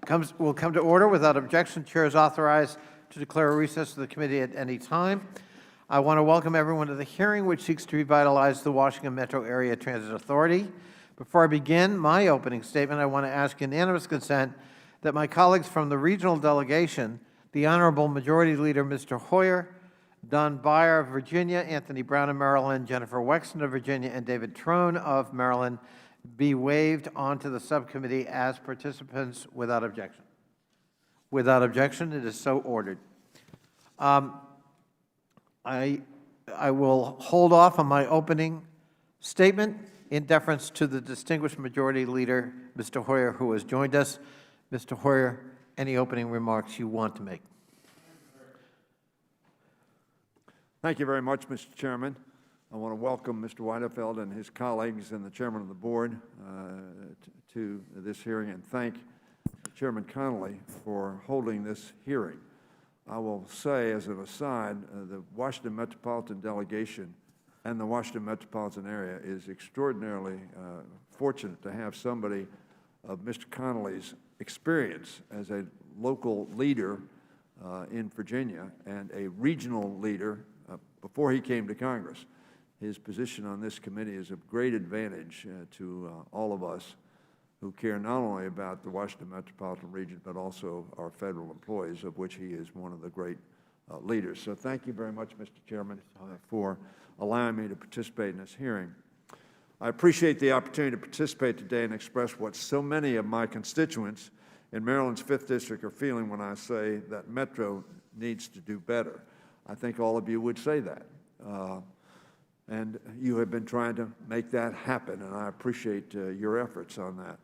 Will come to order. Without objection, Chair is authorized to declare a recess of the committee at any time. I want to welcome everyone to the hearing, which seeks to revitalize the Washington Metro Area Transit Authority. Before I begin my opening statement, I want to ask unanimous consent that my colleagues from the regional delegation, the Honorable Majority Leader Mr. Hoyer, Don Beyer of Virginia, Anthony Brown of Maryland, Jennifer Wexton of Virginia, and David Trone of Maryland, be waived onto the subcommittee as participants without objection. Without objection, it is so ordered. I will hold off on my opening statement in deference to the distinguished Majority Leader, Mr. Hoyer, who has joined us. Mr. Hoyer, any opening remarks you want to make? Thank you very much, Mr. Chairman. I want to welcome Mr. Weiderfeld and his colleagues and the Chairman of the Board to this hearing, and thank Chairman Connolly for holding this hearing. I will say, as an aside, the Washington Metropolitan delegation and the Washington Metropolitan area is extraordinarily fortunate to have somebody of Mr. Connolly's experience as a local leader in Virginia and a regional leader before he came to Congress. His position on this committee is of great advantage to all of us who care not only about the Washington Metropolitan region, but also our federal employees, of which he is one of the great leaders. So thank you very much, Mr. Chairman, for allowing me to participate in this hearing. I appreciate the opportunity to participate today and express what so many of my constituents in Maryland's 5th District are feeling when I say that Metro needs to do better. I think all of you would say that. And you have been trying to make that happen, and I appreciate your efforts on that.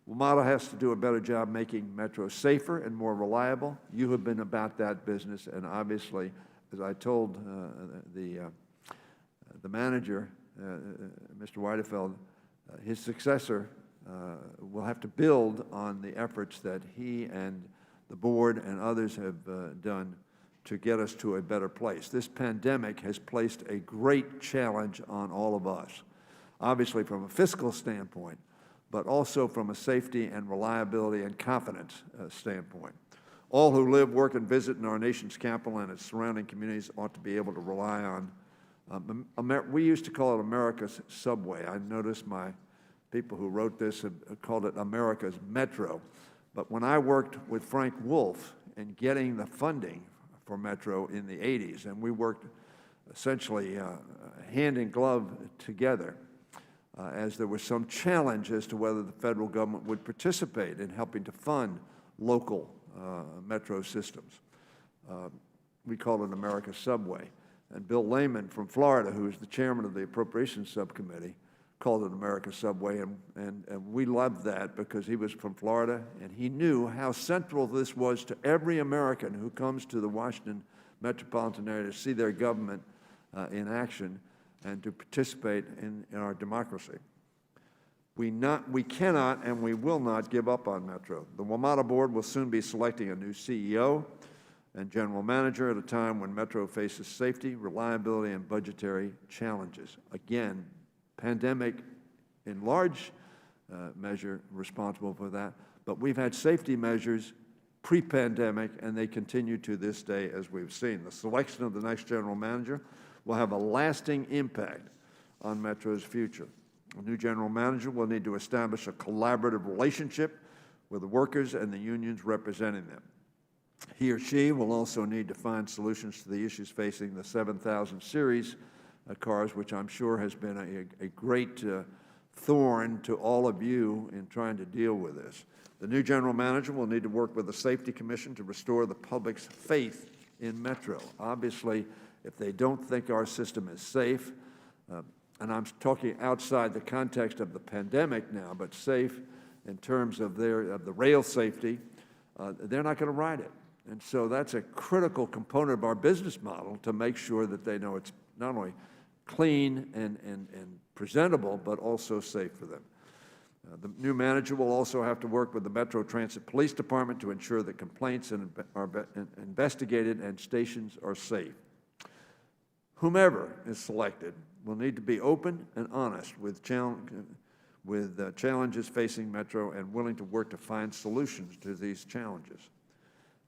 WMATA has to do a better job making Metro safer and more reliable. You have been about that business, and obviously, as I told the manager, Mr. Weiderfeld, his successor will have to build on the efforts that he and the board and others have done to get us to a better place. This pandemic has placed a great challenge on all of us, obviously from a fiscal standpoint, but also from a safety and reliability and confidence standpoint. All who live, work, and visit in our nation's capital and its surrounding communities ought to be able to rely on, we used to call it America's subway. I noticed my people who wrote this have called it America's Metro. But when I worked with Frank Wolf in getting the funding for Metro in the 80s, and we worked essentially hand in glove together, as there was some challenge as to whether the federal government would participate in helping to fund local Metro systems. We called it America's Subway. And Bill Lehman from Florida, who is the chairman of the Appropriations Subcommittee, called it America's Subway, and we loved that because he was from Florida, and he knew how central this was to every American who comes to the Washington metropolitan area to see their government in action and to participate in our democracy. We cannot and we will not give up on Metro. The WMATA board will soon be selecting a new CEO and general manager at a time when Metro faces safety, reliability, and budgetary challenges. Again, pandemic in large measure responsible for that, but we've had safety measures pre-pandemic, and they continue to this day, as we've seen. The selection of the next general manager will have a lasting impact on Metro's future. A new general manager will need to establish a collaborative relationship with the workers and the unions representing them. He or she will also need to find solutions to the issues facing the 7,000 series cars, which I'm sure has been a great thorn to all of you in trying to deal with this. The new general manager will need to work with the Safety Commission to restore the public's faith in Metro. Obviously, if they don't think our system is safe, and I'm talking outside the context of the pandemic now, but safe in terms of the rail safety, they're not going to ride it. And so that's a critical component of our business model to make sure that they know it's not only clean and presentable, but also safe for them. The new manager will also have to work with the Metro Transit Police Department to ensure that complaints are investigated and stations are safe. Whomever is selected will need to be open and honest with with challenges facing Metro and willing to work to find solutions to these challenges.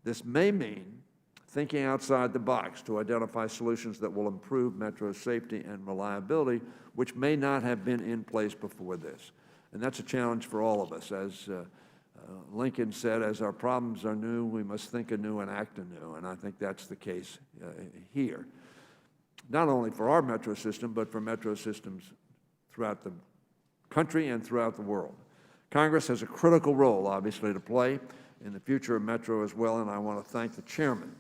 This may mean thinking outside the box to identify solutions that will improve Metro's safety and reliability, which may not have been in place before this. And that's a challenge for all of us. As Lincoln said, as our problems are new, we must think anew and act anew. And I think that's the case here. Not only for our Metro system, but for Metro systems throughout the country and throughout the world. Congress has a critical role, obviously, to play in the future of Metro as well, and I want to thank the chairman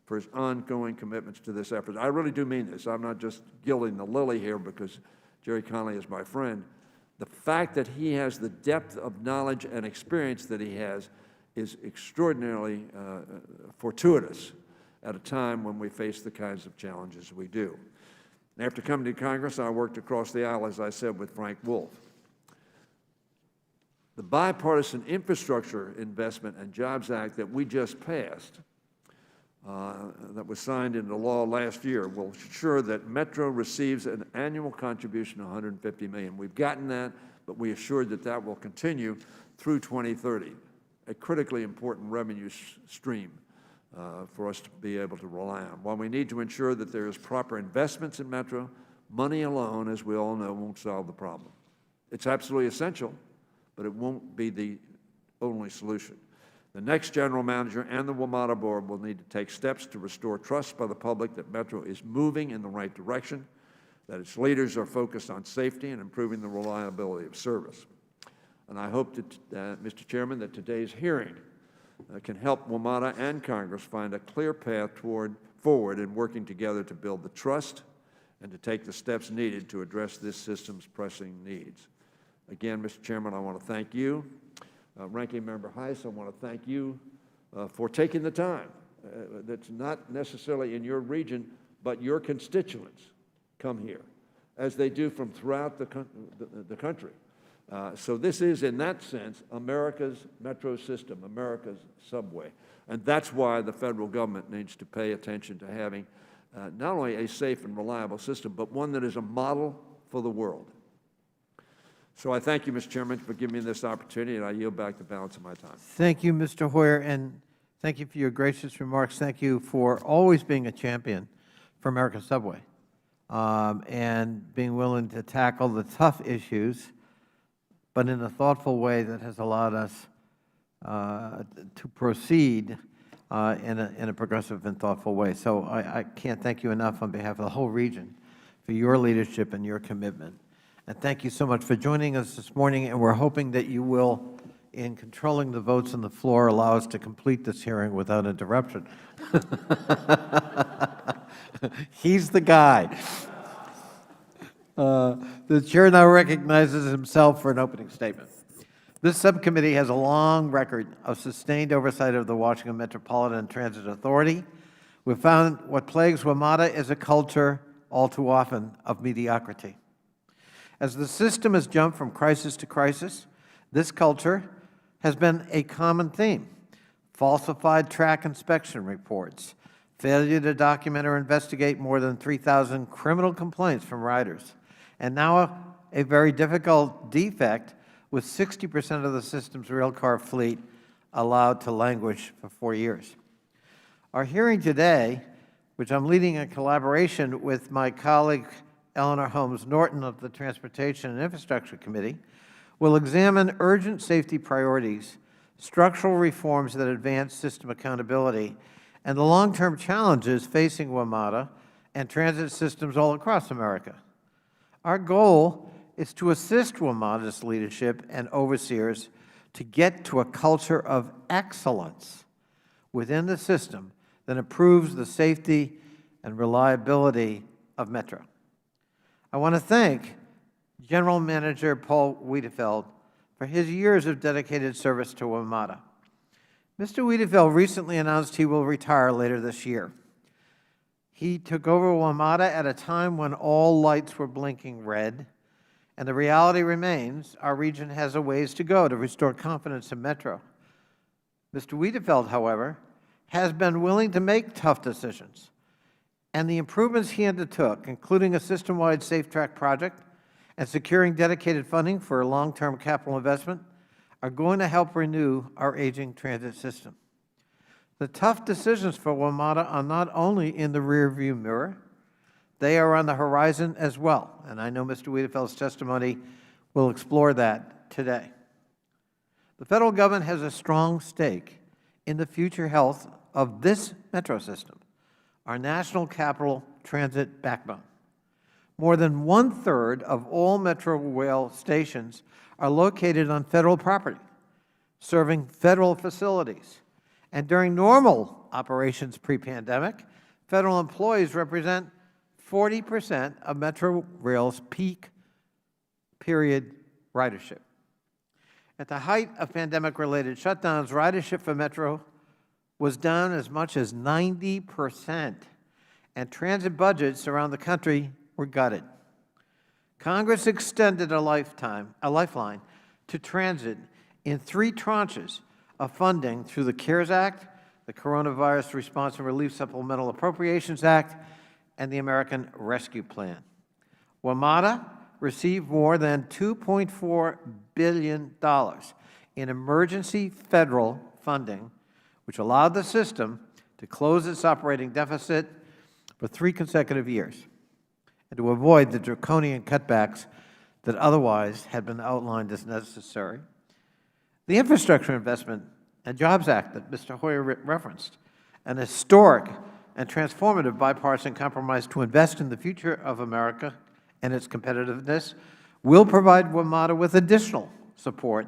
for his ongoing commitments to this effort. I really do mean this. I'm not just gilding the lily here because Jerry Connolly is my friend. The fact that he has the depth of knowledge and experience that he has is extraordinarily fortuitous at a time when we face the kinds of challenges we do. After coming to Congress, I worked across the aisle, as I said, with Frank Wolf. The Bipartisan Infrastructure Investment and Jobs Act that we just passed, that was signed into law last year, will ensure that Metro receives an annual contribution of $150 million. We've gotten that, but we assured that that will continue through 2030, a critically important revenue stream for us to be able to rely on. While we need to ensure that there is proper investments in Metro, money alone, as we all know, won't solve the problem. It's absolutely essential, but it won't be the only solution. The next general manager and the WMATA board will need to take steps to restore trust by the public that Metro is moving in the right direction, that its leaders are focused on safety and improving the reliability of service. And I hope that, Mr. Chairman, that today's hearing can help WMATA and Congress find a clear path forward in working together to build the trust and to take the steps needed to address this system's pressing needs. Again, Mr. Chairman, I want to thank you. Ranking Member Heiss, I want to thank you for taking the time. That's not necessarily in your region, but your constituents come here, as they do from throughout the country. So this is, in that sense, America's Metro system, America's subway. And that's why the federal government needs to pay attention to having not only a safe and reliable system, but one that is a model for the world. So I thank you, Mr. Chairman, for giving me this opportunity, and I yield back the balance of my time. Thank you, Mr. Hoyer, and thank you for your gracious remarks. Thank you for always being a champion for America's subway and being willing to tackle the tough issues, but in a thoughtful way that has allowed us to proceed in a progressive and thoughtful way. So I can't thank you enough on behalf of the whole region for your leadership and your commitment. And thank you so much for joining us this morning, and we're hoping that you will, in controlling the votes on the floor, allow us to complete this hearing without interruption. He's the guy. The chair now recognizes himself for an opening statement. This subcommittee has a long record of sustained oversight of the Washington Metropolitan Transit Authority. We've found what plagues WMATA is a culture, all too often, of mediocrity. As the system has jumped from crisis to crisis, this culture has been a common theme. Falsified track inspection reports, failure to document or investigate more than 3,000 criminal complaints from riders, and now a very difficult defect with 60% of the system's railcar fleet allowed to languish for 4 years. Our hearing today, which I'm leading in collaboration with my colleague Eleanor Holmes Norton of the Transportation and Infrastructure Committee, will examine urgent safety priorities, structural reforms that advance system accountability, and the long-term challenges facing WMATA and transit systems all across America. Our goal is to assist WMATA's leadership and overseers to get to a culture of excellence within the system that improves the safety and reliability of Metro. I want to thank General Manager Paul Wiedefeld for his years of dedicated service to WMATA. Mr. Wiedefeld recently announced he will retire later this year. He took over WMATA at a time when all lights were blinking red, and the reality remains our region has a ways to go to restore confidence in Metro. Mr. Wiedefeld, however, has been willing to make tough decisions, and the improvements he undertook, including a system-wide safe track project and securing dedicated funding for long-term capital investment are going to help renew our aging transit system. The tough decisions for WMATA are not only in the rearview mirror, they are on the horizon as well, and I know Mr. Wiedefeld's testimony will explore that today. The federal government has a strong stake in the future health of this metro system, our national capital transit backbone. More than one-third of all Metro rail stations are located on federal property, serving federal facilities. And during normal operations pre-pandemic, federal employees represent 40% of Metro Rail's peak period ridership. At the height of pandemic-related shutdowns, ridership for Metro was down as much as 90%, and transit budgets around the country were gutted. Congress extended a lifeline to transit in 3 tranches of funding through the CARES Act, the Coronavirus Response and Relief Supplemental Appropriations Act, and the American Rescue Plan. WMATA received more than $2.4 billion in emergency federal funding, which allowed the system to close its operating deficit for 3 consecutive years and to avoid the draconian cutbacks that otherwise had been outlined as necessary. The Infrastructure Investment and Jobs Act that Mr. Hoyer referenced, an historic and transformative bipartisan compromise to invest in the future of America and its competitiveness, will provide WMATA with additional support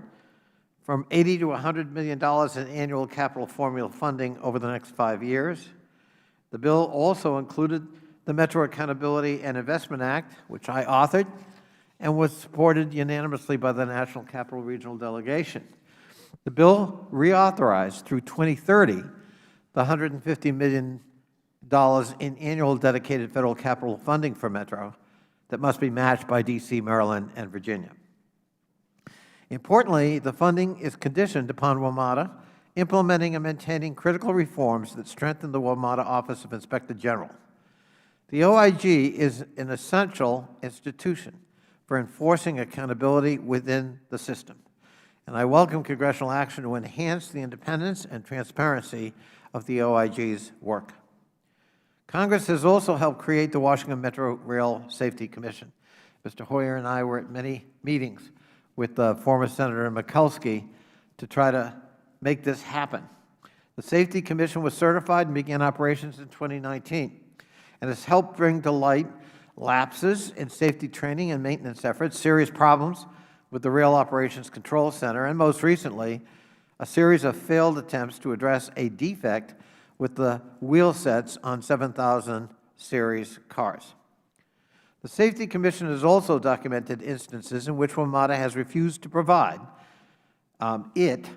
from $80 to $100 million in annual capital formula funding over the next 5 years. The bill also included the Metro Accountability and Investment Act, which I authored and was supported unanimously by the National Capital Regional Delegation. The bill reauthorized through 2030 the $150 million in annual dedicated federal capital funding for Metro that must be matched by D.C., Maryland, and Virginia. Importantly, the funding is conditioned upon WMATA implementing and maintaining critical reforms that strengthen the WMATA Office of Inspector General. The OIG is an essential institution for enforcing accountability within the system, and I welcome congressional action to enhance the independence and transparency of the OIG's work. Congress has also helped create the Washington Metro Rail Safety Commission. Mr. Hoyer and I were at many meetings with former Senator Mikulski to try to make this happen. The Safety Commission was certified and began operations in 2019, and has helped bring to light lapses in safety training and maintenance efforts, serious problems with the Rail Operations Control Center, and most recently, a series of failed attempts to address a defect with the wheel sets on 7,000 series cars. The Safety Commission has also documented instances in which WMATA has refused to provide it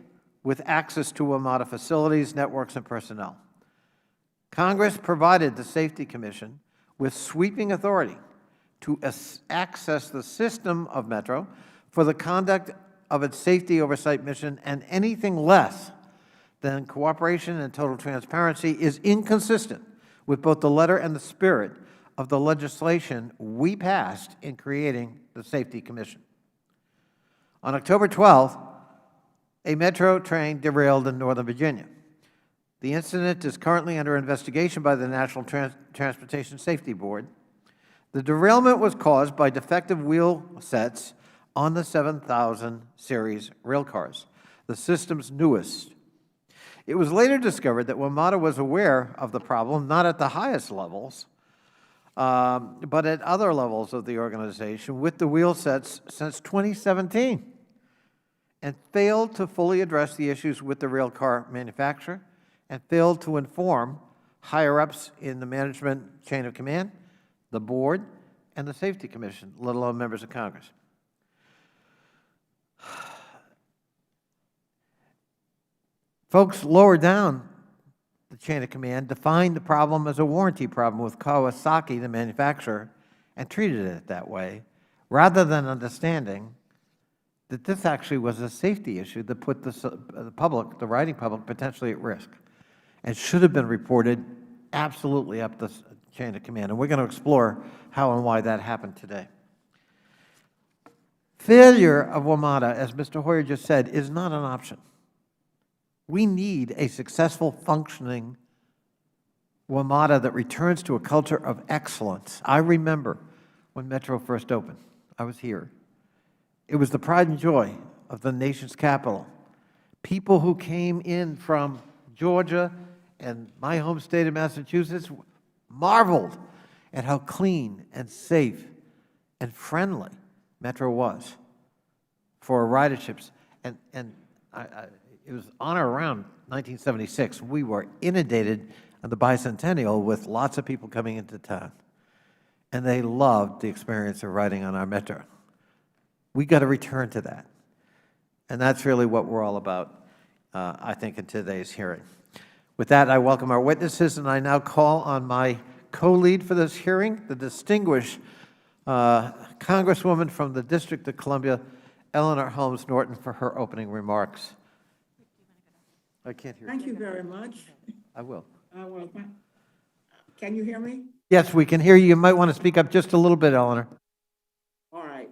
with access to WMATA facilities, networks, and personnel. Congress provided the Safety Commission with sweeping authority to access the system of Metro for the conduct of its safety oversight mission, and anything less than cooperation and total transparency is inconsistent with both the letter and the spirit of the legislation we passed in creating the Safety Commission. On October 12th, a Metro train derailed in Northern Virginia. The incident is currently under investigation by the National Transportation Safety Board. The derailment was caused by defective wheel sets on the 7,000 series railcars, the system's newest. It was later discovered that WMATA was aware of the problem, not at the highest levels, but at other levels of the organization with the wheel sets since 2017, and failed to fully address the issues with the railcar manufacturer, and failed to inform higher-ups in the management chain of command, the board, and the Safety Commission, let alone members of Congress. Folks lower down the chain of command defined the problem as a warranty problem with Kawasaki, the manufacturer, and treated it that way, rather than understanding that this actually was a safety issue that put the public, the riding public, potentially at risk, and should have been reported absolutely up the chain of command. And we're going to explore how and why that happened today. Failure of WMATA, as Mr. Hoyer just said, is not an option. We need a successful, functioning WMATA that returns to a culture of excellence. I remember when Metro first opened. I was here. It was the pride and joy of the nation's capital. People who came in from Georgia and my home state of Massachusetts marveled at how clean and safe and friendly Metro was for riderships. And it was on or around 1976. We were inundated on the bicentennial with lots of people coming into town. And they loved the experience of riding on our Metro. We got to return to that. And that's really what we're all about, I think, in today's hearing. With that, I welcome our witnesses, and I now call on my co-lead for this hearing, the distinguished Congresswoman from the District of Columbia, Eleanor Holmes Norton, for her opening remarks. I can't hear you. Thank you very much. I will. Can you hear me? Yes, we can hear you. You might want to speak up just a little bit, Eleanor. All right.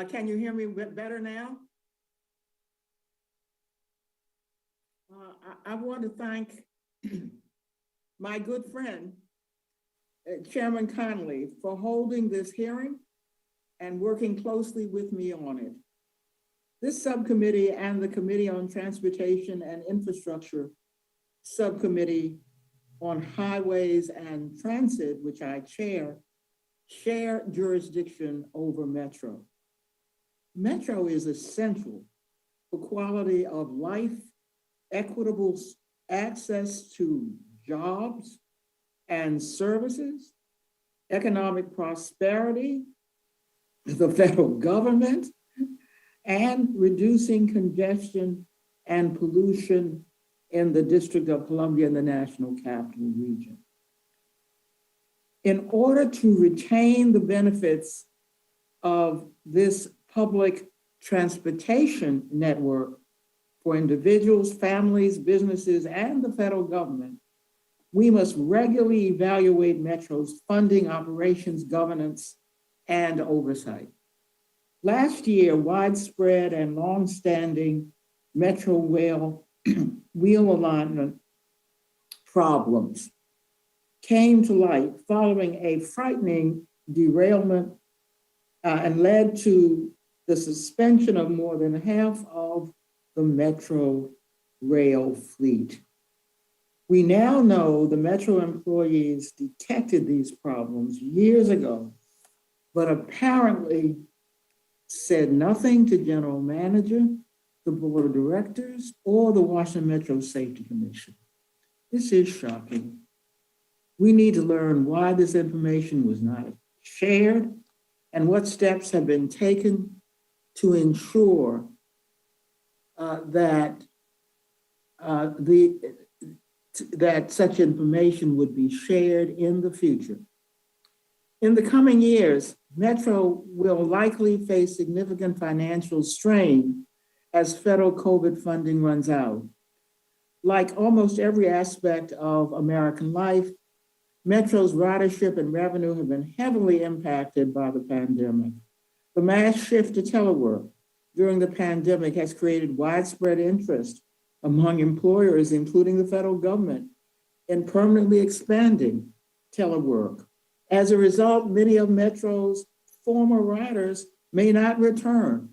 Can you hear me better now? I want to thank my good friend, Chairman Connolly, for holding this hearing and working closely with me on it. This subcommittee and the Committee on Transportation and Infrastructure Subcommittee on Highways and Transit, which I chair, share jurisdiction over Metro. Metro is essential for quality of life, equitable access to jobs and services, economic prosperity, the federal government, and reducing congestion and pollution in the District of Columbia and the National Capital Region. In order to retain the benefits of this public transportation network for individuals, families, businesses, and the federal government, we must regularly evaluate Metro's funding, operations, governance, and oversight. Last year, widespread and longstanding Metro rail wheel alignment problems came to light following a frightening derailment and led to the suspension of more than half of the Metro rail fleet. We now know the Metro employees detected these problems years ago, but apparently said nothing to General Manager, the Board of Directors, or the Washington Metro Safety Commission. This is shocking. We need to learn why this information was not shared and what steps have been taken to ensure that such information would be shared in the future. In the coming years, Metro will likely face significant financial strain as federal COVID funding runs out. Like almost every aspect of American life, Metro's ridership and revenue have been heavily impacted by the pandemic. The mass shift to telework during the pandemic has created widespread interest among employers, including the federal government, in permanently expanding telework. As a result, many of Metro's former riders may not return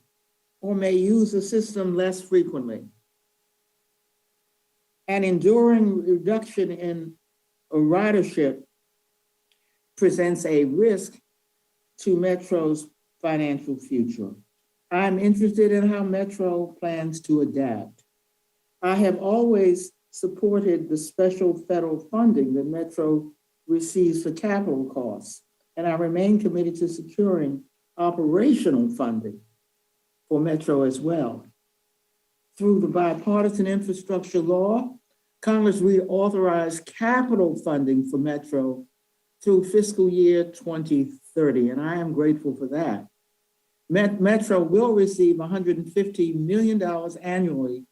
or may use the system less frequently. An enduring reduction in ridership presents a risk to Metro's financial future. I'm interested in how Metro plans to adapt. I have always supported the special federal funding that Metro receives for capital costs, and I remain committed to securing operational funding for Metro as well. Through the bipartisan infrastructure law, Congress reauthorized capital funding for Metro through fiscal year 2030, and I am grateful for that. Metro will receive $150 million annually,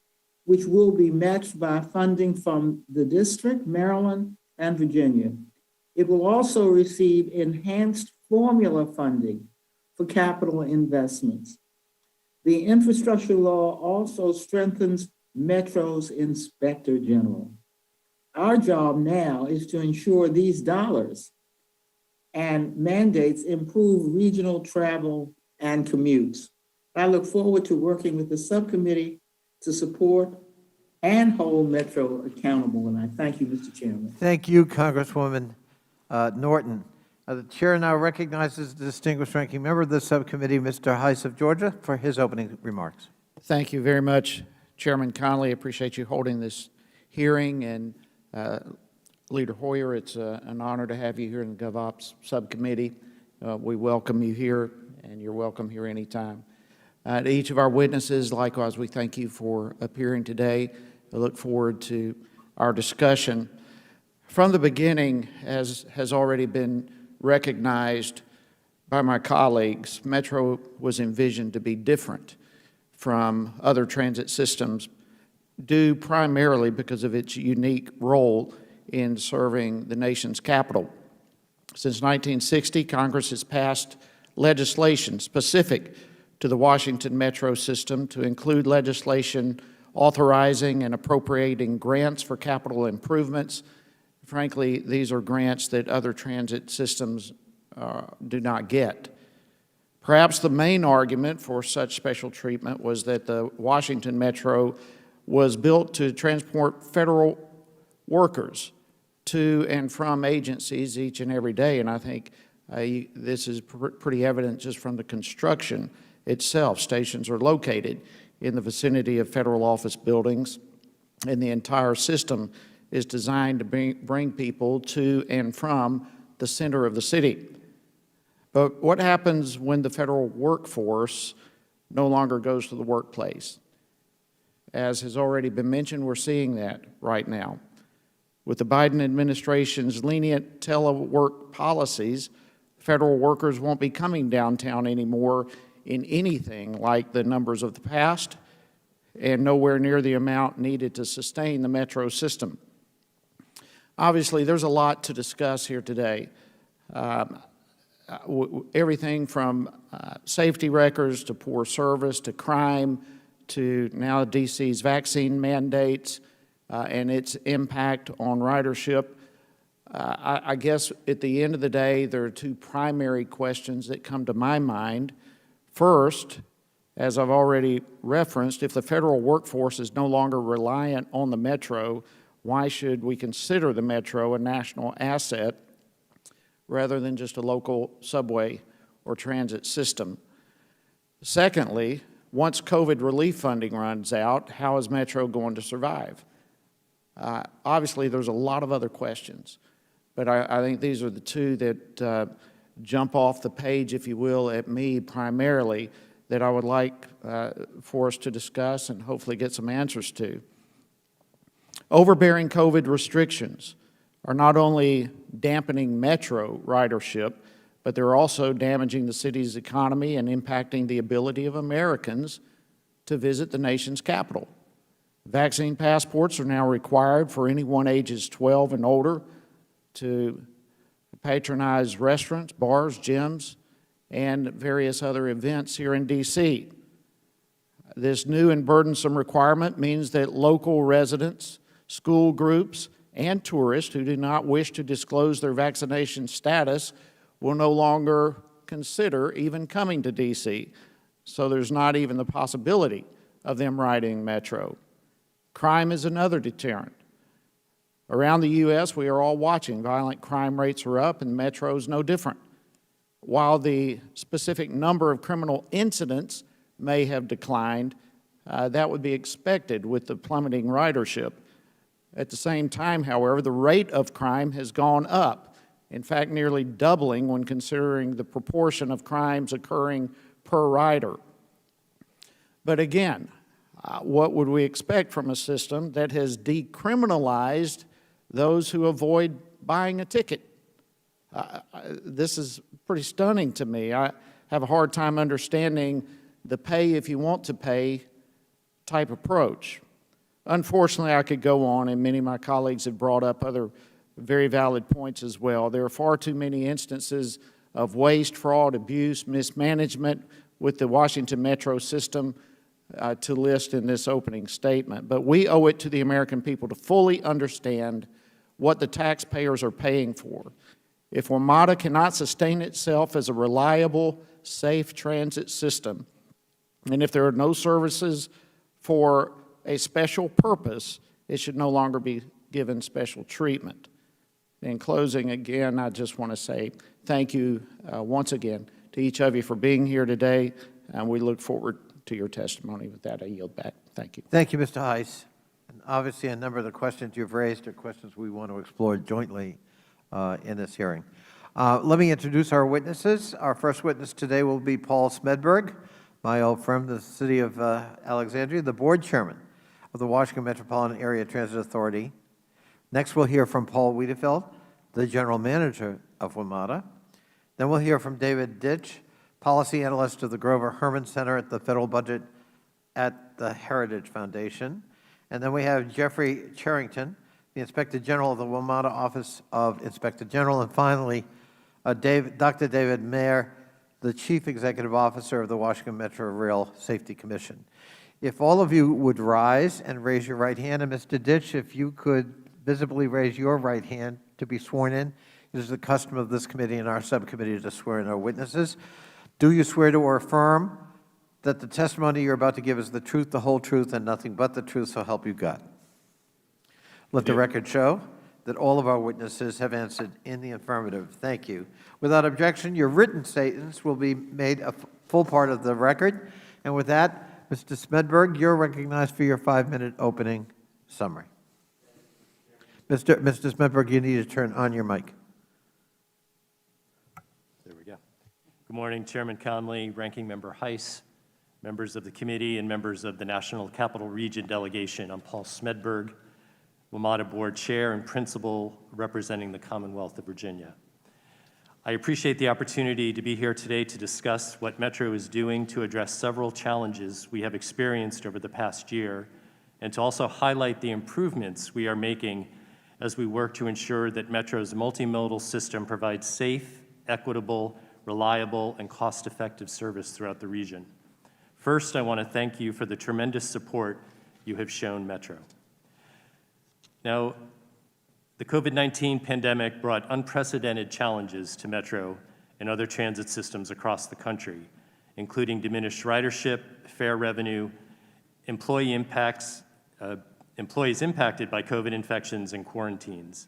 which will be matched by funding from the district, Maryland, and Virginia. It will also receive enhanced formula funding for capital investments. The infrastructure law also strengthens Metro's Inspector General. Our job now is to ensure these dollars and mandates improve regional travel and commutes. I look forward to working with the subcommittee to support and hold Metro accountable, and I thank you, Mr. Chairman. Thank you, Congresswoman Norton. The chair now recognizes the distinguished ranking member of the subcommittee, Mr. Heiss of Georgia, for his opening remarks. Thank you very much, Chairman Connolly. I appreciate you holding this hearing. And Leader Hoyer, it's an honor to have you here in the GovOps subcommittee. We welcome you here, and you're welcome here anytime. To each of our witnesses, likewise, we thank you for appearing today. I look forward to our discussion. From the beginning, as has already been recognized by my colleagues, Metro was envisioned to be different from other transit systems, due primarily because of its unique role in serving the nation's capital. Since 1960, Congress has passed legislation specific to the Washington Metro system to include legislation authorizing and appropriating grants for capital improvements. Frankly, these are grants that other transit systems do not get. Perhaps the main argument for such special treatment was that the Washington Metro was built to transport federal workers to and from agencies each and every day, and I think this is pretty evident just from the construction itself. Stations are located in the vicinity of federal office buildings, and the entire system is designed to bring people to and from the center of the city. But what happens when the federal workforce no longer goes to the workplace? As has already been mentioned, we're seeing that right now. With the Biden administration's lenient telework policies, federal workers won't be coming downtown anymore in anything like the numbers of the past, and nowhere near the amount needed to sustain the Metro system. Obviously, there's a lot to discuss here today. Everything from safety records to poor service to crime to now DC's vaccine mandates and its impact on ridership. I guess at the end of the day, there are two primary questions that come to my mind. First, as I've already referenced, if the federal workforce is no longer reliant on the Metro, why should we consider the Metro a national asset rather than just a local subway or transit system? Secondly, once COVID relief funding runs out, how is Metro going to survive? Obviously, there's a lot of other questions, but I think these are the two that jump off the page, if you will, at me primarily, that I would like for us to discuss and hopefully get some answers to. Overbearing COVID restrictions are not only dampening Metro ridership, but they're also damaging the city's economy and impacting the ability of Americans to visit the nation's capital. Vaccine passports are now required for anyone ages 12 and older to patronize restaurants, bars, gyms, and various other events here in D.C. This new and burdensome requirement means that local residents, school groups, and tourists who do not wish to disclose their vaccination status will no longer consider even coming to D.C., so there's not even the possibility of them riding Metro. Crime is another deterrent. Around the U.S., we are all watching. Violent crime rates are up, and Metro is no different. While the specific number of criminal incidents may have declined, that would be expected with the plummeting ridership. At the same time, however, the rate of crime has gone up, in fact, nearly doubling when considering the proportion of crimes occurring per rider. But again, what would we expect from a system that has decriminalized those who avoid buying a ticket? This is pretty stunning to me. I have a hard time understanding the pay if you want to pay type approach. Unfortunately, I could go on, and many of my colleagues have brought up other very valid points as well. There are far too many instances of waste, fraud, abuse, mismanagement with the Washington Metro system to list in this opening statement. But we owe it to the American people to fully understand what the taxpayers are paying for. If WMATA cannot sustain itself as a reliable, safe transit system, and if there are no services for a special purpose, it should no longer be given special treatment. In closing, again, I just want to say thank you once again to each of you for being here today, and we look forward to your testimony. With that, I yield back. Thank you. Thank you, Mr. Heiss. And obviously, a number of the questions you've raised are questions we want to explore jointly in this hearing. Let me introduce our witnesses. Our first witness today will be Paul Smedberg, my old friend, the City of Alexandria, the Board Chairman of the Washington Metropolitan Area Transit Authority. Next, we'll hear from Paul Wiedefeld, the General Manager of WMATA. Then we'll hear from David Ditch, Policy Analyst of the Grover Herman Center at the Federal Budget at the Heritage Foundation. And then we have Jeffrey Charrington, the Inspector General of the WMATA Office of Inspector General. And finally, Dr. David Mayer, the Chief Executive Officer of the Washington Metro Rail Safety Commission. If all of you would rise and raise your right hand, and Mr. Ditch, if you could visibly raise your right hand to be sworn in. It is the custom of this committee and our subcommittee to swear in our witnesses. Do you swear to or affirm that the testimony you're about to give is the truth, the whole truth, and nothing but the truth, so help you God? Let the record show that all of our witnesses have answered in the affirmative. Thank you. Without objection, your written statements will be made a full part of the record. And with that, Mr. Smedberg, you're recognized for your 5-minute opening summary. Mr. Smedberg, you need to turn on your mic. There we go. Good morning, Chairman Conley, Ranking Member Heiss, members of the committee, and members of the National Capital Region Delegation. I'm Paul Smedberg, WMATA Board Chair and Principal representing the Commonwealth of Virginia. I appreciate the opportunity to be here today to discuss what Metro is doing to address several challenges we have experienced over the past year, and to also highlight the improvements we are making as we work to ensure that Metro's multimodal system provides safe, equitable, reliable, and cost-effective service throughout the region. First, I want to thank you for the tremendous support you have shown Metro. Now, the COVID-19 pandemic brought unprecedented challenges to Metro and other transit systems across the country, including diminished ridership, fare revenue, employees impacted by COVID infections and quarantines.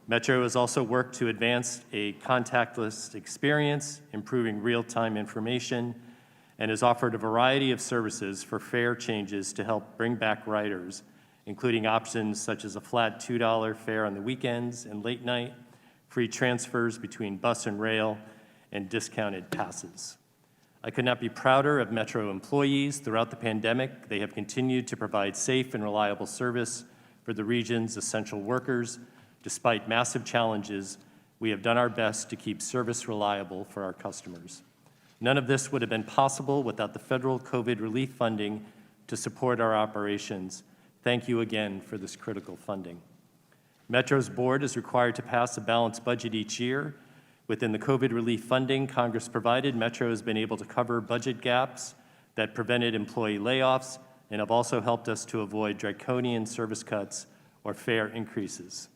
Metro has also worked to advance a contactless experience, improving real-time information, and has offered a variety of services for fare changes to help bring back riders, including options such as a flat $2 fare on the weekends and late night, free transfers between bus and rail, and discounted passes. I could not be prouder of Metro employees. Throughout the pandemic, they have continued to provide safe and reliable service for the region's essential workers. Despite massive challenges, we have done our best to keep service reliable for our customers. None of this would have been possible without the federal COVID relief funding to support our operations. Thank you again for this critical funding. Metro's board is required to pass a balanced budget each year. Within the COVID relief funding Congress provided, Metro has been able to cover budget gaps that prevented employee layoffs and have also helped us to avoid draconian service cuts or fare increases.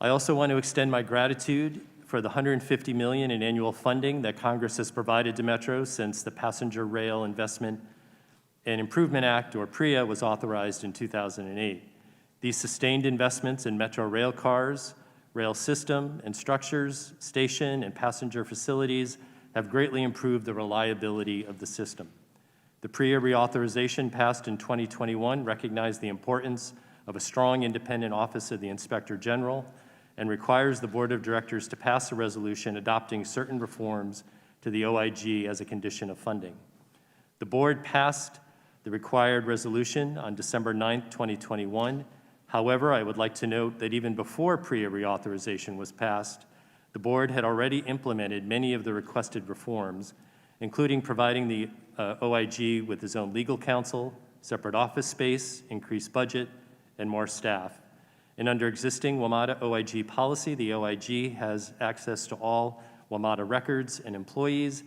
I also want to extend my gratitude for the $150 million in annual funding that Congress has provided to Metro since the Passenger Rail Investment and Improvement Act, or PRIA, was authorized in 2008. These sustained investments in Metro rail cars, rail system and structures, station and passenger facilities have greatly improved the reliability of the system. The PRIA reauthorization passed in 2021 recognized the importance of a strong independent office of the Inspector General and requires the Board of Directors to pass a resolution adopting certain reforms to the OIG as a condition of funding. The Board passed the required resolution on December 9, 2021. However, I would like to note that even before PRIA reauthorization was passed, the Board had already implemented many of the requested reforms, including providing the OIG with his own legal counsel, separate office space, increased budget, and more staff. And under existing WMATA OIG policy, the OIG has access to all WMATA records and employees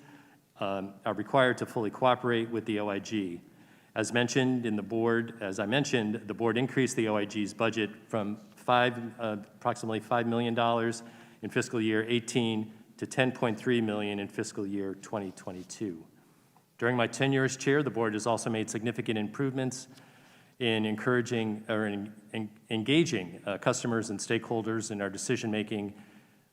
are required to fully cooperate with the OIG. As I mentioned, the board increased the OIG's budget from approximately $5 million in fiscal year 18 to $10.3 million in fiscal year 2022. During my tenure as chair, the board has also made significant improvements in engaging customers and stakeholders in our decision-making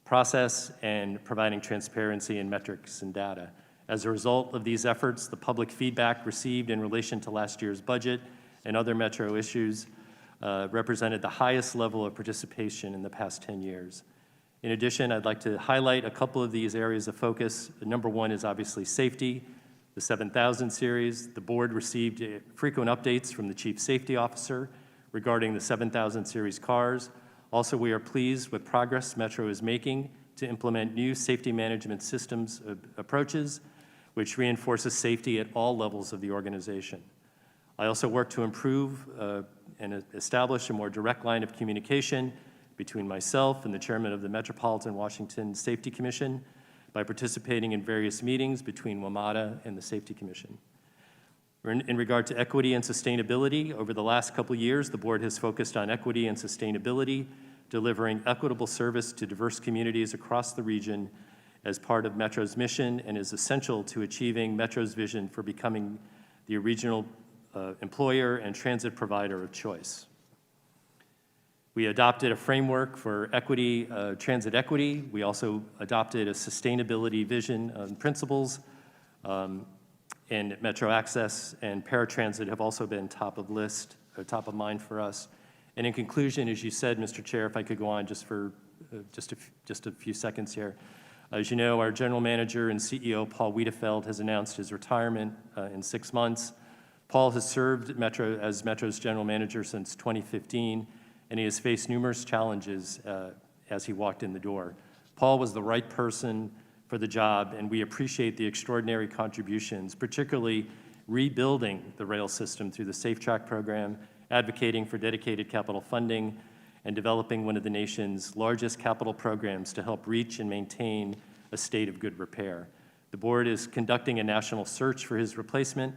process and providing transparency in metrics and data. As a result of these efforts, the public feedback received in relation to last year's budget and other Metro issues represented the highest level of participation in the past 10 years. In addition, I'd like to highlight a couple of these areas of focus. Number one is obviously safety. The 7000 series, the board received frequent updates from the Chief Safety Officer regarding the 7000 series cars. Also, we are pleased with progress Metro is making to implement new safety management systems approaches, which reinforces safety at all levels of the organization. I also work to improve and establish a more direct line of communication between myself and the chairman of the Metropolitan Washington Safety Commission by participating in various meetings between WMATA and the Safety Commission. In regard to equity and sustainability, over the last couple of years, the board has focused on equity and sustainability, delivering equitable service to diverse communities across the region as part of Metro's mission and is essential to achieving Metro's vision for becoming the regional employer and transit provider of choice. We adopted a framework for equity, transit equity. We also adopted a sustainability vision and principles, and Metro Access and paratransit have also been top of mind for us. And in conclusion, as you said, Mr. Chair, if I could go on just for just a few seconds here. As you know, our general manager and CEO, Paul Wiedefeld, has announced his retirement in 6 months. Paul has served as Metro's general manager since 2015, and he has faced numerous challenges as he walked in the door. Paul was the right person for the job, and we appreciate the extraordinary contributions, particularly rebuilding the rail system through the Safe Track program, advocating for dedicated capital funding, and developing one of the nation's largest capital programs to help reach and maintain a state of good repair. The board is conducting a national search for his replacement,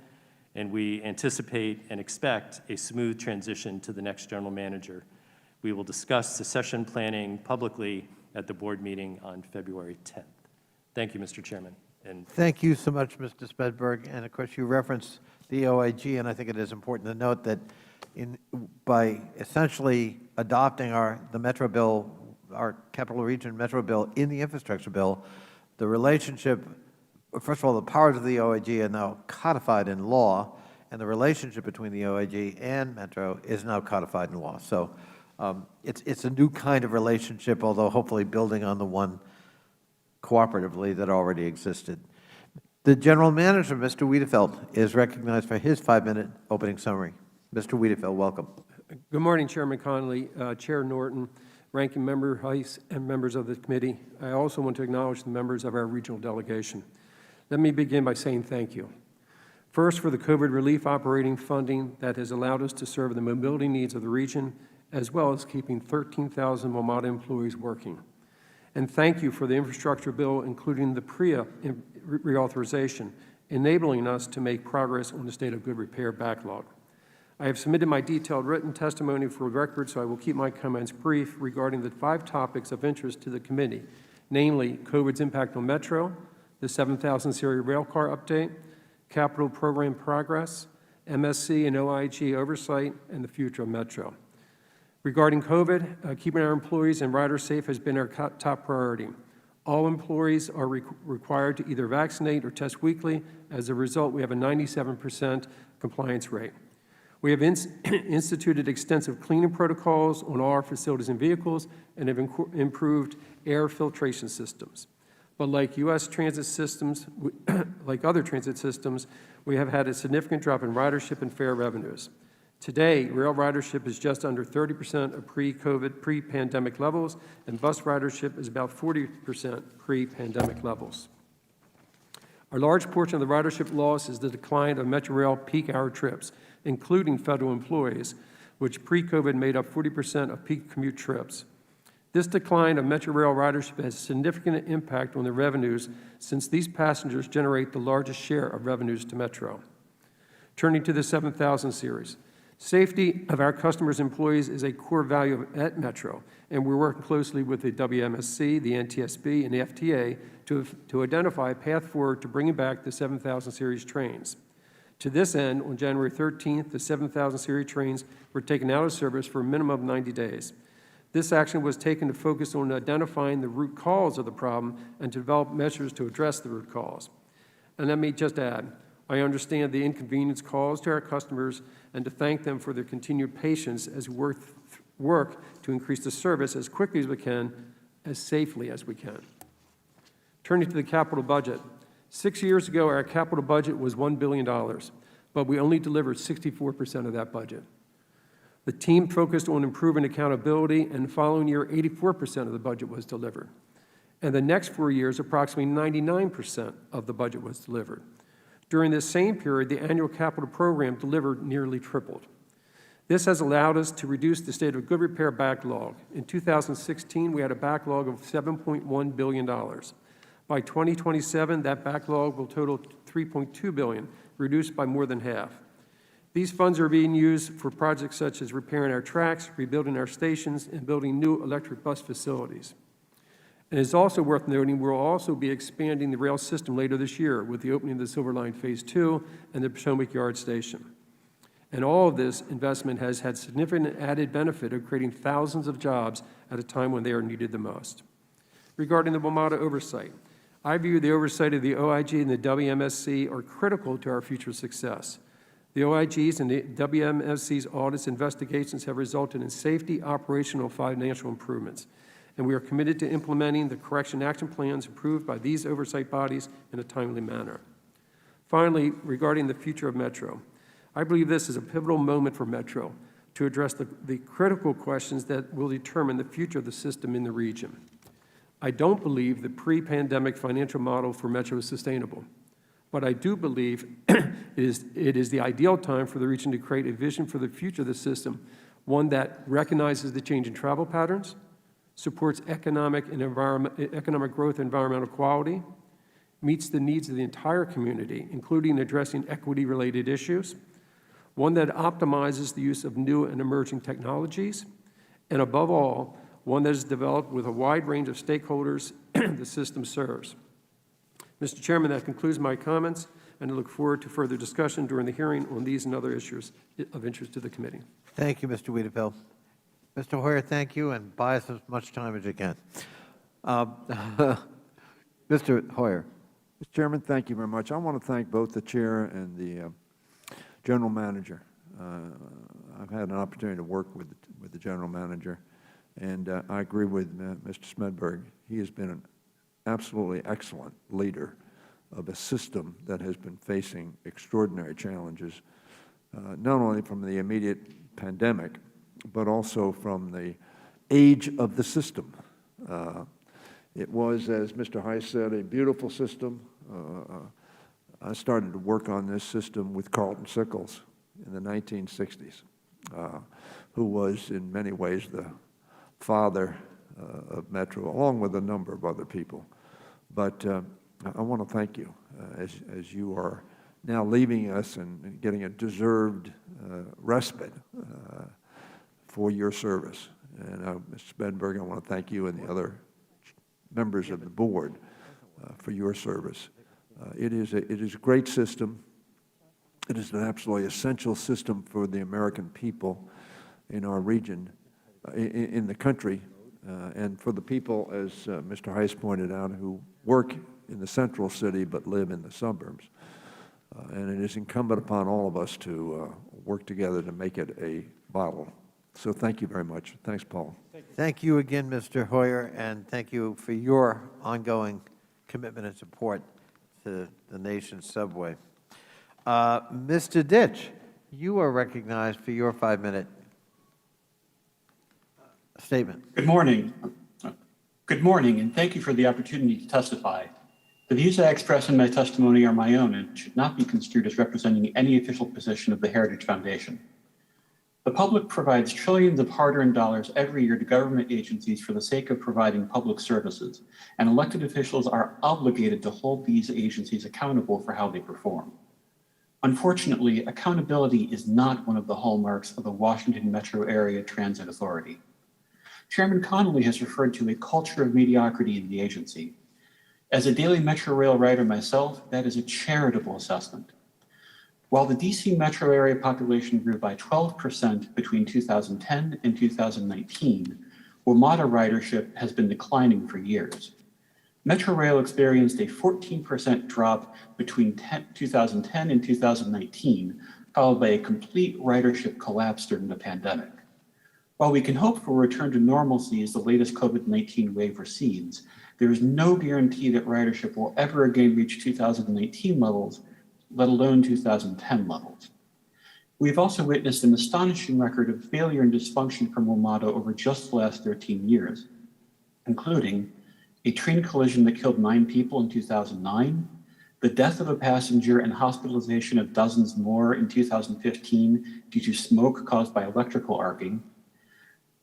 and we anticipate and expect a smooth transition to the next general manager. We will discuss succession planning publicly at the board meeting on February 10th. Thank you, Mr. Chairman. And Thank you so much, Mr. Spedberg. And of course, you referenced the OIG, and I think it is important to note that by essentially adopting the Metro bill, our Capital Region Metro bill in the infrastructure bill, the relationship, first of all, the powers of the OIG are now codified in law, and the relationship between the OIG and Metro is now codified in law. So it's a new kind of relationship, although hopefully building on the one cooperatively that already existed. The General Manager, Mr. Wiedefeld, is recognized for his 5-minute opening summary. Mr. Wiedefeld, welcome. Good morning, Chairman Connolly, Chair Norton, Ranking Member Heiss, and members of the committee. I also want to acknowledge the members of our regional delegation. Let me begin by saying thank you. First, for the COVID relief operating funding that has allowed us to serve the mobility needs of the region, as well as keeping 13,000 WMATA employees working. And thank you for the infrastructure bill, including the PREA reauthorization, enabling us to make progress on the state of good repair backlog. I have submitted my detailed written testimony for the record, so I will keep my comments brief regarding the 5 topics of interest to the committee, namely COVID's impact on Metro, the 7000 series railcar update, capital program progress, MSC and OIG oversight, and the future of Metro. Regarding COVID, keeping our employees and riders safe has been our top priority. All employees are required to either vaccinate or test weekly. As a result, we have a 97% compliance rate. We have instituted extensive cleaning protocols on all our facilities and vehicles and have improved air filtration systems. But like U.S. transit systems, like other transit systems, we have had a significant drop in ridership and fare revenues. Today, rail ridership is just under 30% of pre-COVID, pre-pandemic levels, and bus ridership is about 40% pre-pandemic levels. A large portion of the ridership loss is the decline of Metro Rail peak hour trips, including federal employees, which pre-COVID made up 40% of peak commute trips. This decline of Metro Rail ridership has significant impact on the revenues since these passengers generate the largest share of revenues to Metro. Turning to the 7000 series, safety of our customers' employees is a core value at Metro, and we're working closely with the WMSC, the NTSB, and the FTA to identify a path forward to bringing back the 7000 series trains. To this end, on January 13th, the 7000 series trains were taken out of service for a minimum of 90 days. This action was taken to focus on identifying the root cause of the problem and to develop measures to address the root cause. And let me just add, I understand the inconvenience caused to our customers and to thank them for their continued patience as we work to increase the service as quickly as we can, as safely as we can. Turning to the capital budget. 6 years ago, our capital budget was $1 billion, but we only delivered 64% of that budget. The team focused on improving accountability, and the following year, 84% of the budget was delivered. And the next 4 years, approximately 99% of the budget was delivered. During this same period, the annual capital program delivered nearly tripled. This has allowed us to reduce the state of good repair backlog. In 2016, we had a backlog of $7.1 billion. By 2027, that backlog will total $3.2 billion, reduced by more than half. These funds are being used for projects such as repairing our tracks, rebuilding our stations, and building new electric bus facilities. And it's also worth noting we'll also be expanding the rail system later this year with the opening of the Silver Line Phase 2 and the Potomac Yard Station. And all of this investment has had significant added benefit of creating thousands of jobs at a time when they are needed the most. Regarding the Momata Oversight, I view the oversight of the OIG and the WMSC are critical to our future success. The OIG's and the WMSC's audits and investigations have resulted in safety, operational, and financial improvements, and we are committed to implementing the correction action plans approved by these oversight bodies in a timely manner. Finally, regarding the future of Metro, I believe this is a pivotal moment for Metro to address the critical questions that will determine the future of the system in the region. I don't believe the pre-pandemic financial model for Metro is sustainable, but I do believe it is the ideal time for the region to create a vision for the future of the system, one that recognizes the change in travel patterns, supports economic growth and environmental quality, meets the needs of the entire community, including addressing equity-related issues, one that optimizes the use of new and emerging technologies, and above all, one that is developed with a wide range of stakeholders the system serves. Mr. Chairman, that concludes my comments, and I look forward to further discussion during the hearing on these and other issues of interest to the committee. Thank you, Mr. Wiedefield. Mr. Hoyer, thank you, and buy us as much time as you can. Mr. Hoyer. Mr. Chairman, thank you very much. I want to thank both the chair and the general manager. I've had an opportunity to work with the general manager, and I agree with Mr. Smedberg. He has been an absolutely excellent leader of a system that has been facing extraordinary challenges, not only from the immediate pandemic, but also from the age of the system. It was, as Mr. Heiss said, a beautiful system. I started to work on this system with Carlton Sickles in the 1960s, who was in many ways the father of Metro, along with a number of other people. But I want to thank you as you are now leaving us and getting a deserved respite for your service. And Mr. Spenberg, I want to thank you and the other members of the board for your service. It is a great system. It is an absolutely essential system for the American people in our region, in the country, and for the people, as Mr. Heiss pointed out, who work in the central city but live in the suburbs. And it is incumbent upon all of us to work together to make it a model. So thank you very much. Thanks, Paul. Thank you again, Mr. Hoyer, and thank you for your ongoing commitment and support to the nation's subway. Mr. Ditch, you are recognized for your 5-minute statement. Good morning. Good morning, and thank you for the opportunity to testify. The views I express in my testimony are my own and should not be construed as representing any official position of the Heritage Foundation. The public provides trillions of hard-earned dollars every year to government agencies for the sake of providing public services, and elected officials are obligated to hold these agencies accountable for how they perform. Unfortunately, accountability is not one of the hallmarks of the Washington Metro Area Transit Authority. Chairman Connolly has referred to a culture of mediocrity in the agency. As a daily Metro Rail rider myself, that is a charitable assessment. While the DC metro area population grew by 12% between 2010 and 2019, WMATA ridership has been declining for years. Metro Rail experienced a 14% drop between 2010 and 2019, followed by a complete ridership collapse during the pandemic. While we can hope for a return to normalcy as the latest COVID-19 wave recedes, there is no guarantee that ridership will ever again reach 2019 levels, let alone 2010 levels. We've also witnessed an astonishing record of failure and dysfunction from WMATA over just the last 13 years, including a train collision that killed 9 people in 2009, the death of a passenger and hospitalization of dozens more in 2015 due to smoke caused by electrical arcing,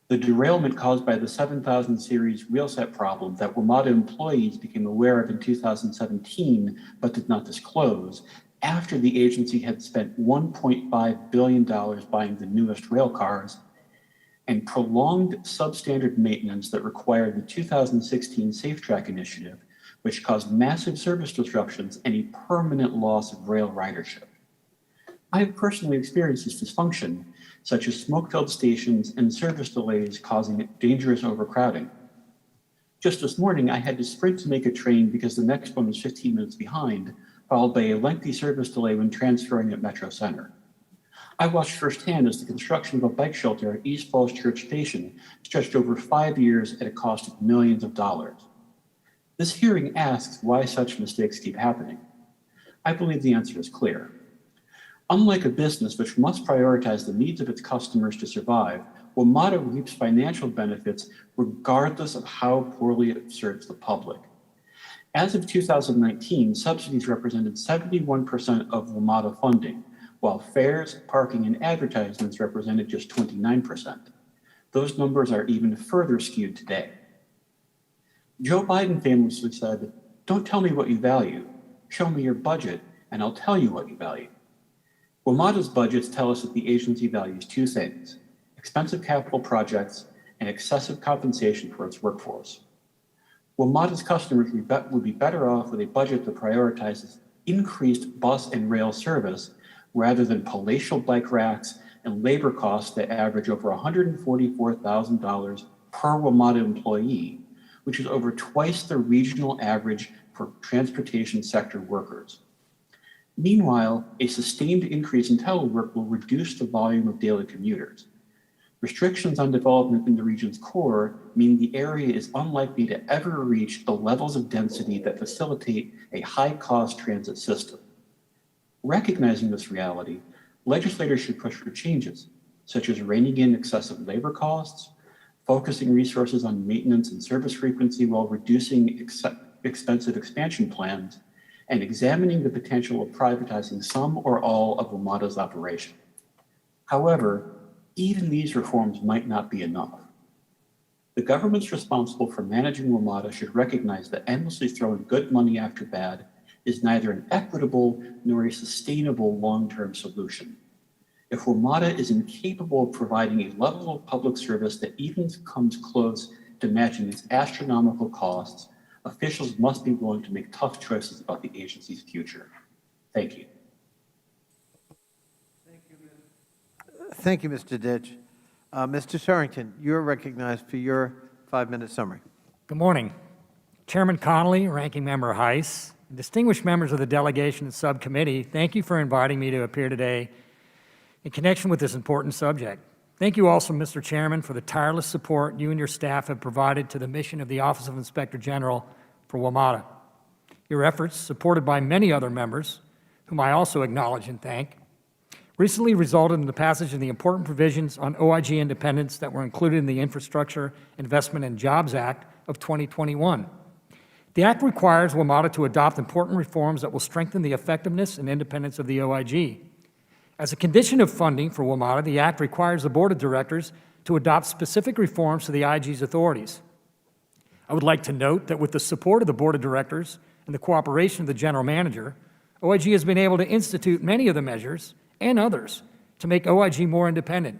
the derailment caused by the 7000 series wheelset problem that WMATA employees became aware of in 2017 but did not disclose, after the agency had spent $1.5 billion buying the newest railcars, and prolonged substandard maintenance that required the 2016 Safe Track initiative, which caused massive service disruptions and a permanent loss of rail ridership. I have personally experienced this dysfunction, such as smoke-filled stations and service delays causing dangerous overcrowding. Just this morning, I had to sprint to make a train because the next one was 15 minutes behind, followed by a lengthy service delay when transferring at Metro Center. I watched firsthand as the construction of a bike shelter at East Falls Church Station stretched over 5 years at a cost of millions of dollars. This hearing asks why such mistakes keep happening. I believe the answer is clear. Unlike a business which must prioritize the needs of its customers to survive, WMATA reaps financial benefits regardless of how poorly it serves the public. As of 2019, subsidies represented 71% of WMATA funding, while fares, parking, and advertisements represented just 29%. Those numbers are even further skewed today. Joe Biden famously said, "Don't tell me what you value, show me your budget, and I'll tell you what you value." WMATA's budgets tell us that the agency values 2 things: expensive capital projects and excessive compensation for its workforce. WMATA's customers would be better off with a budget that prioritizes increased bus and rail service rather than palatial bike racks and labor costs that average over $144,000 per WMATA employee, which is over twice the regional average for transportation sector workers. Meanwhile, a sustained increase in telework will reduce the volume of daily commuters. Restrictions on development in the region's core mean the area is unlikely to ever reach the levels of density that facilitate a high-cost transit system. Recognizing this reality, legislators should push for changes, such as reining in excessive labor costs, focusing resources on maintenance and service frequency while reducing expensive expansion plans, and examining the potential of privatizing some or all of WMATA's operation. However, even these reforms might not be enough. The governments responsible for managing WMATA should recognize that endlessly throwing good money after bad is neither an equitable nor a sustainable long-term solution. If WMATA is incapable of providing a level of public service that even comes close to matching its astronomical costs, officials must be willing to make tough choices about the agency's future. Thank you. Thank you, Mr. Ditch. Mr. Sherrington, you're recognized for your 5-minute summary. Good morning. Chairman Connolly, Ranking Member Heiss, and distinguished members of the delegation and subcommittee, thank you for inviting me to appear today in connection with this important subject. Thank you also, Mr. Chairman, for the tireless support you and your staff have provided to the mission of the Office of Inspector General for WMATA. Your efforts, supported by many other members, whom I also acknowledge and thank, recently resulted in the passage of the important provisions on OIG independence that were included in the Infrastructure Investment and Jobs Act of 2021. The Act requires WMATA to adopt important reforms that will strengthen the effectiveness and independence of the OIG. As a condition of funding for WMATA, the Act requires the Board of Directors to adopt specific reforms to the IG's authorities. I would like to note that with the support of the Board of Directors and the cooperation of the General Manager, OIG has been able to institute many of the measures and others to make OIG more independent.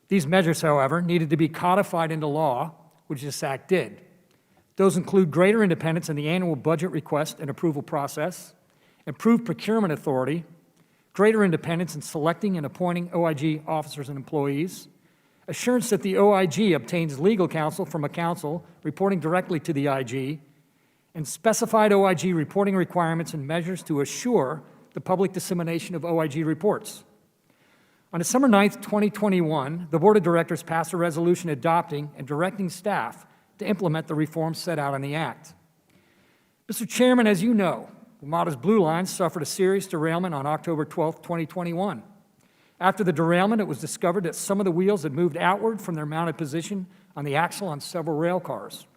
These measures, however, needed to be codified into law, which this Act did. Those include greater independence in the annual budget request and approval process, improved procurement authority, greater independence in selecting and appointing OIG officers and employees, assurance that the OIG obtains legal counsel from a counsel reporting directly to the IG, and specified OIG reporting requirements and measures to assure the public dissemination of OIG reports. On December 9, 2021, the Board of Directors passed a resolution adopting and directing staff to implement the reforms set out in the Act. Mr. Chairman, as you know, WMATA's Blue Line suffered a serious derailment on October 12, 2021. After the derailment, it was discovered that some of the wheels had moved outward from their mounted position on the axle on several rail cars.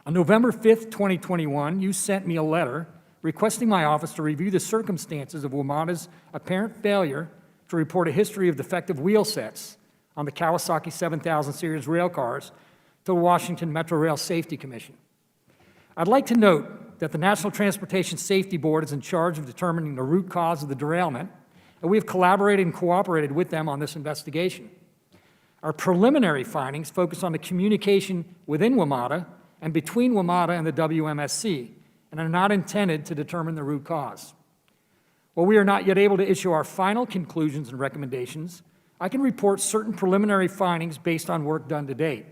On November 5, 2021, you sent me a letter requesting my office to review the circumstances of WMATA's apparent failure to report a history of defective wheel sets on the Kawasaki 7000 series rail cars to the Washington Metro Rail Safety Commission. I'd like to note that the National Transportation Safety Board is in charge of determining the root cause of the derailment, and we have collaborated and cooperated with them on this investigation. Our preliminary findings focus on the communication within WMATA and between WMATA and the WMSC, and are not intended to determine the root cause. While we are not yet able to issue our final conclusions and recommendations, I can report certain preliminary findings based on work done to date.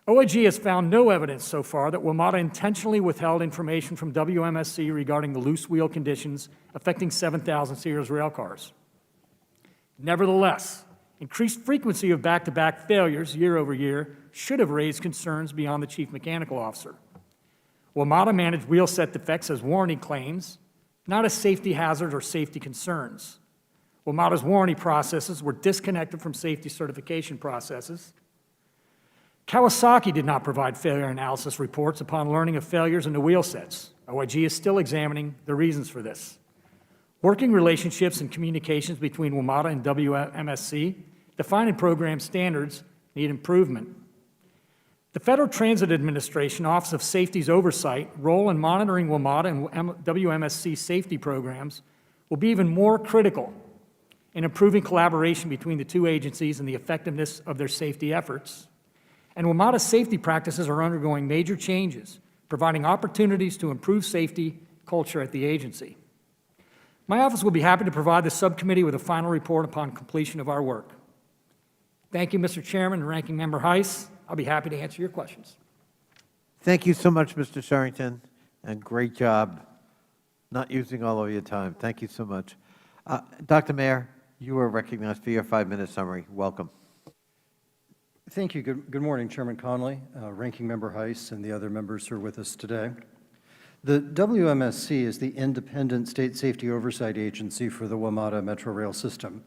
OIG has found no evidence so far that WMATA intentionally withheld information from WMSC regarding the loose wheel conditions affecting 7000 series railcars. Nevertheless, increased frequency of back-to-back failures year over year should have raised concerns beyond the Chief Mechanical Officer. WMATA managed wheel set defects as warranty claims, not as safety hazards or safety concerns. WMATA's warranty processes were disconnected from safety certification processes. Kawasaki did not provide failure analysis reports upon learning of failures in the wheel sets. OIG is still examining the reasons for this. Working relationships and communications between WMATA and WMSC, defined in program standards, need improvement. The Federal Transit Administration Office of Safety's oversight, role in monitoring WMATA and WMSC safety programs will be even more critical in improving collaboration between the two agencies and the effectiveness of their safety efforts. And WMATA's safety practices are undergoing major changes, providing opportunities to improve safety culture at the agency. My office will be happy to provide the subcommittee with a final report upon completion of our work. Thank you, Mr. Chairman and Ranking Member Heiss. I'll be happy to answer your questions. Thank you so much, Mr. Sherrington, and great job not using all of your time. Thank you so much. Dr. Mayer, you are recognized for your 5-minute summary. Welcome. Thank you. Good morning, Chairman Conley, Ranking Member Heiss, and the other members who are with us today. The WMSC is the independent state safety oversight agency for the WMATA Metro Rail system.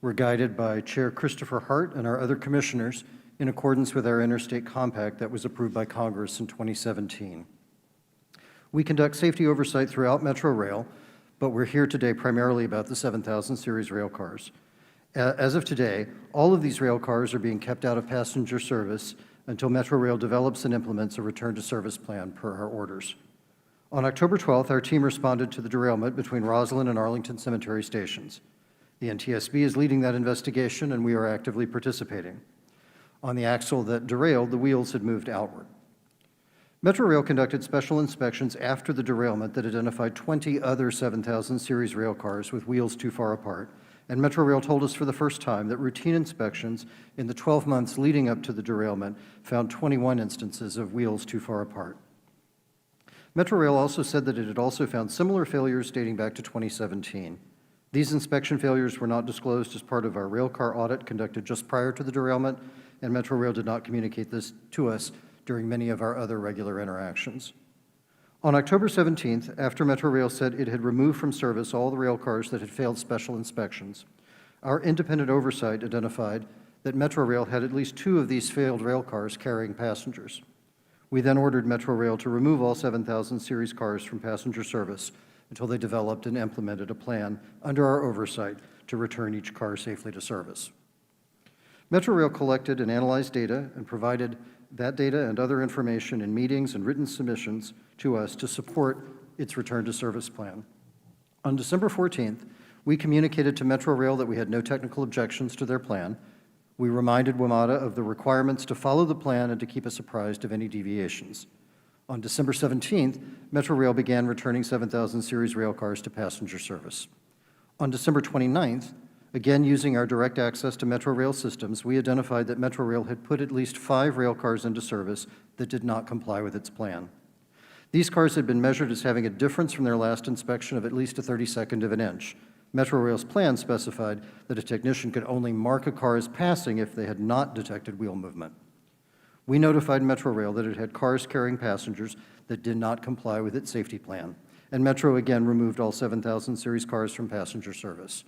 We're guided by Chair Christopher Hart and our other commissioners in accordance with our interstate compact that was approved by Congress in 2017. We conduct safety oversight throughout Metro Rail, but we're here today primarily about the 7000 series rail cars. As of today, all of these rail cars are being kept out of passenger service until Metro Rail develops and implements a return to service plan per our orders. On October 12th, our team responded to the derailment between Roslyn and Arlington Cemetery stations. The NTSB is leading that investigation, and we are actively participating. On the axle that derailed, the wheels had moved outward. Metro Rail conducted special inspections after the derailment that identified 20 other 7000 series rail cars with wheels too far apart, and Metro Rail told us for the first time that routine inspections in the 12 months leading up to the derailment found 21 instances of wheels too far apart. Metro Rail also said that it had also found similar failures dating back to 2017. These inspection failures were not disclosed as part of our railcar audit conducted just prior to the derailment, and Metro Rail did not communicate this to us during many of our other regular interactions. On October 17th, after Metro Rail said it had removed from service all the rail cars that had failed special inspections, our independent oversight identified that Metro Rail had at least 2 of these failed rail cars carrying passengers. We then ordered Metro Rail to remove all 7000 series cars from passenger service until they developed and implemented a plan under our oversight to return each car safely to service. Metrorail collected and analyzed data and provided that data and other information in meetings and written submissions to us to support its return to service plan. On December 14th, we communicated to Metrorail that we had no technical objections to their plan. We reminded WMATA of the requirements to follow the plan and to keep us apprised of any deviations. On December 17th, Metrorail began returning 7,000 series rail cars to passenger service. On December 29th, again using our direct access to Metrorail systems, we identified that Metrorail had put at least 5 rail cars into service that did not comply with its plan. These cars had been measured as having a difference from their last inspection of at least a 32nd of an inch. Metrorail's plan specified that a technician could only mark a car as passing if they had not detected wheel movement. We notified Metrorail that it had cars carrying passengers that did not comply with its safety plan, and Metro again removed all 7,000 series cars from passenger service.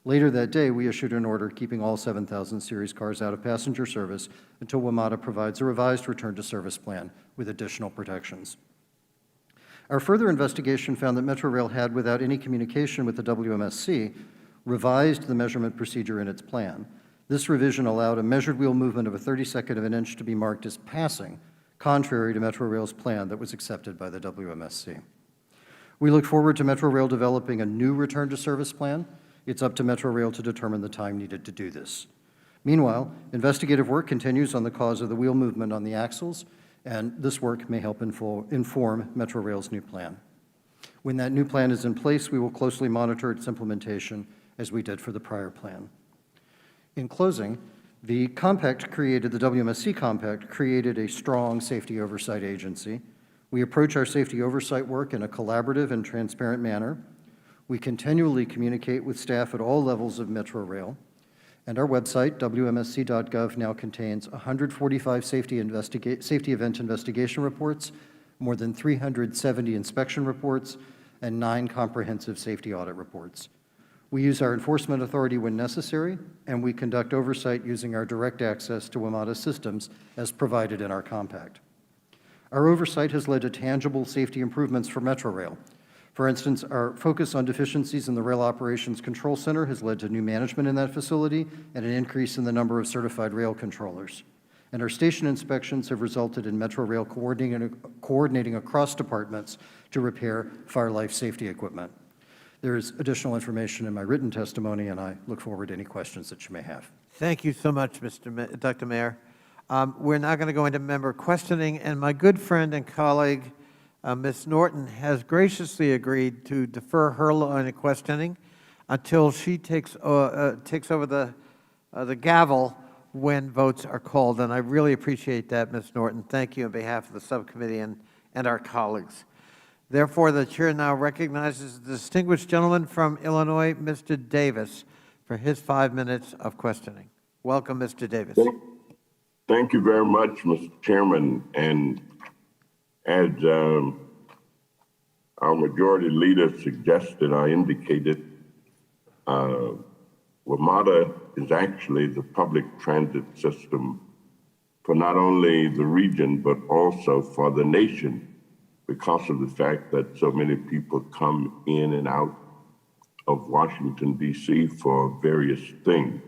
Later that day, we issued an order keeping all 7,000 series cars out of passenger service until WMATA provides a revised return to service plan with additional protections. Our further investigation found that Metrorail had, without any communication with the WMSC, revised the measurement procedure in its plan. This revision allowed a measured wheel movement of a 32nd of an inch to be marked as passing, contrary to Metrorail's plan that was accepted by the WMSC. We look forward to Metrorail developing a new return to service plan. It's up to Metrorail to determine the time needed to do this. Meanwhile, investigative work continues on the cause of the wheel movement on the axles, and this work may help inform Metrorail's new plan. When that new plan is in place, we will closely monitor its implementation as we did for the prior plan. In closing, the WMSC Compact created a strong safety oversight agency. We approach our safety oversight work in a collaborative and transparent manner. We continually communicate with staff at all levels of Metrorail. And our website, WMSC.gov, now contains 145 safety event investigation reports, more than 370 inspection reports, and 9 comprehensive safety audit reports. We use our enforcement authority when necessary, and we conduct oversight using our direct access to WMATA systems as provided in our compact. Our oversight has led to tangible safety improvements for Metrorail. For instance, our focus on deficiencies in the Rail Operations Control Center has led to new management in that facility and an increase in the number of certified rail controllers. And our station inspections have resulted in Metrorail coordinating across departments to repair fire life safety equipment. There is additional information in my written testimony, and I look forward to any questions that you may have. Thank you so much, Dr. Mayor. We're now going to go into member questioning, and my good friend and colleague, Ms. Norton, has graciously agreed to defer her line of questioning until she takes over the gavel when votes are called, and I really appreciate that, Ms. Norton. Thank you on behalf of the subcommittee and our colleagues. Therefore, the chair now recognizes the distinguished gentleman from Illinois, Mr. Davis, for his 5 minutes of questioning. Welcome, Mr. Davis. Thank you very much, Mr. Chairman. And as our majority leader suggested, I indicated, WMATA is actually the public transit system for not only the region, but also for the nation, because of the fact that so many people come in and out of Washington, D.C. for various things.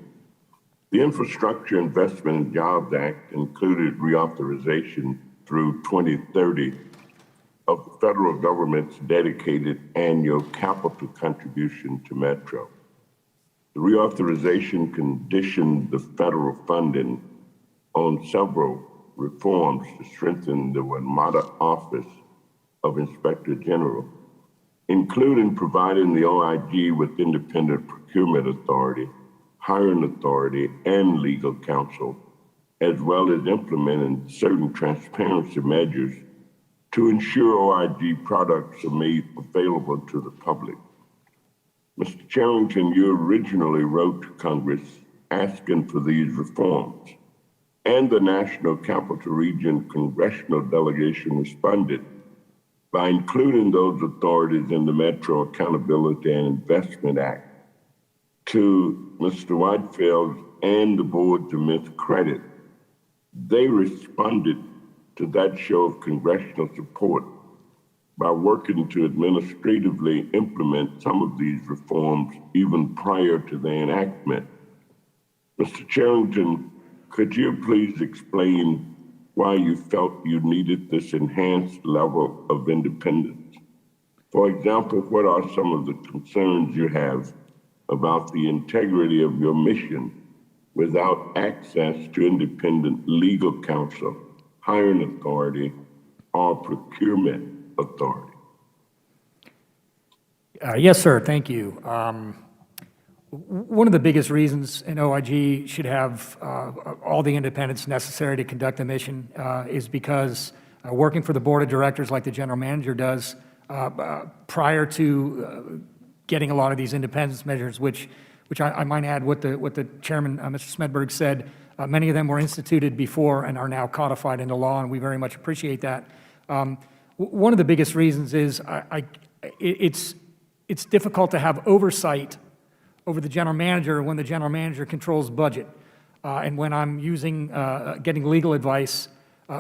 The Infrastructure Investment and Jobs Act included reauthorization through 2030 of the federal government's dedicated annual capital contribution to Metro. The reauthorization conditioned the federal funding on several reforms to strengthen the WMATA Office of Inspector General, including providing the OIG with independent procurement authority, hiring authority, and legal counsel, as well as implementing certain transparency measures to ensure OIG products are made available to the public. Mr. Charrington, you originally wrote to Congress asking for these reforms, and the National Capital Region Congressional Delegation responded by including those authorities in the Metro Accountability and Investment Act. To Mr. Whitefield and the board to Ms. Credit, they responded to that show of congressional support by working to administratively implement some of these reforms even prior to their enactment. Mr. Charrington, could you please explain why you felt you needed this enhanced level of independence? For example, what are some of the concerns you have about the integrity of your mission without access to independent legal counsel, hiring authority, or procurement authority? Yes, sir. Thank you. One of the biggest reasons an OIG should have all the independence necessary to conduct the mission is because working for the board of directors like the general manager does prior to getting a lot of these independence measures, which I might add what the chairman, Mr. Smedberg, said, many of them were instituted before and are now codified into law, and we very much appreciate that. One of the biggest reasons is it's difficult to have oversight over the general manager when the general manager controls budget, and when I'm getting legal advice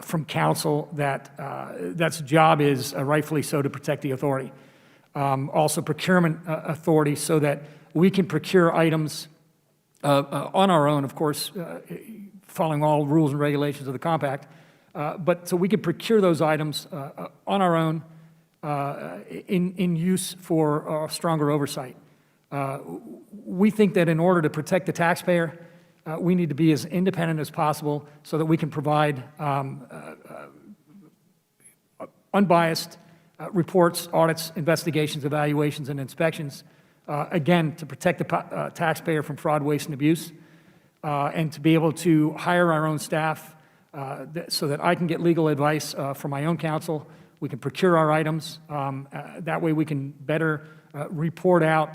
from counsel that's job is rightfully so to protect the authority. Also procurement authority so that we can procure items on our own, of course, following all rules and regulations of the compact, but so we can procure those items on our own in use for stronger oversight. We think that in order to protect the taxpayer, we need to be as independent as possible so that we can provide unbiased reports, audits, investigations, evaluations, and inspections, again, to protect the taxpayer from fraud, waste, and abuse, and to be able to hire our own staff so that I can get legal advice from my own counsel. We can procure our items. That way we can better report out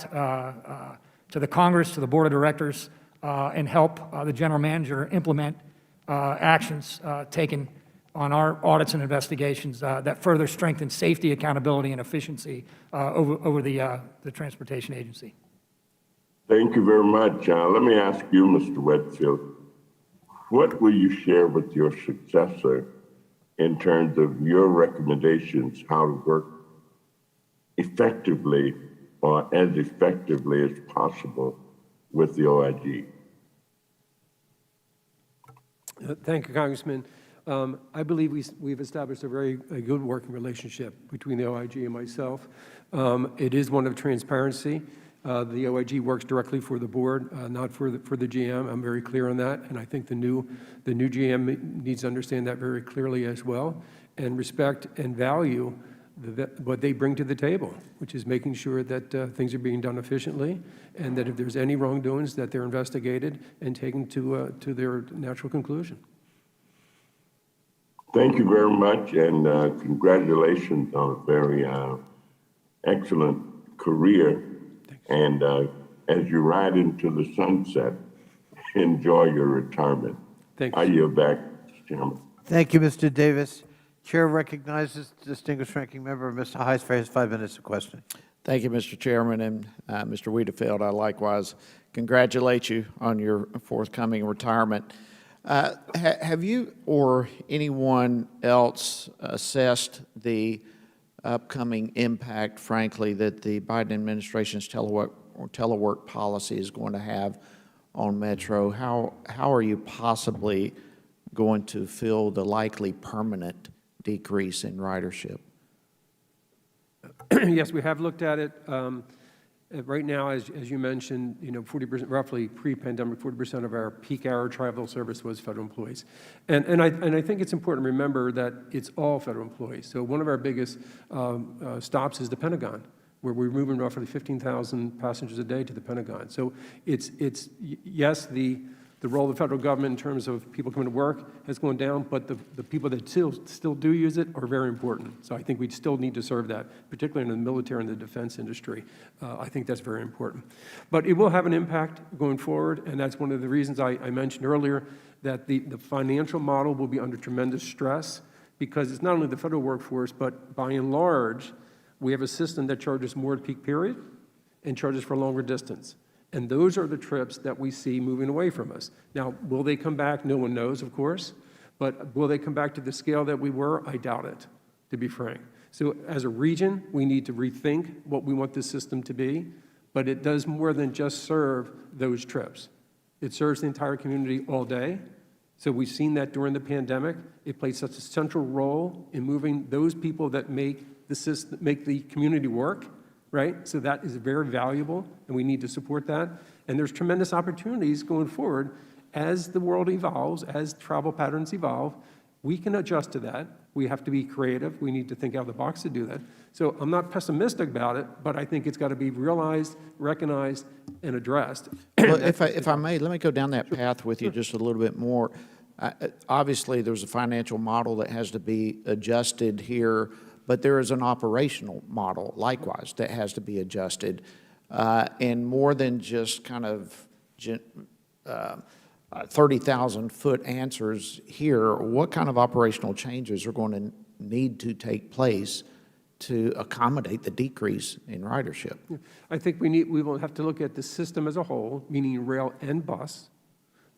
to the Congress, to the board of directors, and help the general manager implement actions taken on our audits and investigations that further strengthen safety, accountability, and efficiency over the transportation agency. Thank you very much. Let me ask you, Mr. Whitfield, what will you share with your successor in terms of your recommendations how to work effectively or as effectively as possible with the OIG? Thank you, Congressman. I believe we've established a very good working relationship between the OIG and myself. It is one of transparency. The OIG works directly for the board, not for the GM. I'm very clear on that, and I think the new GM needs to understand that very clearly as well, and respect and value what they bring to the table, which is making sure that things are being done efficiently, and that if there's any wrongdoings, that they're investigated and taken to their natural conclusion. Thank you very much, and congratulations on a very excellent career. And as you ride into the sunset, enjoy your retirement. Thank you. I yield back, Mr. Chairman. Thank you, Mr. Davis. Chair recognizes the distinguished ranking member, Mr. Heiss, for his 5 minutes of questioning. Thank you, Mr. Chairman, and Mr. Wiedefeld, I likewise congratulate you on your forthcoming retirement. Have you or anyone else assessed the upcoming impact, frankly, that the Biden administration's telework policy is going to have on Metro? How are you possibly going to fill the likely permanent decrease in ridership? Yes, we have looked at it. Right now, as you mentioned, 40%, roughly pre-pandemic, 40% of our peak hour travel service was federal employees. And I think it's important to remember that it's all federal employees. So one of our biggest stops is the Pentagon, where we're moving roughly 15,000 passengers a day to the Pentagon. So it's yes, the role of the federal government in terms of people coming to work has gone down, but the people that still do use it are very important. So I think we still need to serve that, particularly in the military and the defense industry. I think that's very important. But it will have an impact going forward, and that's one of the reasons I mentioned earlier that the financial model will be under tremendous stress, because it's not only the federal workforce, but by and large, we have a system that charges more at peak period and charges for longer distance. And those are the trips that we see moving away from us. Now, will they come back? No one knows, of course. But will they come back to the scale that we were? I doubt it, to be frank. So as a region, we need to rethink what we want this system to be, but it does more than just serve those trips. It serves the entire community all day. So we've seen that during the pandemic. It plays such a central role in moving those people that make the system, make the community work, right? So that is very valuable, and we need to support that. And there's tremendous opportunities going forward as the world evolves, as travel patterns evolve. We can adjust to that. We have to be creative. We need to think out of the box to do that. So I'm not pessimistic about it, but I think it's got to be realized, recognized, and addressed. Well, if I may, let me go down that path with you just a little bit more. Obviously, there's a financial model that has to be adjusted here, but there is an operational model, likewise, that has to be adjusted. And more than just kind of 30,000-foot answers here, what kind of operational changes are going to need to take place to accommodate the decrease in ridership? I think we will have to look at the system as a whole, meaning rail and bus.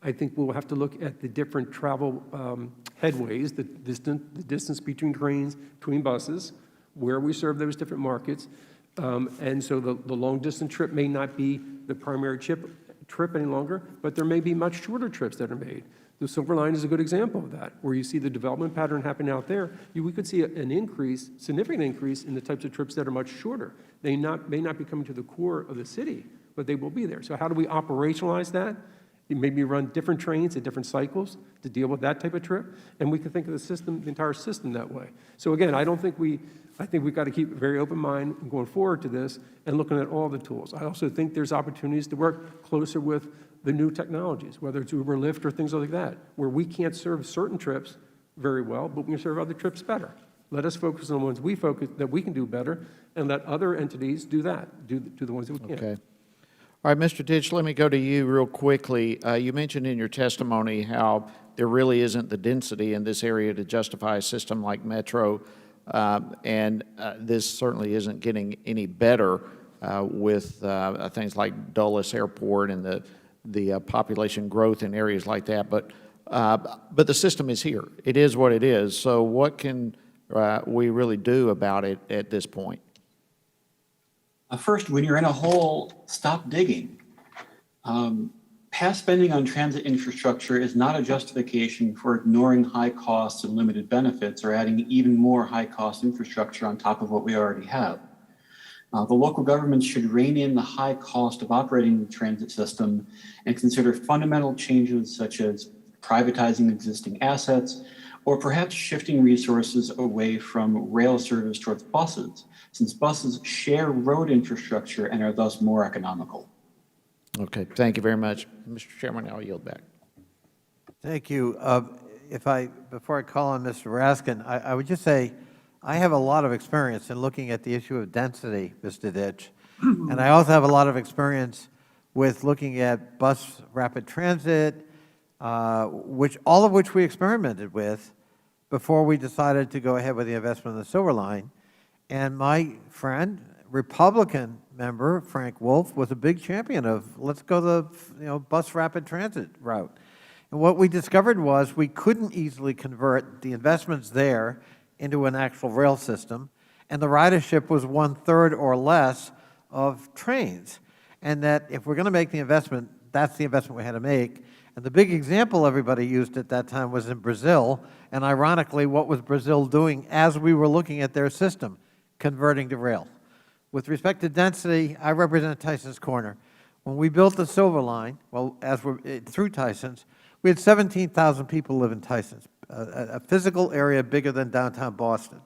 I think we'll have to look at the different travel headways, the distance between trains, between buses, where we serve those different markets. And so the long-distance trip may not be the primary trip any longer, but there may be much shorter trips that are made. The Silver Line is a good example of that, where you see the development pattern happening out there. We could see an increase, significant increase in the types of trips that are much shorter. They may not be coming to the core of the city, but they will be there. So how do we operationalize that? Maybe run different trains at different cycles to deal with that type of trip, and we can think of the system, the entire system that way. So again, I think we've got to keep a very open mind going forward to this and looking at all the tools. I also think there's opportunities to work closer with the new technologies, whether it's Uber, Lyft, or things like that, where we can't serve certain trips very well, but we can serve other trips better. Let us focus on the ones that we can do better, and let other entities do that, do the ones that we can't. Okay. All right, Mr. Ditch, let me go to you real quickly. You mentioned in your testimony how there really isn't the density in this area to justify a system like Metro, and this certainly isn't getting any better with things like Dulles Airport and the population growth in areas like that. But the system is here. It is what it is. So what can we really do about it at this point? First, when you're in a hole, stop digging. Past spending on transit infrastructure is not a justification for ignoring high costs and limited benefits or adding even more high-cost infrastructure on top of what we already have. The local governments should rein in the high cost of operating the transit system and consider fundamental changes such as privatizing existing assets or perhaps shifting resources away from rail service towards buses, since buses share road infrastructure and are thus more economical. Okay, thank you very much. Mr. Chairman, I'll yield back. Thank you. Before I call on Mr. Raskin, I would just say I have a lot of experience in looking at the issue of density, Mr. Ditch, and I also have a lot of experience with looking at bus rapid transit, all of which we experimented with before we decided to go ahead with the investment in the Silver Line. And my friend, Republican member Frank Wolf, was a big champion of let's go the bus rapid transit route. And what we discovered was we couldn't easily convert the investments there into an actual rail system, and the ridership was 1/3 or less of trains. And that if we're going to make the investment, that's the investment we had to make. And the big example everybody used at that time was in Brazil. And ironically, what was Brazil doing as we were looking at their system? Converting to rail. With respect to density, I represent Tyson's Corner. When we built the Silver Line, through Tyson's, we had 17,000 people live in Tyson's, a physical area bigger than downtown Boston.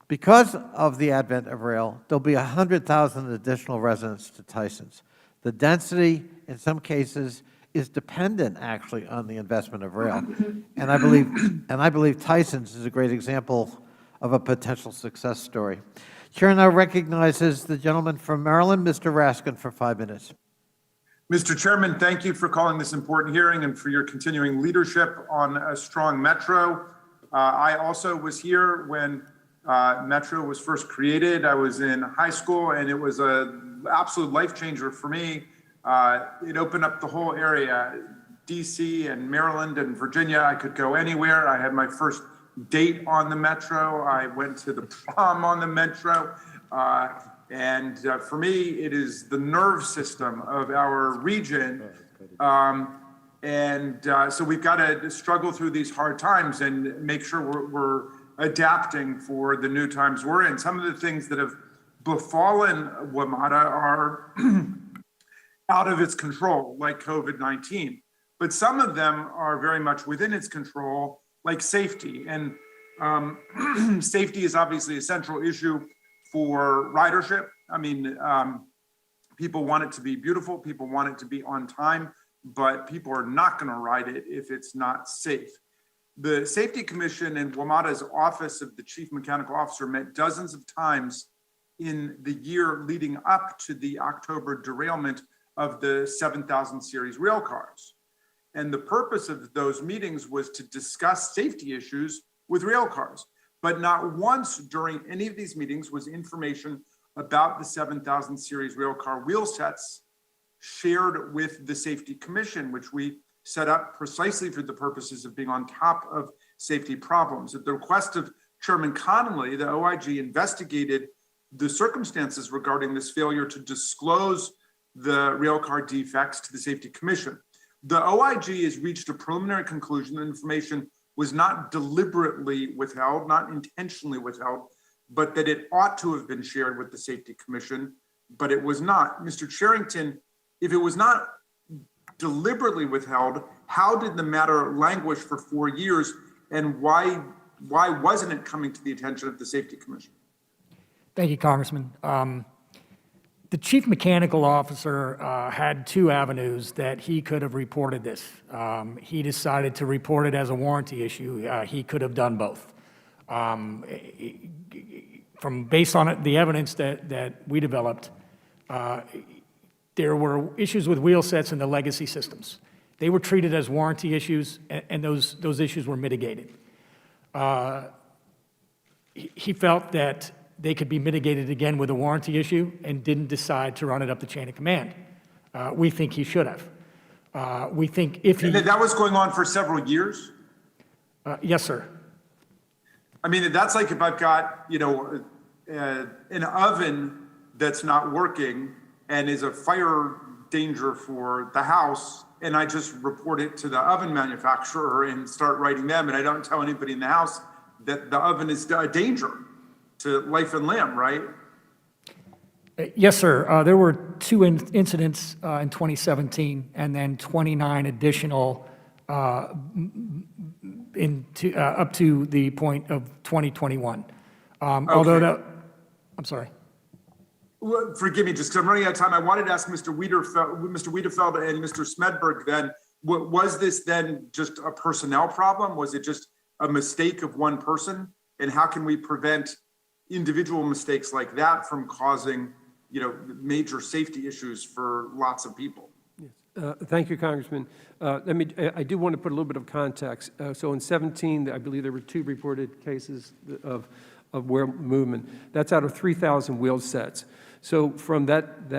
Because of the advent of rail, there'll be 100,000 additional residents to Tyson's. The density, in some cases, is dependent actually on the investment of rail. And I believe Tyson's is a great example of a potential success story. Chair now recognizes the gentleman from Maryland, Mr. Raskin, for 5 minutes. Mr. Chairman, thank you for calling this important hearing and for your continuing leadership on a strong Metro. I also was here when Metro was first created. I was in high school, and it was an absolute life changer for me. It opened up the whole area, DC and Maryland and Virginia. I could go anywhere. I had my first date on the Metro. I went to the prom on the Metro. And for me, it is the nerve system of our region. So we've got to struggle through these hard times and make sure we're adapting for the new times we're in. Some of the things that have befallen WMATA are out of its control, like COVID-19. But some of them are very much within its control, like safety. And safety is obviously a central issue for ridership. I mean, people want it to be beautiful, people want it to be on time, but people are not going to ride it if it's not safe. The Safety Commission and WMATA's Office of the Chief Mechanical Officer met dozens of times in the year leading up to the October derailment of the 7000 series rail cars. And the purpose of those meetings was to discuss safety issues with rail cars. But not once during any of these meetings was information about the 7000 series rail car wheel sets shared with the Safety Commission, which we set up precisely for the purposes of being on top of safety problems. At the request of Chairman Connolly, the OIG investigated the circumstances regarding this failure to disclose the rail car defects to the Safety Commission. The OIG has reached a preliminary conclusion that information was not deliberately withheld, not intentionally withheld, but that it ought to have been shared with the Safety Commission, but it was not. Mr. Charrington, if it was not deliberately withheld, how did the matter languish for 4 years, and why wasn't it coming to the attention of the Safety Commission? Thank you, Congressman. The Chief Mechanical Officer had two avenues that he could have reported this. He decided to report it as a warranty issue. He could have done both. Based on the evidence that we developed, there were issues with wheel sets in the legacy systems. They were treated as warranty issues, and those issues were mitigated. He felt that they could be mitigated again with a warranty issue and didn't decide to run it up the chain of command. We think he should have. We think if he... And that was going on for several years? Yes, sir. I mean, that's like if I've got, an oven that's not working and is a fire danger for the house, and I just report it to the oven manufacturer and start writing them, and I don't tell anybody in the house that the oven is a danger to life and limb, right? Yes, sir. There were two incidents in 2017, and then 29 additional up to the point of 2021. Although I'm sorry. Well, forgive me, just because I'm running out of time. I wanted to ask Mr. Wiedefeld and Mr. Smedberg then, was this then just a personnel problem? Was it just a mistake of one person? And how can we prevent individual mistakes like that from causing, major safety issues for lots of people? Thank you, Congressman. I do want to put a little bit of context. So in 17, I believe there were 2 reported cases of wheel movement. That's out of 3,000 wheel sets. So from that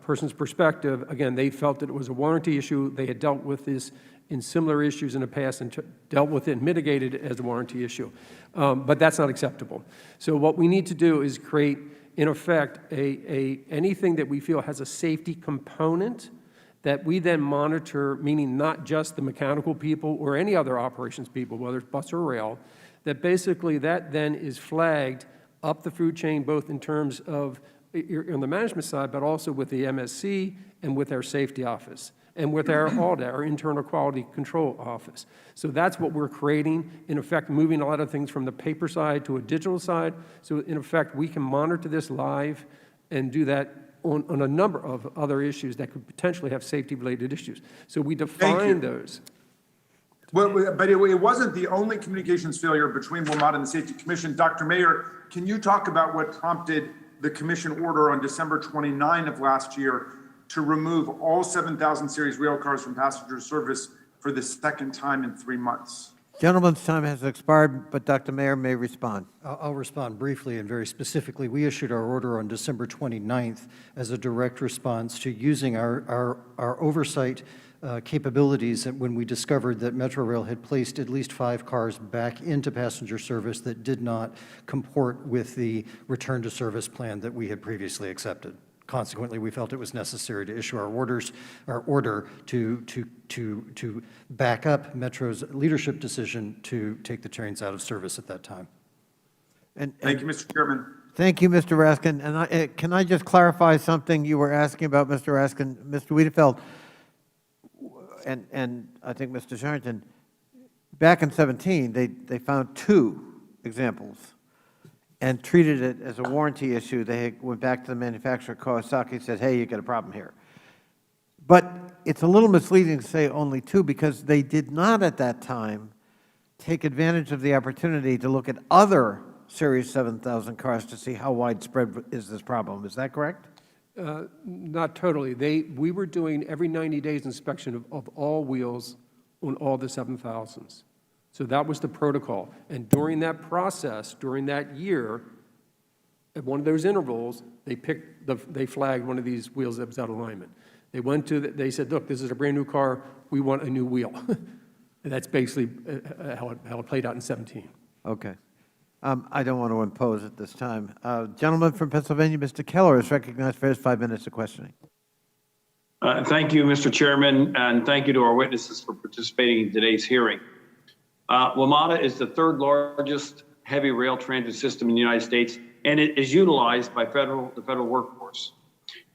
person's perspective, again, they felt that it was a warranty issue. They had dealt with this in similar issues in the past and dealt with it and mitigated it as a warranty issue. But that's not acceptable. So what we need to do is create, in effect, anything that we feel has a safety component that we then monitor, meaning not just the mechanical people or any other operations people, whether it's bus or rail, that basically that then is flagged up the food chain, both in terms of on the management side, but also with the MSC and with our safety office and with our audit, our internal quality control office. So that's what we're creating, in effect, moving a lot of things from the paper side to a digital side. So in effect, we can monitor this live and do that on a number of other issues that could potentially have safety-related issues. So we define those. Well, but it wasn't the only communications failure between WMATA and the Safety Commission. Dr. Mayer, can you talk about what prompted the commission order on December 29 of last year to remove all 7000 series rail cars from passenger service for the second time in 3 months? Gentleman's time has expired, but Dr. Mayer may respond. I'll respond briefly and very specifically. We issued our order on December 29th as a direct response to using our oversight capabilities when we discovered that Metrorail had placed at least 5 cars back into passenger service that did not comport with the return to service plan that we had previously accepted. Consequently, we felt it was necessary to issue our order to back up Metro's leadership decision to take the trains out of service at that time. Thank you, Mr. Chairman. Thank you, Mr. Raskin. And can I just clarify something you were asking about, Mr. Raskin? Mr. Wiedefeld, and I think Mr. Sharrington, back in 17, they found 2 examples and treated it as a warranty issue. They went back to the manufacturer, Kawasaki, said, hey, you got a problem here. But it's a little misleading to say only 2 because they did not at that time take advantage of the opportunity to look at other Series 7000 cars to see how widespread is this problem. Is that correct? Not totally. We were doing every 90 days inspection of all wheels on all the 7000s. So that was the protocol. And during that process, during that year, at one of those intervals, they flagged one of these wheels that was out of alignment. They said, look, this is a brand new car. We want a new wheel. And that's basically how it played out in 17. Okay. I don't want to impose at this time. Gentleman from Pennsylvania, Mr. Keller, is recognized for his 5 minutes of questioning. Thank you, Mr. Chairman, and thank you to our witnesses for participating in today's hearing. WMATA is the 3rd largest heavy rail transit system in the United States, and it is utilized by the federal workforce.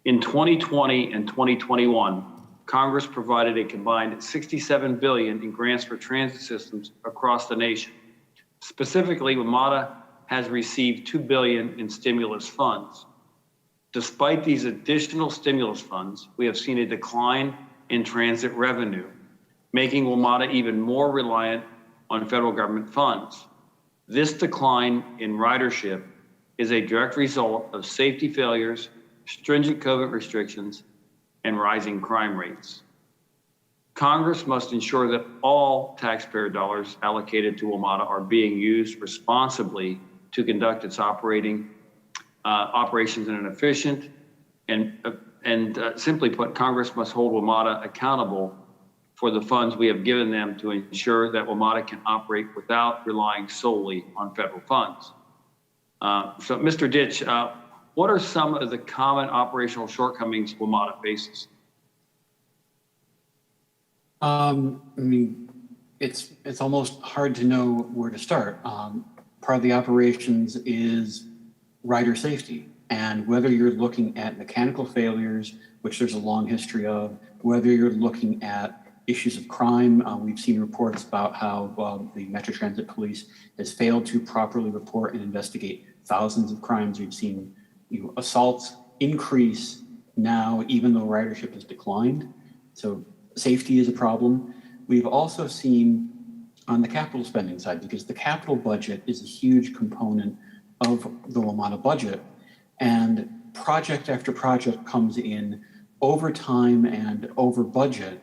In 2020 and 2021, Congress provided a combined $67 billion in grants for transit systems across the nation. Specifically, WMATA has received $2 billion in stimulus funds. Despite these additional stimulus funds, we have seen a decline in transit revenue, making WMATA even more reliant on federal government funds. This decline in ridership is a direct result of safety failures, stringent COVID restrictions, and rising crime rates. Congress must ensure that all taxpayer dollars allocated to WMATA are being used responsibly to conduct its operations in an efficient and simply put, Congress must hold WMATA accountable for the funds we have given them to ensure that WMATA can operate without relying solely on federal funds. So, Mr. Ditch, what are some of the common operational shortcomings WMATA faces? I mean, it's almost hard to know where to start. Part of the operations is rider safety, and whether you're looking at mechanical failures, which there's a long history of, whether you're looking at issues of crime, we've seen reports about how the Metro Transit Police has failed to properly report and investigate thousands of crimes. We've seen assaults increase now, even though ridership has declined. So safety is a problem. We've also seen on the capital spending side, because the capital budget is a huge component of the WMATA budget, and project after project comes in over time and over budget.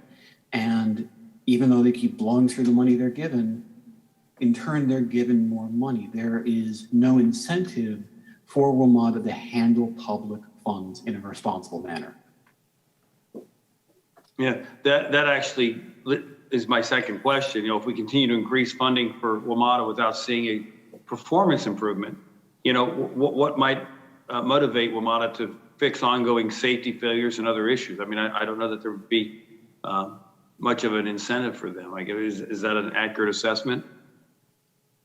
And even though they keep blowing through the money they're given, in turn, they're given more money. There is no incentive for WMATA to handle public funds in a responsible manner. Yeah, that actually is my second question. If we continue to increase funding for WMATA without seeing a performance improvement, what might motivate WMATA to fix ongoing safety failures and other issues? I mean, I don't know that there would be much of an incentive for them. Is that an accurate assessment?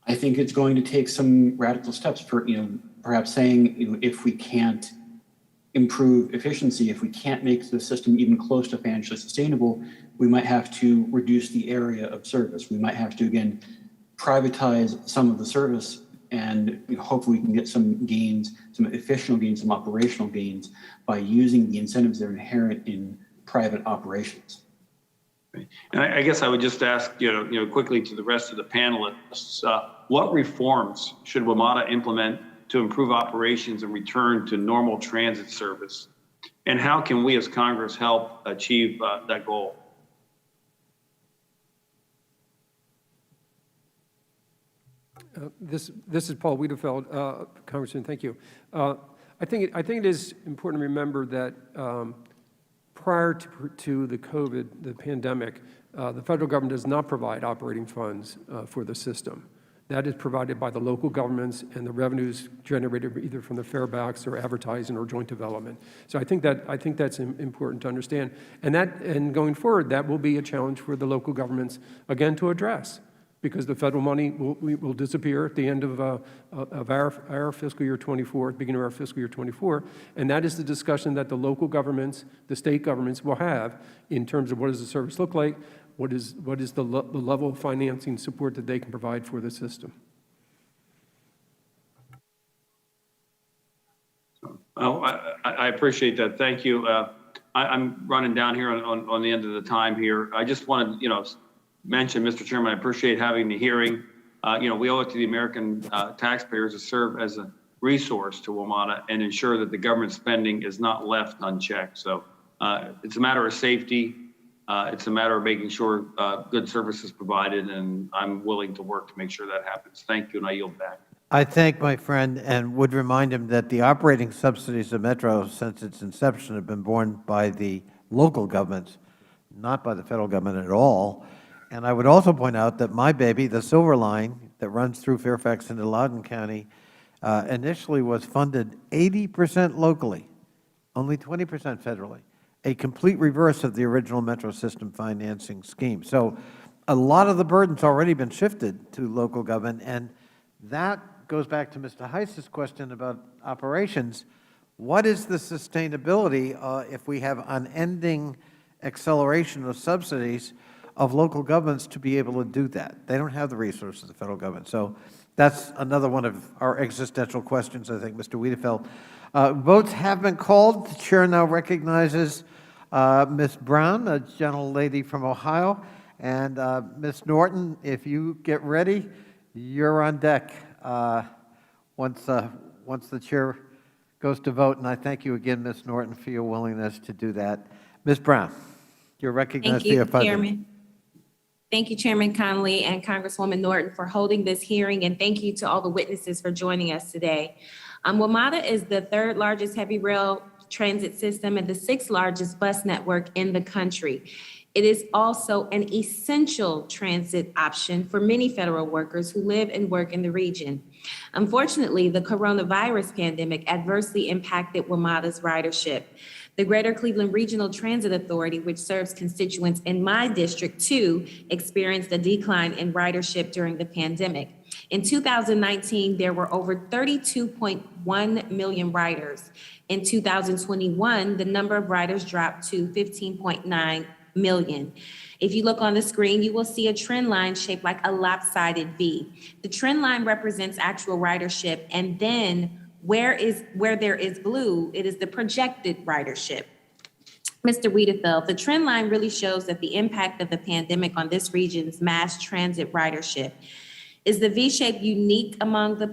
I think it's going to take some radical steps for, perhaps saying, if we can't improve efficiency, if we can't make the system even close to financially sustainable, we might have to reduce the area of service. We might have to, again, privatize some of the service, and hopefully we can get some gains, some efficient gains, some operational gains by using the incentives that are inherent in private operations. And I guess I would just ask, quickly to the rest of the panelists, what reforms should WMATA implement to improve operations and return to normal transit service? And how can we as Congress help achieve that goal? This is Paul Wiedefeld, Congressman. Thank you. I think it is important to remember that prior to the COVID, the pandemic, the federal government does not provide operating funds for the system. That is provided by the local governments and the revenues generated either from the fare backs or advertising or joint development. So I think that's important to understand. And going forward, that will be a challenge for the local governments, again, to address, because the federal money will disappear at the end of our fiscal year 24, beginning of our fiscal year 24, and that is the discussion that the local governments, the state governments will have in terms of what does the service look like, what is the level of financing support that they can provide for the system. Oh, I appreciate that. Thank you. I'm running down here on the end of the time here. I just wanted, mention, Mr. Chairman, I appreciate having the hearing. We owe it to the American taxpayers to serve as a resource to WMATA and ensure that the government spending is not left unchecked. So it's a matter of safety. It's a matter of making sure good service is provided, and I'm willing to work to make sure that happens. Thank you, and I yield back. I thank my friend and would remind him that the operating subsidies of Metro since its inception have been borne by the local governments, not by the federal government at all. And I would also point out that my baby, the Silver Line, that runs through Fairfax into Loudoun County, initially was funded 80% locally, only 20% federally, a complete reverse of the original Metro system financing scheme. So a lot of the burden's already been shifted to local government, and that goes back to Mr. Heiss's question about operations. What is the sustainability if we have unending acceleration of subsidies of local governments to be able to do that? They don't have the resources of the federal government. So that's another one of our existential questions, I think, Mr. Wiedefeld. Votes have been called. The chair now recognizes Ms. Brown, a gentlelady from Ohio, and Ms. Norton, if you get ready, you're on deck once the chair goes to vote. And I thank you again, Ms. Norton, for your willingness to do that. Ms. Brown, you're recognized for your 5 minutes. Chairman. Thank you, Chairman Connolly and Congresswoman Norton, for holding this hearing, and thank you to all the witnesses for joining us today. WMATA is the 3rd largest heavy rail transit system and the 6th largest bus network in the country. It is also an essential transit option for many federal workers who live and work in the region. Unfortunately, the coronavirus pandemic adversely impacted WMATA's ridership. The Greater Cleveland Regional Transit Authority, which serves constituents in my district too, experienced a decline in ridership during the pandemic. In 2019, there were over 32.1 million riders. In 2021, the number of riders dropped to 15.9 million. If you look on the screen, you will see a trend line shaped like a lopsided V. The trend line represents actual ridership, and then where there is blue, it is the projected ridership. Mr. Wiedefeld, the trend line really shows that the impact of the pandemic on this region's mass transit ridership. Is the V shape unique among the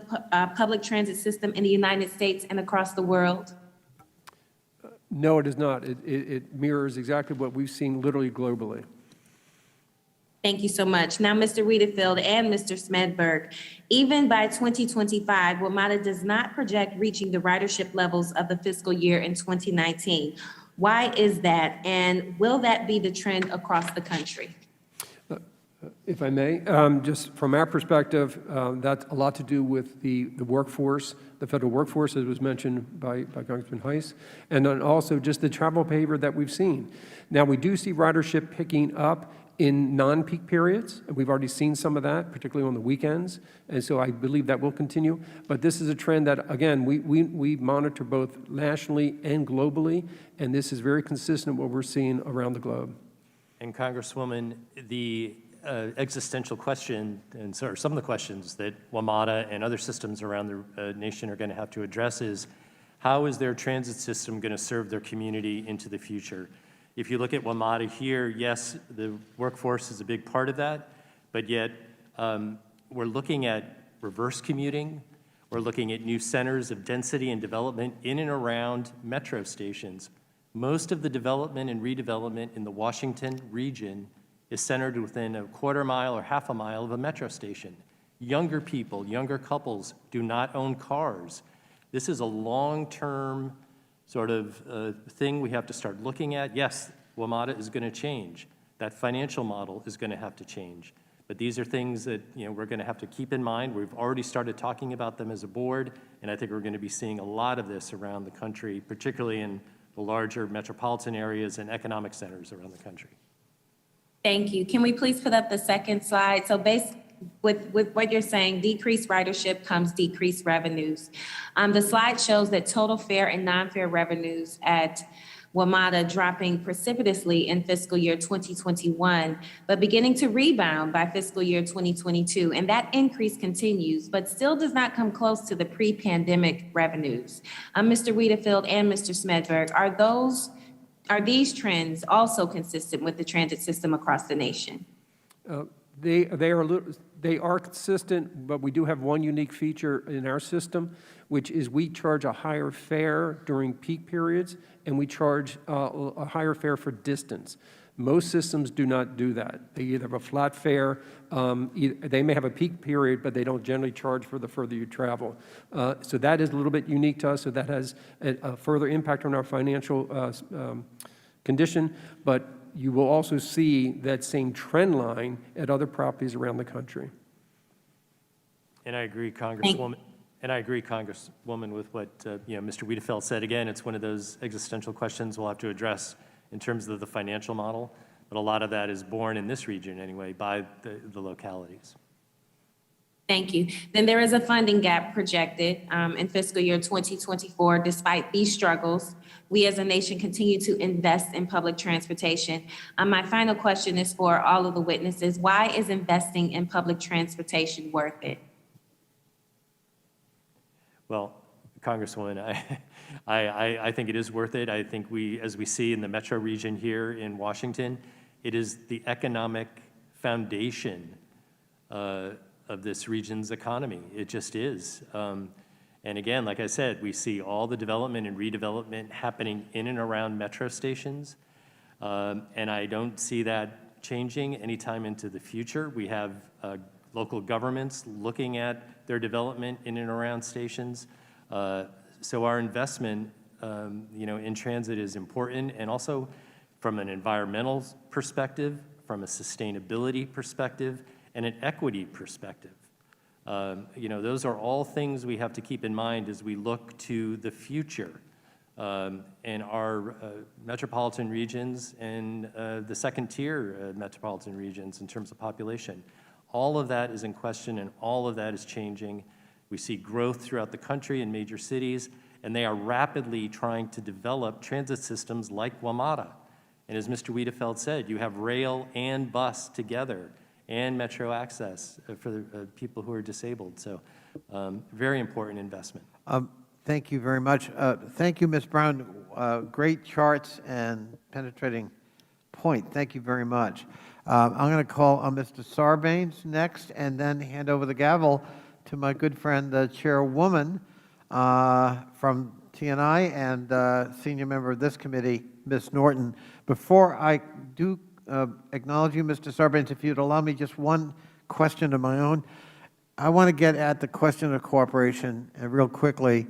public transit system in the United States and across the world? No, it is not. It mirrors exactly what we've seen literally globally. Thank you so much. Now, Mr. Wiedefeld and Mr. Smedberg, even by 2025, WMATA does not project reaching the ridership levels of the fiscal year in 2019. Why is that? And will that be the trend across the country? If I may, just from our perspective, that's a lot to do with the workforce, the federal workforce, as was mentioned by Congressman Heiss, and then also just the travel behavior that we've seen. Now, we do see ridership picking up in non-peak periods, and we've already seen some of that, particularly on the weekends, and so I believe that will continue. But this is a trend that, again, we monitor both nationally and globally, and this is very consistent with what we're seeing around the globe. And Congresswoman, the existential question, and some of the questions that WMATA and other systems around the nation are going to have to address is, how is their transit system going to serve their community into the future? If you look at WMATA here, yes, the workforce is a big part of that, but yet we're looking at reverse commuting. We're looking at new centers of density and development in and around metro stations. Most of the development and redevelopment in the Washington region is centered within a quarter mile or half a mile of a metro station. Younger people, younger couples do not own cars. This is a long-term sort of thing we have to start looking at. Yes, WMATA is going to change. That financial model is going to have to change. But these are things that we're going to have to keep in mind. We've already started talking about them as a board, and I think we're going to be seeing a lot of this around the country, particularly in the larger metropolitan areas and economic centers around the country. Thank you. Can we please put up the second slide? So with what you're saying, decreased ridership comes decreased revenues. The slide shows that total fare and non-fare revenues at WMATA dropping precipitously in fiscal year 2021, but beginning to rebound by fiscal year 2022. And that increase continues, but still does not come close to the pre-pandemic revenues. Mr. Wiedefield and Mr. Smedberg, are these trends also consistent with the transit system across the nation? They are consistent, but we do have one unique feature in our system, which is we charge a higher fare during peak periods, and we charge a higher fare for distance. Most systems do not do that. They either have a flat fare, they may have a peak period, but they don't generally charge for the further you travel. So that is a little bit unique to us, so that has a further impact on our financial condition, but you will also see that same trend line at other properties around the country. And I agree, Congresswoman. With what Mr. Wiedefeld said. Again, it's one of those existential questions we'll have to address in terms of the financial model, but a lot of that is born in this region anyway by the localities. Thank you. Then there is a funding gap projected in fiscal year 2024. Despite these struggles, we as a nation continue to invest in public transportation. My final question is for all of the witnesses. Why is investing in public transportation worth it? Well, Congresswoman, I think it is worth it. I think as we see in the metro region here in Washington, it is the economic foundation of this region's economy. It just is. And again, like I said, we see all the development and redevelopment happening in and around metro stations. And I don't see that changing anytime into the future. We have local governments looking at their development in and around stations. So our investment, in transit is important, and also from an environmental perspective, from a sustainability perspective, and an equity perspective. Those are all things we have to keep in mind as we look to the future and our metropolitan regions and the second tier metropolitan regions in terms of population. All of that is in question, and all of that is changing. We see growth throughout the country in major cities, and they are rapidly trying to develop transit systems like WMATA. And as Mr. Wiedefeld said, you have rail and bus together, and metro access for the people who are disabled. So very important investment. Thank you very much. Thank you, Ms. Brown. Great charts and penetrating point. Thank you very much. I'm going to call on Mr. Sarbanes next, and then hand over the gavel to my good friend, the chairwoman from TNI and senior member of this committee, Ms. Norton. Before I do acknowledge you, Mr. Sarbanes, if you'd allow me just one question of my own. I want to get at the question of cooperation real quickly.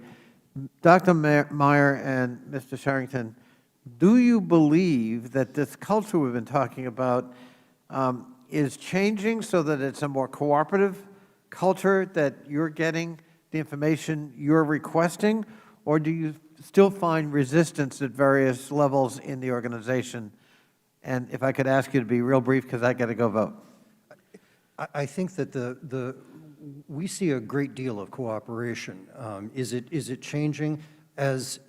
Dr. Meyer and Mr. Sherrington, do you believe that this culture we've been talking about is changing so that it's a more cooperative culture, that you're getting the information you're requesting, or do you still find resistance at various levels in the organization? And if I could ask you to be real brief, because I got to go vote. I think that we see a great deal of cooperation. Is it changing? As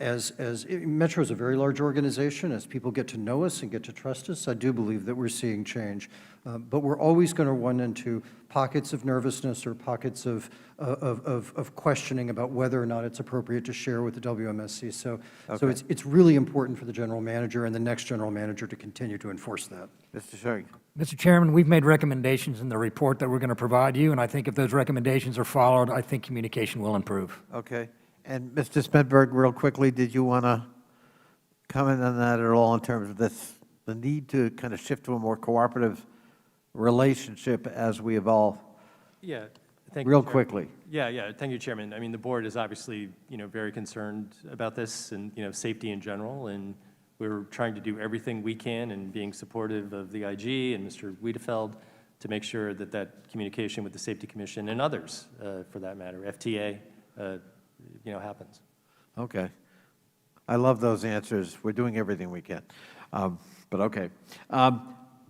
Metro is a very large organization, as people get to know us and get to trust us, I do believe that we're seeing change. But we're always going to run into pockets of nervousness or pockets of questioning about whether or not it's appropriate to share with the WMSC. So it's really important for the general manager and the next general manager to continue to enforce that. Mr. Sherrington. Mr. Chairman, we've made recommendations in the report that we're going to provide you, and I think if those recommendations are followed, I think communication will improve. Okay. And Mr. Smedberg, real quickly, did you want to comment on that at all in terms of the need to kind of shift to a more cooperative relationship as we evolve? Yeah, Thank you, real Chair. quickly. Yeah. Thank you, Chairman. I mean, the board is obviously, very concerned about this and, safety in general, and we're trying to do everything we can and being supportive of the IG and Mr. Wiedefeld to make sure that that communication with the Safety Commission and others, for that matter, FTA, happens. Okay. I love those answers. We're doing everything we can. But okay.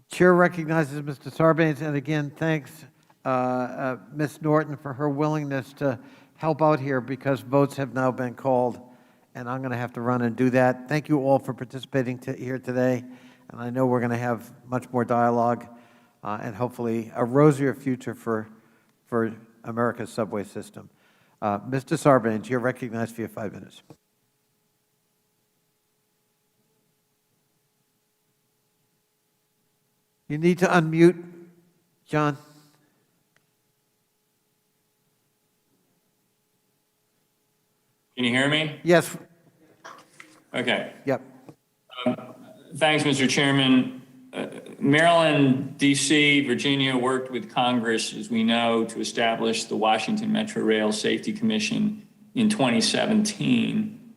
Chair recognizes Mr. Sarbanes, and again, thanks Ms. Norton for her willingness to help out here because votes have now been called, and I'm going to have to run and do that. Thank you all for participating here today, and I know we're going to have much more dialogue and hopefully a rosier future for America's subway system. Mr. Sarbanes, you're recognized for your 5 minutes. You need to unmute, John. Can you hear me? Yes. Okay. Yep. Thanks, Mr. Chairman. Maryland, D.C., Virginia worked with Congress, as we know, to establish the Washington Metro Rail Safety Commission in 2017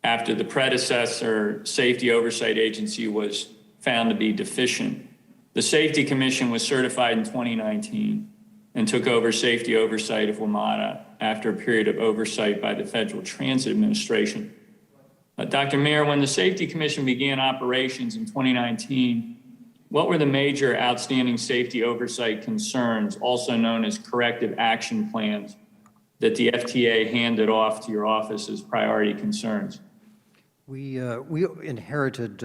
after the predecessor Safety Oversight Agency was found to be deficient. The Safety Commission was certified in 2019 and took over safety oversight of WMATA after a period of oversight by the Federal Transit Administration. Dr. Mayor, when the Safety Commission began operations in 2019, what were the major outstanding safety oversight concerns, also known as corrective action plans, that the FTA handed off to your office as priority concerns? We inherited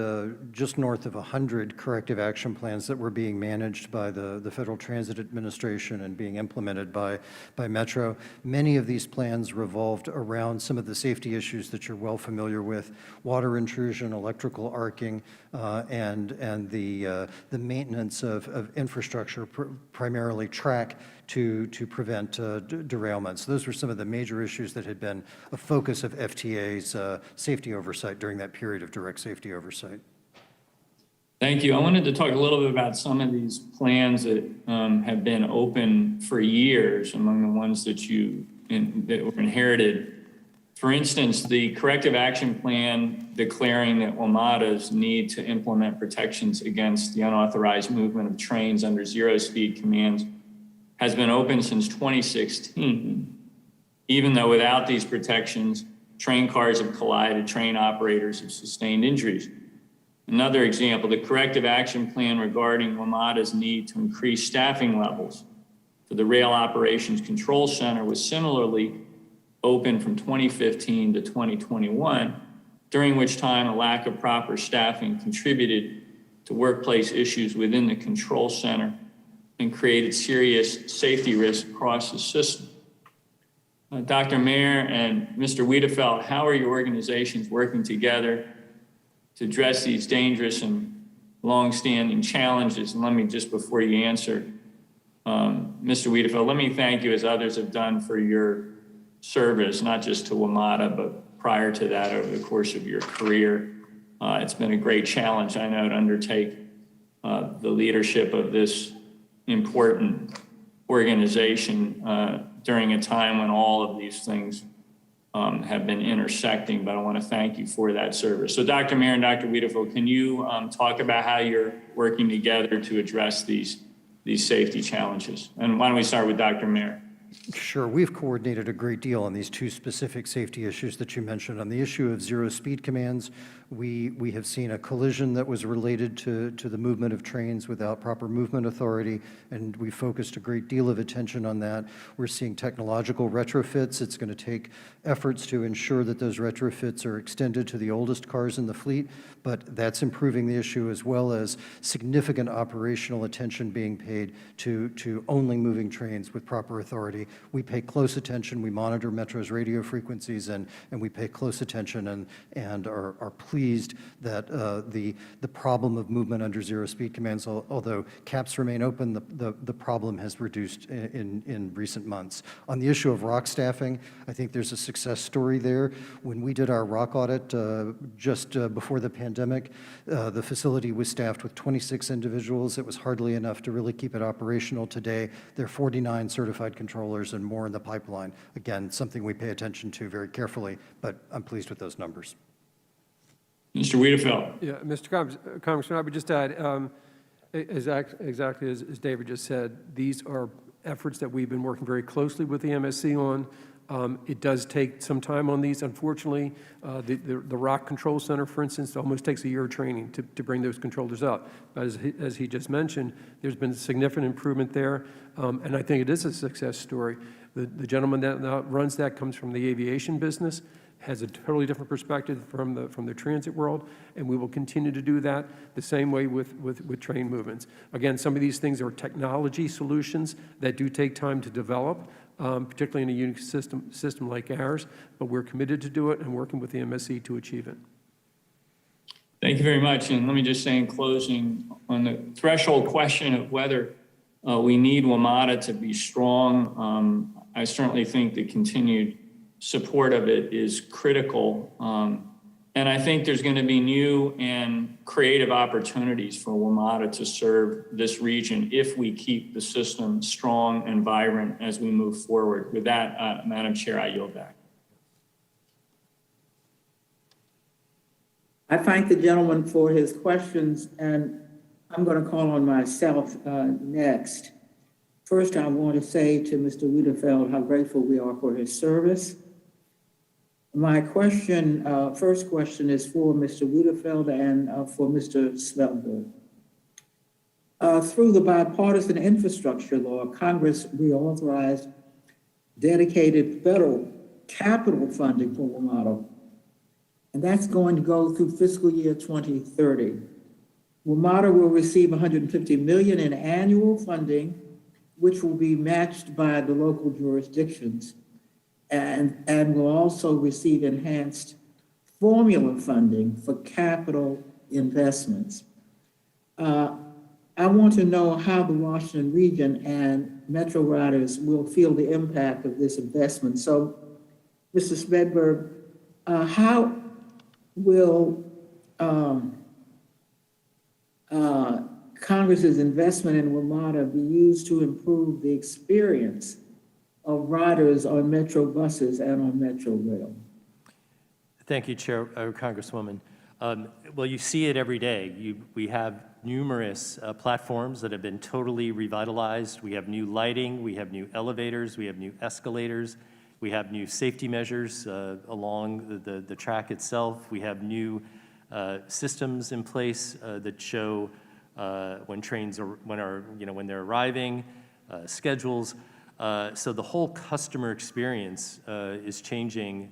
just north of 100 corrective action plans that were being managed by the Federal Transit Administration and being implemented by Metro. Many of these plans revolved around some of the safety issues that you're well familiar with: water intrusion, electrical arcing, and the maintenance of infrastructure, primarily track, to prevent derailments. Those were some of the major issues that had been a focus of FTA's safety oversight during that period of direct safety oversight. Thank you. I wanted to talk a little bit about some of these plans that have been open for years, among the ones that that were inherited. For instance, the corrective action plan declaring that WMATA's need to implement protections against the unauthorized movement of trains under zero-speed commands has been open since 2016, even though without these protections, train cars have collided, train operators have sustained injuries. Another example, the corrective action plan regarding WMATA's need to increase staffing levels for the Rail Operations Control Center was similarly open from 2015 to 2021, during which time a lack of proper staffing contributed to workplace issues within the control center and created serious safety risks across the system. Dr. Mayer and Mr. Wiedefeld, how are your organizations working together to address these dangerous and longstanding challenges? And let me, just before you answer, Mr. Wiedefeld, let me thank you, as others have done, for your service, not just to WMATA, but prior to that over the course of your career. It's been a great challenge, I know, to undertake the leadership of this important organization during a time when all of these things have been intersecting, but I want to thank you for that service. So Dr. Mayer and Dr. Wiedefeld, can you talk about how you're working together to address these safety challenges? And why don't we start with Dr. Mayer? Sure. We've coordinated a great deal on these two specific safety issues that you mentioned. On the issue of zero-speed commands, we have seen a collision that was related to the movement of trains without proper movement authority, and we focused a great deal of attention on that. We're seeing technological retrofits. It's going to take efforts to ensure that those retrofits are extended to the oldest cars in the fleet, but that's improving the issue, as well as significant operational attention being paid to only moving trains with proper authority. We pay close attention. We monitor Metro's radio frequencies, and we pay close attention and are pleased that the problem of movement under zero-speed commands, although caps remain open, the problem has reduced in recent months. On the issue of rock staffing, I think there's a success story there. When we did our rock audit just before the pandemic, the facility was staffed with 26 individuals. It was hardly enough to really keep it operational. Today, there are 49 certified control controllers and more in the pipeline. Again, something we pay attention to very carefully, but I'm pleased with those numbers. Mr. Wiedefeld. Yeah, Mr. Congressman, I would just add, exactly as David just said, these are efforts that we've been working very closely with the MSC on. It does take some time on these. Unfortunately, the Rock Control Center, for instance, almost takes a year of training to bring those controllers up. But as he just mentioned, there's been significant improvement there, and I think it is a success story. The gentleman that now runs that comes from the aviation business, has a totally different perspective from the transit world, and we will continue to do that the same way with train movements. Again, some of these things are technology solutions that do take time to develop, particularly in a unique system like ours, but we're committed to do it and working with the MSC to achieve it. Thank you very much. And let me just say in closing, on the threshold question of whether we need WMATA to be strong, I certainly think the continued support of it is critical. And I think there's going to be new and creative opportunities for WMATA to serve this region if we keep the system strong and vibrant as we move forward. With that, Madam Chair, I yield back. I thank the gentleman for his questions, and I'm going to call on myself next. First, I want to say to Mr. Wiedefeld how grateful we are for his service. My question, first question is for Mr. Wiedefeld and for Mr. Svedberg. Through the bipartisan infrastructure law, Congress reauthorized dedicated federal capital funding for WMATA, and that's going to go through fiscal year 2030. WMATA will receive $150 million in annual funding, which will be matched by the local jurisdictions, and will also receive enhanced formula funding for capital investments. I want to know how the Washington region and Metro riders will feel the impact of this investment. So, Mr. Svedberg, how will Congress's investment in WMATA be used to improve the experience of riders on Metro buses and on Metro rail? Thank you, Congresswoman. Well, you see it every day. We have numerous platforms that have been totally revitalized. We have new lighting, we have new elevators, we have new escalators, we have new safety measures along the track itself. We have new systems in place that show when trains are when they're arriving, schedules. So the whole customer experience is changing.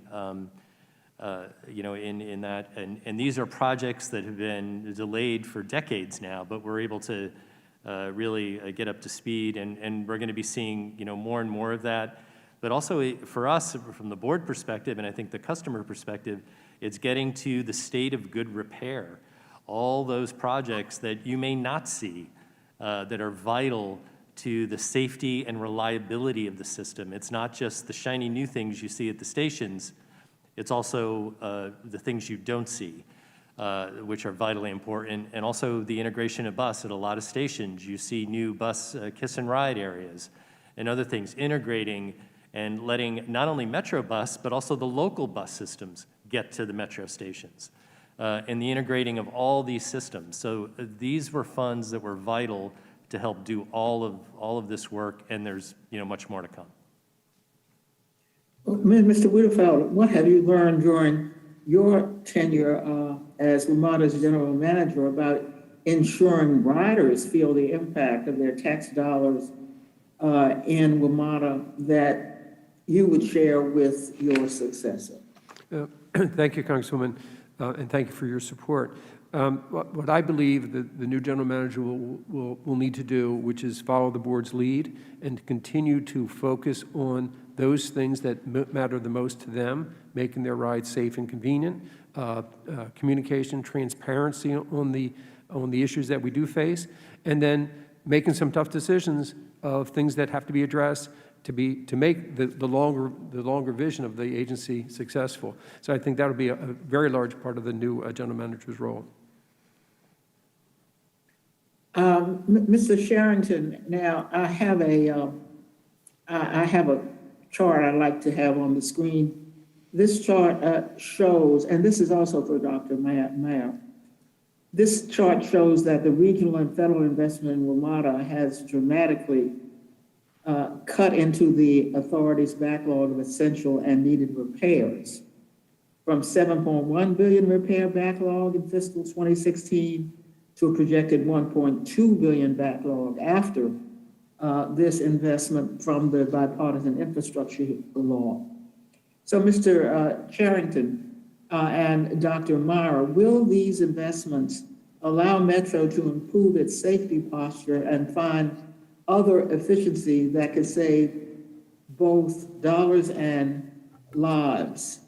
In that, and these are projects that have been delayed for decades now, but we're able to really get up to speed, and we're going to be seeing more and more of that. But also for us, from the board perspective, and I think the customer perspective, it's getting to the state of good repair. All those projects that you may not see that are vital to the safety and reliability of the system. It's not just the shiny new things you see at the stations. It's also the things you don't see, which are vitally important, and also the integration of bus at a lot of stations. You see new bus kiss and ride areas and other things, integrating and letting not only Metro bus, but also the local bus systems get to the Metro stations, and the integrating of all these systems. So these were funds that were vital to help do all of this work, and there's much more to come. Mr. Wiedefeld, what have you learned during your tenure as WMATA's general manager about ensuring riders feel the impact of their tax dollars in WMATA that you would share with your successor? Thank you, Congresswoman, and thank you for your support. What I believe that the new general manager will need to do, which is follow the board's lead and continue to focus on those things that matter the most to them, making their rides safe and convenient, communication, transparency on the issues that we do face, and then making some tough decisions of things that have to be addressed to make the longer vision of the agency successful. So I think that'll be a very large part of the new general manager's role. Mr. Sherrington, now I have a I have a chart I'd like to have on the screen. This chart shows, and this is also for Dr. Mayer. This chart shows that the regional and federal investment in WMATA has dramatically cut into the authority's backlog of essential and needed repairs, from 7.1 billion repair backlog in fiscal 2016 to a projected 1.2 billion backlog after this investment from the bipartisan infrastructure law. So, Mr. Charrington and Dr. Mara, will these investments allow Metro to improve its safety posture and find other efficiency that could save both dollars and lives?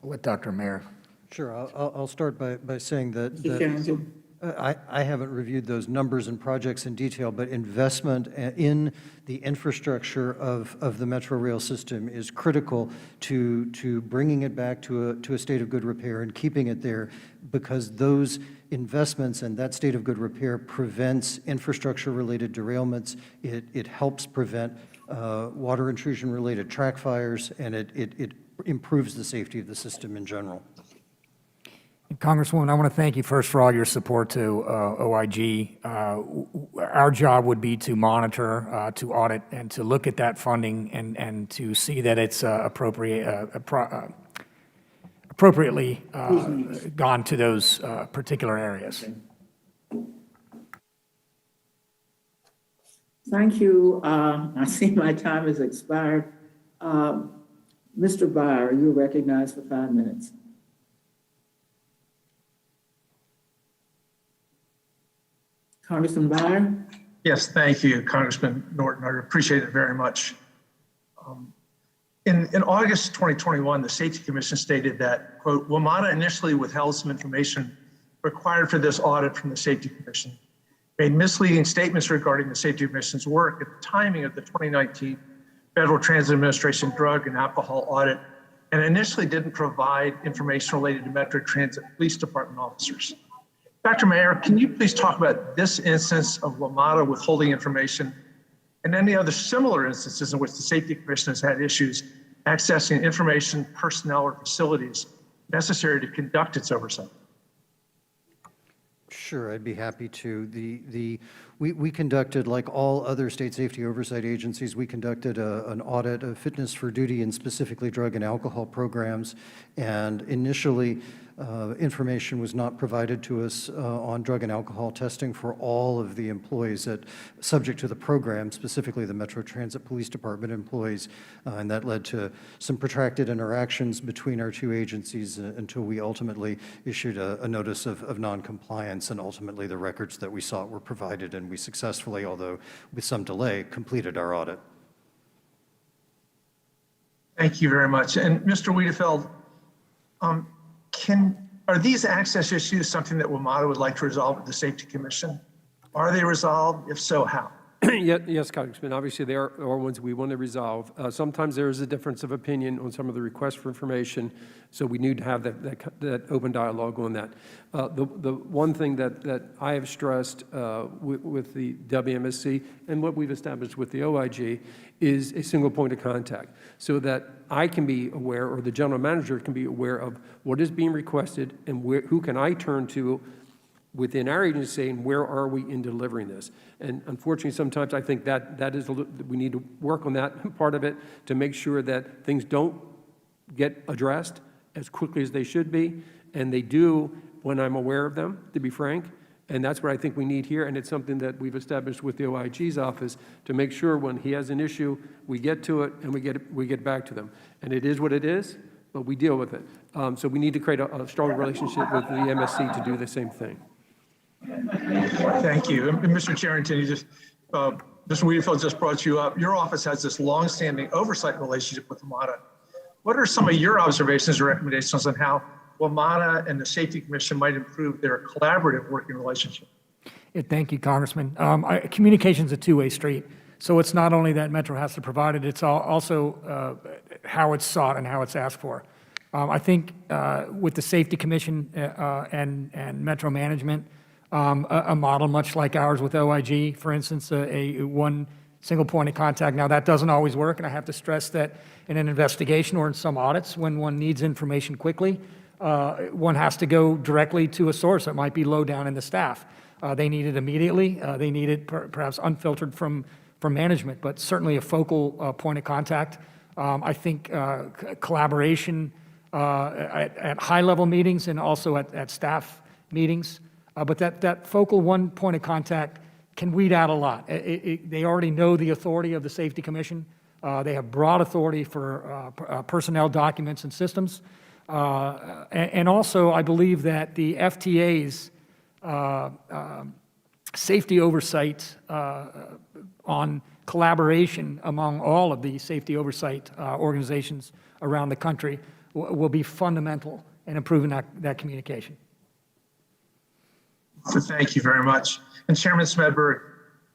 With Dr. Mayer. Sure, I'll start by saying that, Mr. Charrington. I haven't reviewed those numbers and projects in detail, but investment in the infrastructure of the Metro rail system is critical to bringing it back to a state of good repair and keeping it there, because those investments and that state of good repair prevents infrastructure-related derailments. It helps prevent water intrusion-related track fires, and it improves the safety of the system in general. Congresswoman, I want to thank you first for all your support to OIG. Our job would be to monitor, to audit, and to look at that funding and to see that it's appropriately gone to those particular areas. Thank you. I see my time has expired. Mr. Byer, you're recognized for 5 minutes. Congressman Byer? Yes, thank you, Congressman Norton. I appreciate it very much. In August 2021, the Safety Commission stated that, quote, WMATA initially withheld some information required for this audit from the Safety Commission, made misleading statements regarding the Safety Commission's work at the timing of the 2019 Federal Transit Administration drug and alcohol audit, and initially didn't provide information related to Metro Transit Police Department officers. Dr. Mayer, can you please talk about this instance of WMATA withholding information and any other similar instances in which the Safety Commission has had issues accessing information, personnel, or facilities necessary to conduct its oversight? Sure, I'd be happy to. We conducted, like all other state safety oversight agencies, we conducted an audit of fitness for duty and specifically drug and alcohol programs. And initially, information was not provided to us on drug and alcohol testing for all of the employees subject to the program, specifically the Metro Transit Police Department employees. And that led to some protracted interactions between our two agencies until we ultimately issued a notice of noncompliance, and ultimately the records that we sought were provided, and we successfully, although with some delay, completed our audit. Thank you very much. And Mr. Wiedefeld, are these access issues something that WMATA would like to resolve with the Safety Commission? Are they resolved? If so, how? Yes, Congressman. Obviously, there are ones we want to resolve. Sometimes there is a difference of opinion on some of the requests for information, so we need to have that open dialogue on that. The one thing that I have stressed with the WMSC and what we've established with the OIG is a single point of contact, so that I can be aware, or the general manager can be aware of what is being requested and who can I turn to within our agency saying, where are we in delivering this? And unfortunately, sometimes I think that is we need to work on that part of it to make sure that things don't get addressed as quickly as they should be, and they do when I'm aware of them, to be frank. And that's what I think we need here, and it's something that we've established with the OIG's office to make sure when he has an issue, we get to it and we get back to them. And it is what it is, but we deal with it. So we need to create a strong relationship with the MSC to do the same thing. Thank you. And Mr. Charrington, Mr. Wiedefeld just brought you up. Your office has this longstanding oversight relationship with WMATA. What are some of your observations or recommendations on how WMATA and the Safety Commission might improve their collaborative working relationship? Yeah, thank you, Congressman. Communication is a two-way street. So it's not only that Metro has to provide it, it's also how it's sought and how it's asked for. I think with the Safety Commission and Metro management, a model much like ours with OIG, for instance, one single point of contact. Now, that doesn't always work, and I have to stress that in an investigation or in some audits, when one needs information quickly, one has to go directly to a source that might be low down in the staff. They need it immediately. They need it perhaps unfiltered from management, but certainly a focal point of contact. I think collaboration at high-level meetings and also at staff meetings, but that focal one point of contact can weed out a lot. They already know the authority of the Safety Commission. They have broad authority for personnel documents and systems. And also, I believe that the FTA's safety oversight on collaboration among all of the safety oversight organizations around the country will be fundamental in improving that communication. So thank you very much. And Chairman Smedberg,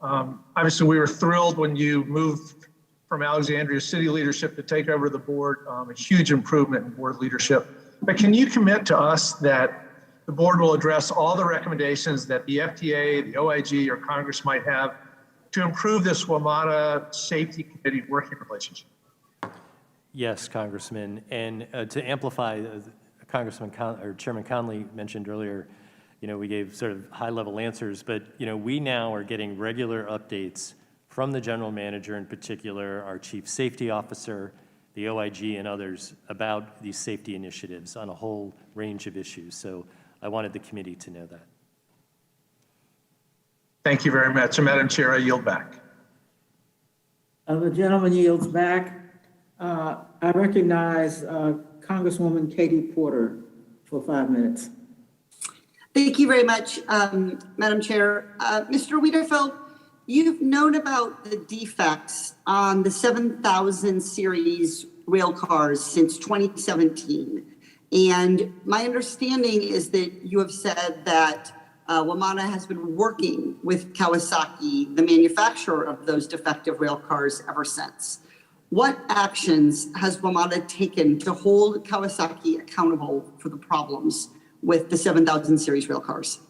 obviously we were thrilled when you moved from Alexandria City leadership to take over the board, a huge improvement in board leadership. But can you commit to us that the board will address all the recommendations that the FTA, the OIG, or Congress might have to improve this WMATA Safety Committee working relationship? Yes, Congressman. And to amplify, Chairman Conley mentioned earlier, we gave sort of high-level answers, but we now are getting regular updates from the general manager, in particular, our chief safety officer, the OIG, and others about these safety initiatives on a whole range of issues. So I wanted the committee to know that. Thank you very much. And Madam Chair, I yield back. The gentleman yields back. I recognize Congresswoman Katie Porter for 5 minutes. Thank you very much, Madam Chair. Mr. Wiederfeld, you've known about the defects on the 7000 series rail cars since 2017. And my understanding is that you have said that WMATA has been working with Kawasaki, the manufacturer of those defective rail cars, ever since. What actions has WMATA taken to hold Kawasaki accountable for the problems with the 7000 series rail cars?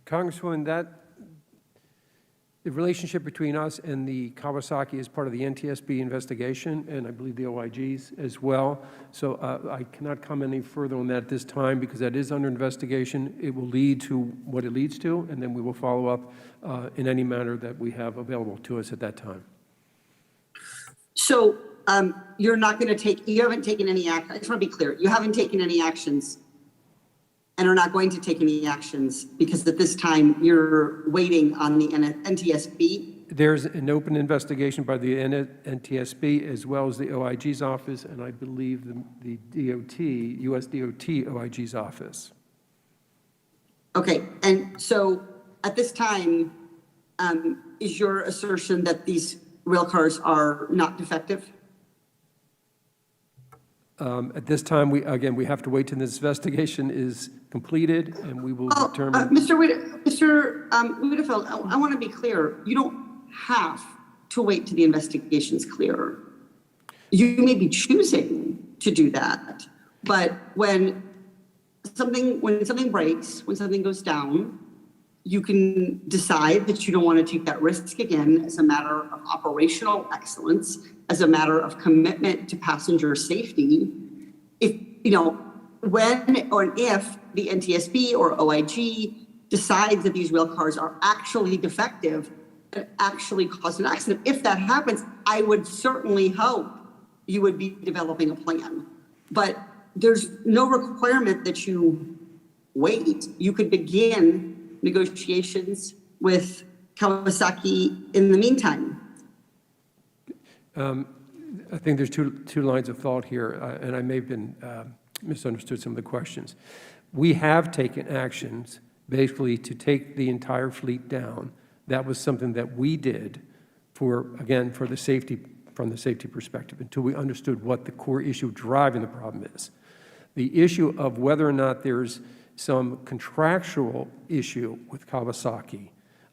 Congresswoman, the relationship between us and the Kawasaki is part of the NTSB investigation, and I believe the OIGs as well. So I cannot comment any further on that at this time because that is under investigation. It will lead to what it leads to, and then we will follow up in any manner that we have available to us at that time. So you're not going to you haven't taken any action. I just want to be clear. You haven't taken any actions and are not going to take any actions because at this time you're waiting on the NTSB? There's an open investigation by the NTSB as well as the OIG's office, and I believe the DOT, US DOT OIG's office. Okay, and so at this time, is your assertion that these rail cars are not defective? At this time, we have to wait till this investigation is completed, and we will determine. Mr. Wiederfeld, I want to be clear. You don't have to wait till the investigation is clear. You may be choosing to do that, but when something breaks, when something goes down, you can decide that you don't want to take that risk again as a matter of operational excellence, as a matter of commitment to passenger safety. If, when or if the NTSB or OIG decides that these rail cars are actually defective and actually cause an accident, if that happens, I would certainly hope you would be developing a plan. But there's no requirement that you wait. You could begin negotiations with Kawasaki in the meantime. I think there's two lines of thought here, and I may have been misunderstood some of the questions. We have taken actions basically to take the entire fleet down. That was something that we did from the safety perspective until we understood what the core issue driving the problem is. The issue of whether or not there's some contractual issue with Kawasaki,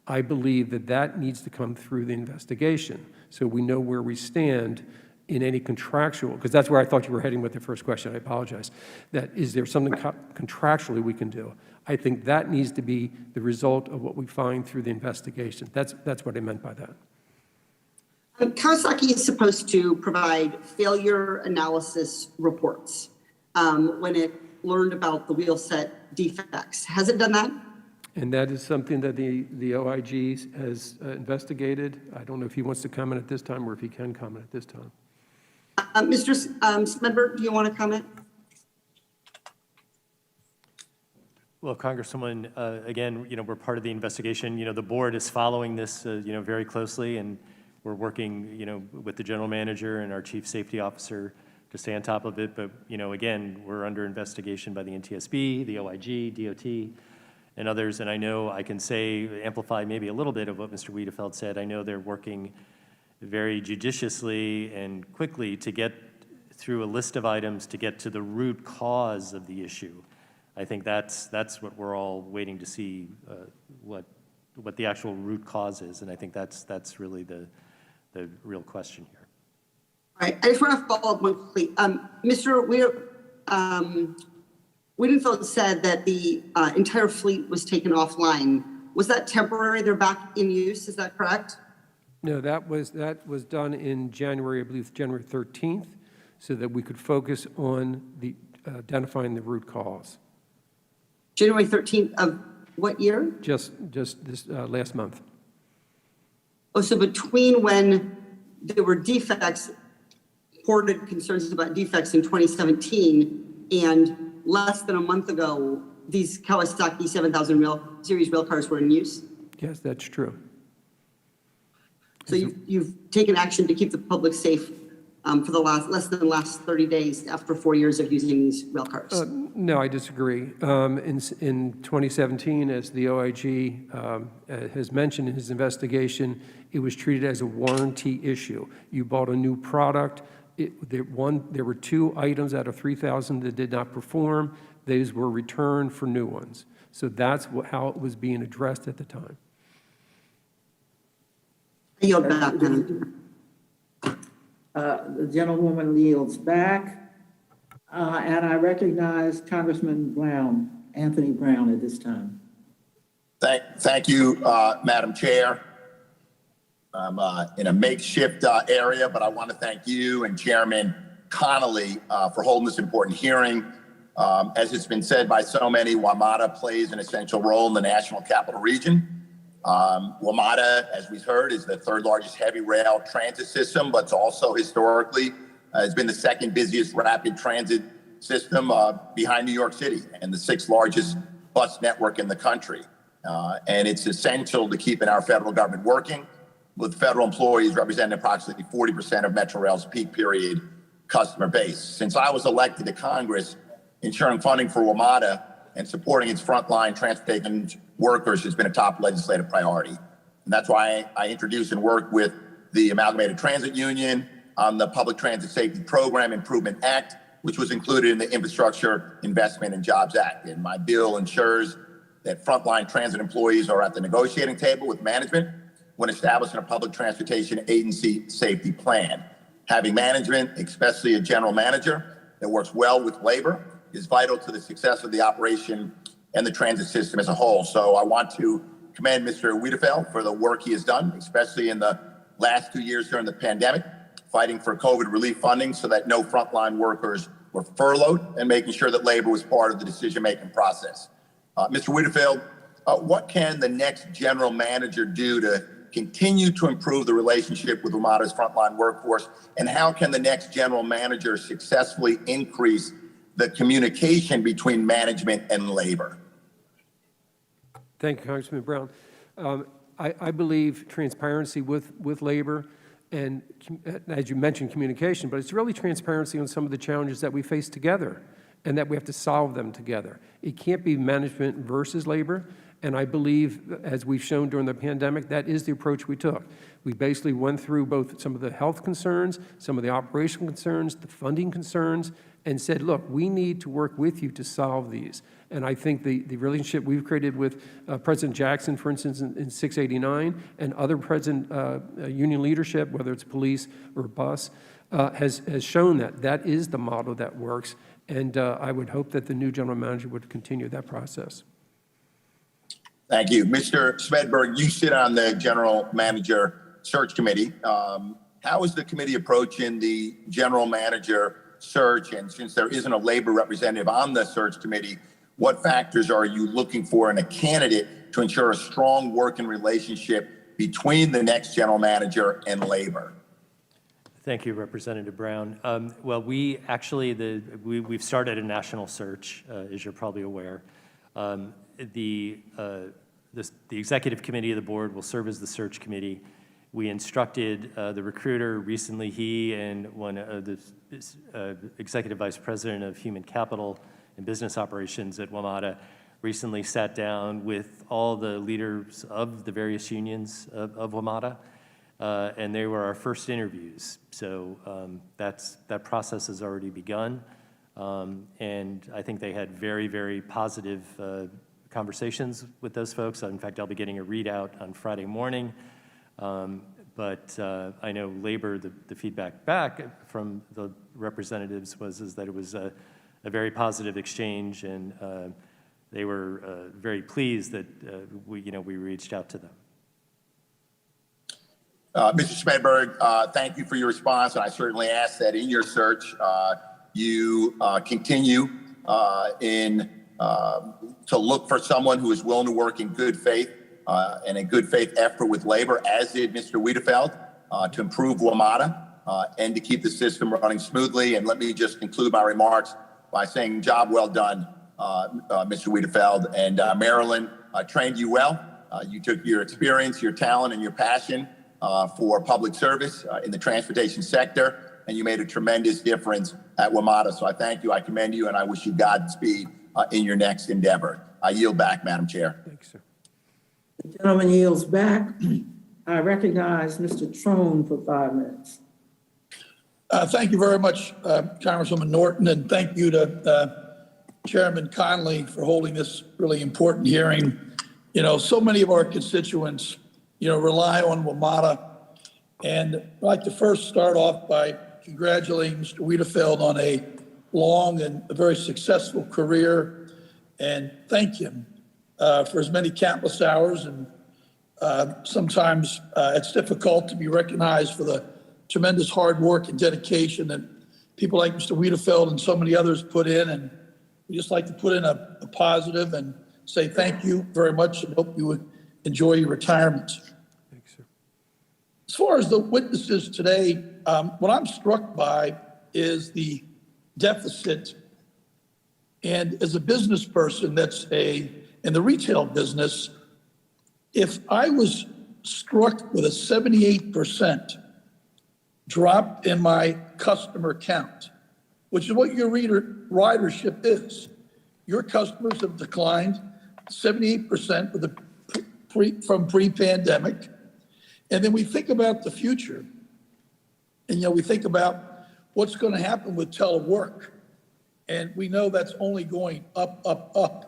I believe that needs to come through the investigation so we know where we stand in any contractual, because that's where I thought you were heading with the first question, I apologize, that is there something contractually we can do? I think that needs to be the result of what we find through the investigation. That's what I meant by that. Kawasaki is supposed to provide failure analysis reports when it learned about the wheel set defects. Has it done that? And that is something that the OIG has investigated. I don't know if he wants to comment at this time or if he can comment at this time. Mr. Smedberg, do you want to comment? Well, Congresswoman, again, we're part of the investigation. The board is following this, very closely, and we're working, with the general manager and our chief safety officer to stay on top of it. But, again, we're under investigation by the NTSB, the OIG, DOT, and others. And I know I can amplify maybe a little bit of what Mr. Wiedefeld said. I know they're working very judiciously and quickly to get through a list of items to get to the root cause of the issue. I think that's what we're all waiting to see, what the actual root cause is. And I think that's really the real question here. All right, I just want to follow up one quickly. Mr. Wiedenfeld said that the entire fleet was taken offline. Was that temporary? They're back in use, is that correct? No, that was done in January, I believe, January 13th, so that we could focus on identifying the root cause. January 13th of what year? Just this last month. Oh, so between when there were defects, reported concerns about defects in 2017, and less than a month ago, these Kawasaki 7000 series rail cars were in use? Yes, that's true. So you've taken action to keep the public safe for the less than the last 30 days after 4 years of using these rail cars? No, I disagree. In 2017, as the OIG has mentioned in his investigation, it was treated as a warranty issue. You bought a new product. There were 2 items out of 3,000 that did not perform. Those were returned for new ones. So that's how it was being addressed at the time. The gentlewoman yields back, and I recognize Congressman Brown, Anthony Brown, at this time. Thank you, Madam Chair. I'm in a makeshift area, but I want to thank you and Chairman Connolly for holding this important hearing. As it's been said by so many, WMATA plays an essential role in the National Capital Region. WMATA, as we've heard, is the 3rd largest heavy rail transit system, but it's also historically has been the 2nd busiest rapid transit system behind New York City and the 6th largest bus network in the country. And it's essential to keeping our federal government working, with federal employees representing approximately 40% of Metro Rail's peak period customer base. Since I was elected to Congress, ensuring funding for WMATA and supporting its frontline transportation workers has been a top legislative priority. And that's why I introduced and worked with the Amalgamated Transit Union on the Public Transit Safety Program Improvement Act, which was included in the Infrastructure Investment and Jobs Act. And my bill ensures that frontline transit employees are at the negotiating table with management when establishing a public transportation agency safety plan. Having management, especially a general manager that works well with labor, is vital to the success of the operation and the transit system as a whole. So I want to commend Mr. Wiedefeld for the work he has done, especially in the last 2 years during the pandemic, fighting for COVID relief funding so that no frontline workers were furloughed and making sure that labor was part of the decision-making process. Mr. Wiedefeld, what can the next general manager do to continue to improve the relationship with WMATA's frontline workforce? And how can the next general manager successfully increase the communication between management and labor? Thank you, Congressman Brown. I believe transparency with labor and, as you mentioned, communication, but it's really transparency on some of the challenges that we face together and that we have to solve them together. It can't be management versus labor. And I believe, as we've shown during the pandemic, that is the approach we took. We basically went through both some of the health concerns, some of the operational concerns, the funding concerns, and said, look, we need to work with you to solve these. And I think the relationship we've created with President Jackson, for instance, in 689, and other present union leadership, whether it's police or bus, has shown that that is the model that works. And I would hope that the new general manager would continue that process. Thank you. Mr. Smedberg, you sit on the general manager search committee. How is the committee approaching the general manager search? And since there isn't a labor representative on the search committee, what factors are you looking for in a candidate to ensure a strong working relationship between the next general manager and labor? Thank you, Representative Brown. Well, we actually, we've started a national search, as you're probably aware. The executive committee of the board will serve as the search committee. We instructed the recruiter recently, he and one of the executive vice president of human capital and business operations at WMATA recently sat down with all the leaders of the various unions of WMATA, and they were our first interviews. So that process has already begun, and I think they had very, very positive conversations with those folks. In fact, I'll be getting a readout on Friday morning. But I know labor, the feedback back from the representatives is that it was a very positive exchange, and they were very pleased that we reached out to them. Mr. Smedberg, thank you for your response, and I certainly ask that in your search you continue to look for someone who is willing to work in good faith and a good faith effort with labor, as did Mr. Wiedefeld, to improve WMATA and to keep the system running smoothly. And let me just conclude my remarks by saying job well done, Mr. Wiedefeld. And Marilyn trained you well. You took your experience, your talent, and your passion for public service in the transportation sector, and you made a tremendous difference at WMATA. So I thank you, I commend you, and I wish you Godspeed in your next endeavor. I yield back, Madam Chair. Thanks, sir. The gentleman yields back. I recognize Mr. Trone for 5 minutes. Thank you very much, Congresswoman Norton, and thank you to Chairman Conley for holding this really important hearing. You know, so many of our constituents, rely on WMATA, and I'd like to first start off by congratulating Mr. Wiedefeld on a long and a very successful career, and thank him for his many countless hours. And sometimes it's difficult to be recognized for the tremendous hard work and dedication that people like Mr. Wiedefeld and so many others put in. And we just like to put in a positive and say thank you very much and hope you would enjoy your retirement. Thanks, sir. As far as the witnesses today, what I'm struck by is the deficit. And as a business person that's in the retail business, if I was struck with a 78% drop in my customer count, which is what your ridership is, your customers have declined 78% from pre-pandemic. And then we think about the future, and we think about what's going to happen with telework. And we know that's only going up, up, up.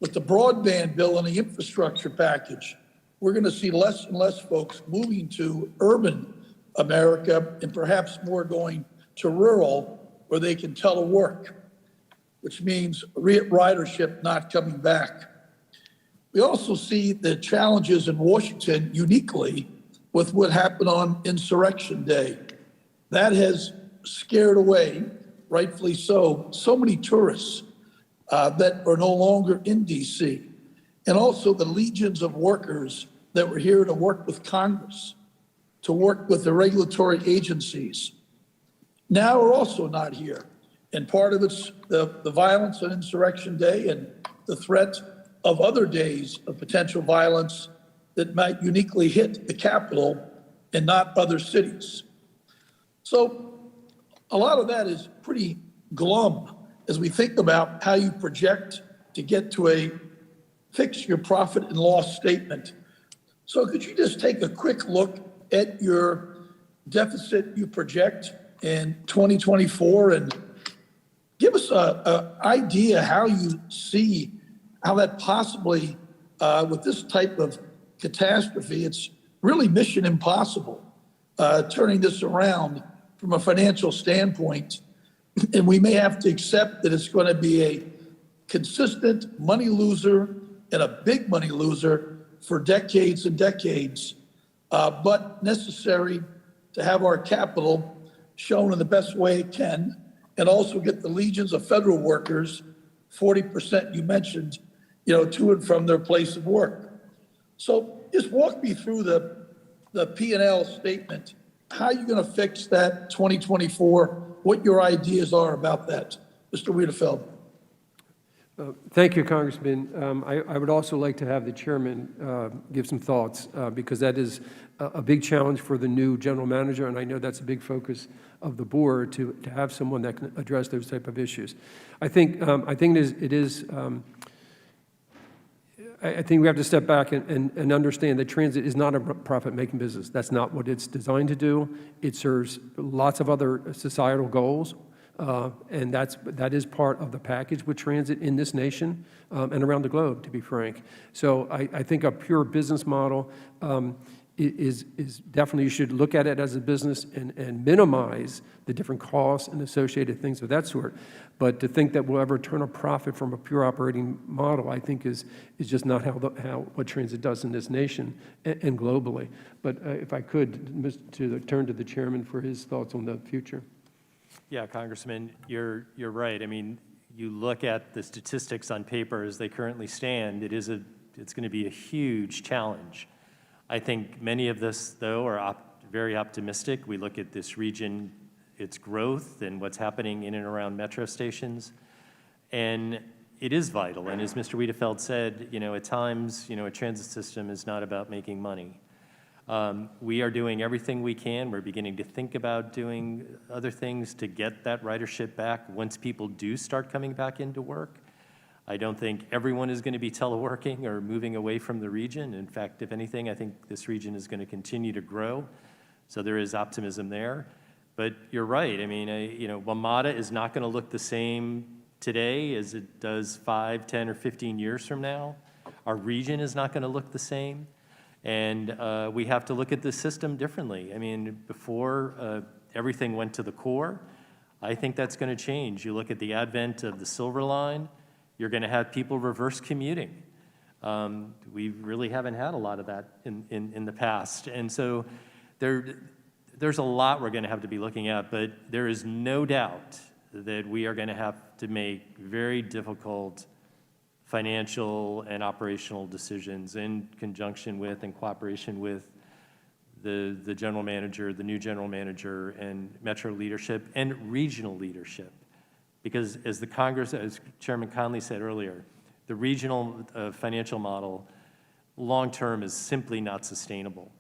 With the broadband bill and the infrastructure package, we're going to see less and less folks moving to urban America and perhaps more going to rural where they can telework, which means ridership not coming back. We also see the challenges in Washington uniquely with what happened on Insurrection Day. That has scared away, rightfully so many tourists that are no longer in DC, and also the legions of workers that were here to work with Congress, to work with the regulatory agencies. Now are also not here. And part of it's the violence on Insurrection Day and the threat of other days of potential violence that might uniquely hit the Capitol and not other cities. So a lot of that is pretty glum as we think about how you project to get to fix your profit and loss statement. So could you just take a quick look at your deficit you project in 2024 and give us an idea how you see how that possibly, with this type of catastrophe, it's really mission impossible, turning this around from a financial standpoint. And we may have to accept that it's going to be a consistent money loser and a big money loser for decades and decades, but necessary to have our capital shown in the best way it can, and also get the legions of federal workers, 40% you mentioned, to and from their place of work. So just walk me through the P&L statement. How are you going to fix that 2024? What your ideas are about that, Mr. Wiedefeld? Thank you, Congressman. I would also like to have the chairman give some thoughts because that is a big challenge for the new general manager, and I know that's a big focus of the board to have someone that can address those type of issues. I think we have to step back and understand that transit is not a profit-making business. That's not what it's designed to do. It serves lots of other societal goals. And that is part of the package with transit in this nation and around the globe, to be frank. So I think a pure business model is definitely, you should look at it as a business and minimize the different costs and associated things of that sort. But to think that we'll ever turn a profit from a pure operating model, I think is just not what transit does in this nation and globally. But if I could, turn to the chairman for his thoughts on the future. Yeah, Congressman, you're right. I mean, you look at the statistics on paper as they currently stand, it's going to be a huge challenge. I think many of us, though, are very optimistic. We look at this region, its growth, and what's happening in and around metro stations, and it is vital. And as Mr. Wiedefeld said, at times, a transit system is not about making money. We are doing everything we can. We're beginning to think about doing other things to get that ridership back once people do start coming back into work. I don't think everyone is going to be teleworking or moving away from the region. In fact, if anything, I think this region is going to continue to grow. So there is optimism there. But you're right. I mean, WMATA is not going to look the same today as it does 5, 10, or 15 years from now. Our region is not going to look the same. And we have to look at the system differently. I mean, before everything went to the core, I think that's going to change. You look at the advent of the Silver Line, you're going to have people reverse commuting. We really haven't had a lot of that in the past. And so there's a lot we're going to have to be looking at, but there is no doubt that we are going to have to make very difficult financial and operational decisions in conjunction with and cooperation with the general manager, the new general manager, and metro leadership and regional leadership. Because as Chairman Conley said earlier, the regional financial model long-term is simply not sustainable.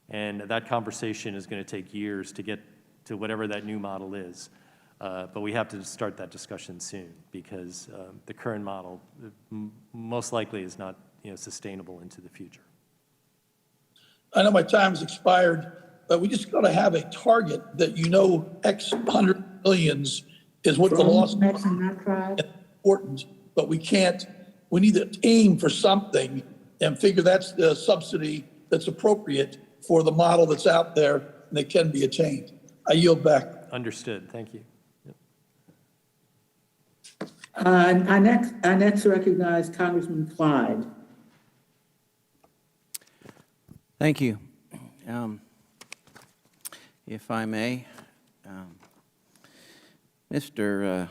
And that conversation is going to take years to get to whatever that new model is. But we have to start that discussion soon because the current model most likely is not sustainable into the future. I know my time's expired, but we just got to have a target that X hundred millions is what the loss is important, but we need to aim for something and figure that's the subsidy that's appropriate for the model that's out there and that can be attained. I yield back. Understood. Thank you. I next recognize Congressman Clyde. Thank you. If I may, Mr.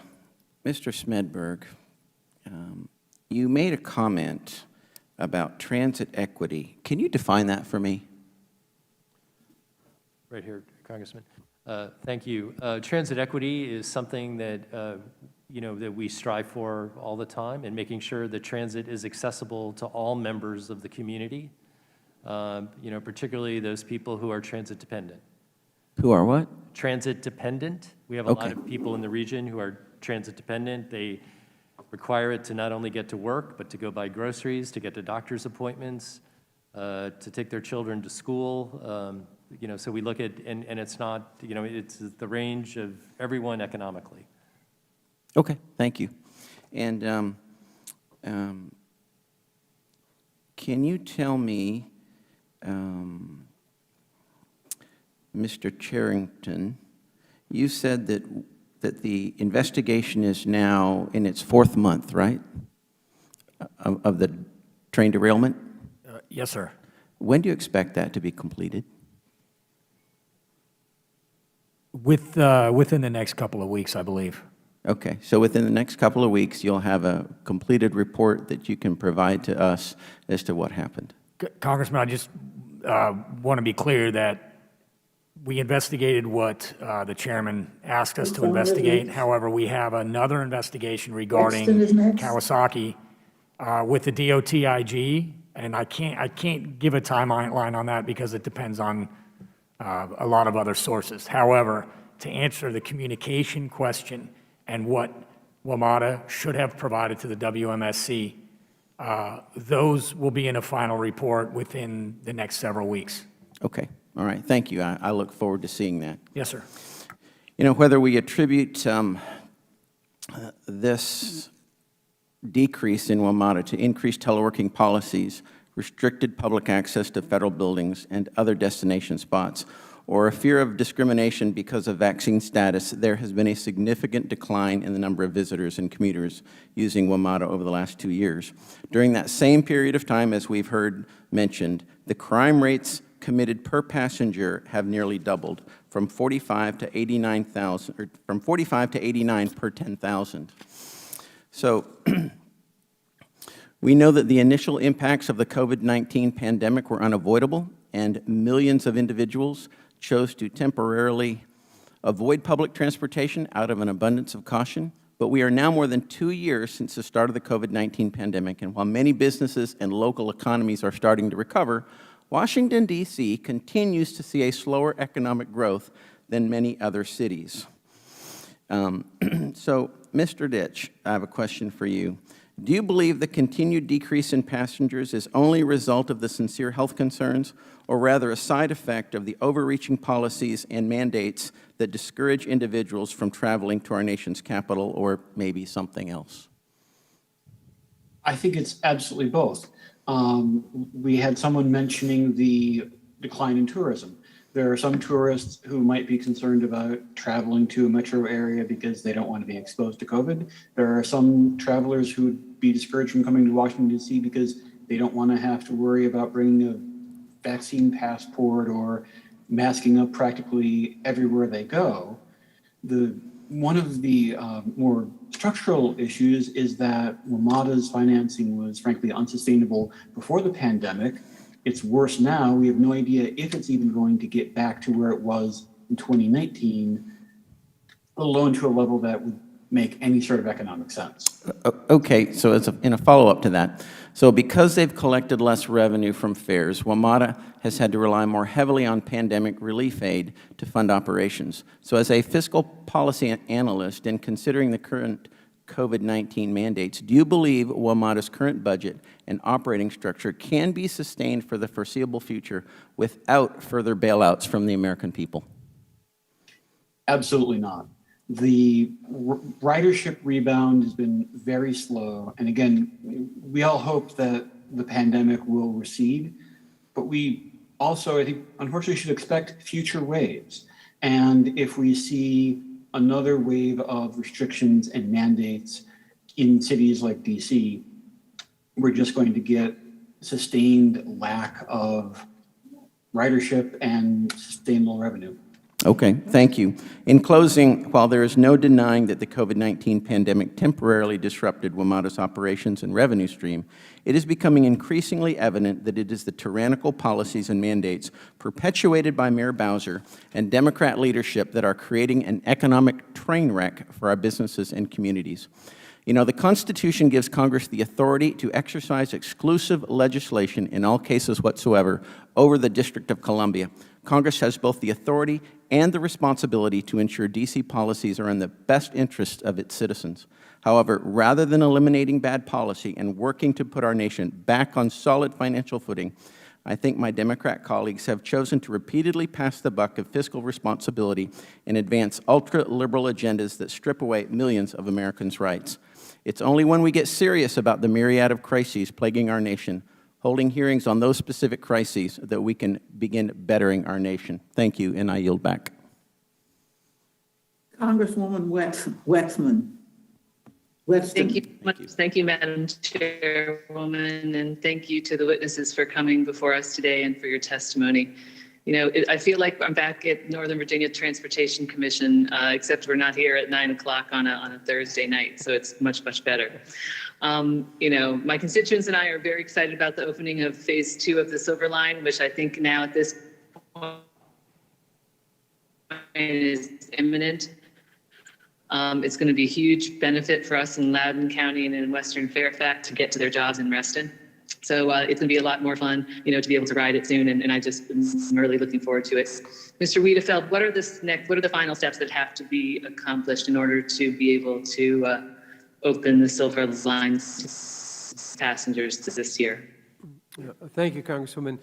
Smedberg, you made a comment about transit equity. Can you define that for me? Right here, Congressman. Thank you. Transit equity is something that that we strive for all the time, and making sure that transit is accessible to all members of the community. Particularly those people who are transit dependent. Who are what? Transit dependent. We have a lot of people in the region who are transit dependent. They require it to not only get to work, but to go buy groceries, to get to doctor's appointments, to take their children to school. So we look at, and it's not, it's the range of everyone economically. Okay, thank you. And can you tell me, Mr. Charrington, you said that the investigation is now in its 4th month, right, of the train derailment? Yes, sir. When do you expect that to be completed? Within the next couple of weeks, I believe. Okay, so within the next couple of weeks, you'll have a completed report that you can provide to us as to what happened. Congressman, I just want to be clear that we investigated what the chairman asked us to investigate. However, we have another investigation regarding Kawasaki with the DOTIG, and I can't give a timeline on that because it depends on a lot of other sources. However, to answer the communication question and what WMATA should have provided to the WMSC, those will be in a final report within the next several weeks. Okay, all right, thank you. I look forward to seeing that. Yes, sir. You know, whether we attribute this decrease in WMATA to increased teleworking policies, restricted public access to federal buildings and other destination spots, or a fear of discrimination because of vaccine status, there has been a significant decline in the number of visitors and commuters using WMATA over the last 2 years. During that same period of time, as we've heard mentioned, the crime rates committed per passenger have nearly doubled, from 45 to 89,000, or from 45 to 89 per 10,000. So we know that the initial impacts of the COVID-19 pandemic were unavoidable, and millions of individuals chose to temporarily avoid public transportation out of an abundance of caution. But we are now more than 2 years since the start of the COVID-19 pandemic, and while many businesses and local economies are starting to recover, Washington, D.C. continues to see a slower economic growth than many other cities. So, Mr. Ditch, I have a question for you. Do you believe the continued decrease in passengers is only a result of the sincere health concerns, or rather a side effect of the overreaching policies and mandates that discourage individuals from traveling to our nation's capital, or maybe something else? I think it's absolutely both. We had someone mentioning the decline in tourism. There are some tourists who might be concerned about traveling to a metro area because they don't want to be exposed to COVID. There are some travelers who would be discouraged from coming to Washington, D.C. because they don't want to have to worry about bringing a vaccine passport or masking up practically everywhere they go. One of the more structural issues is that WMATA's financing was frankly unsustainable before the pandemic. It's worse now. We have no idea if it's even going to get back to where it was in 2019, let alone to a level that would make any sort of economic sense. Okay, so in a follow-up to that, so because they've collected less revenue from fares, WMATA has had to rely more heavily on pandemic relief aid to fund operations. So as a fiscal policy analyst, and considering the current COVID-19 mandates, do you believe WMATA's current budget and operating structure can be sustained for the foreseeable future without further bailouts from the American people? Absolutely not. The ridership rebound has been very slow. And again, we all hope that the pandemic will recede, but we also, I think, unfortunately should expect future waves. And if we see another wave of restrictions and mandates in cities like DC, we're just going to get sustained lack of ridership and sustainable revenue. Okay, thank you. In closing, while there is no denying that the COVID-19 pandemic temporarily disrupted WMATA's operations and revenue stream, it is becoming increasingly evident that it is the tyrannical policies and mandates perpetuated by Mayor Bowser and Democrat leadership that are creating an economic train wreck for our businesses and communities. You know, the Constitution gives Congress the authority to exercise exclusive legislation in all cases whatsoever over the District of Columbia. Congress has both the authority and the responsibility to ensure D.C. policies are in the best interest of its citizens. However, rather than eliminating bad policy and working to put our nation back on solid financial footing, I think my Democrat colleagues have chosen to repeatedly pass the buck of fiscal responsibility and advance ultra-liberal agendas that strip away millions of Americans' rights. It's only when we get serious about the myriad of crises plaguing our nation, holding hearings on those specific crises, that we can begin bettering our nation. Thank you, and I yield back. Congresswoman Wexman. Thank you much. Thank you, Madam Chairwoman, and thank you to the witnesses for coming before us today and for your testimony. You know, I feel like I'm back at Northern Virginia Transportation Commission, except we're not here at 9 o'clock on a Thursday night, so it's much, much better. You know, my constituents and I are very excited about the opening of phase 2 of the Silver Line, which I think now at this point is imminent. It's going to be a huge benefit for us in Loudoun County and in Western Fairfax to get to their jobs in Reston. So it's going to be a lot more fun, you know, to be able to ride it soon, and I'm really looking forward to it. Mr. Wiedefeld, what are the final steps that have to be accomplished in order to be able to open the Silver Line to passengers this year? Yeah, thank you, Congresswoman.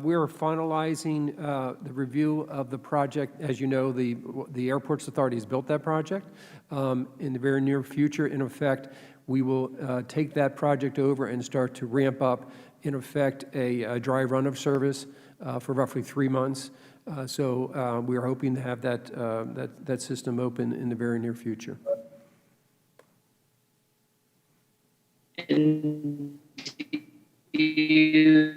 We're finalizing the review of the project. As you know, the Airports Authority has built that project. In the very near future, in effect, we will take that project over and start to ramp up, in effect, a dry run of service for roughly 3 months. So we are hoping to have that system open in the very near future. And do you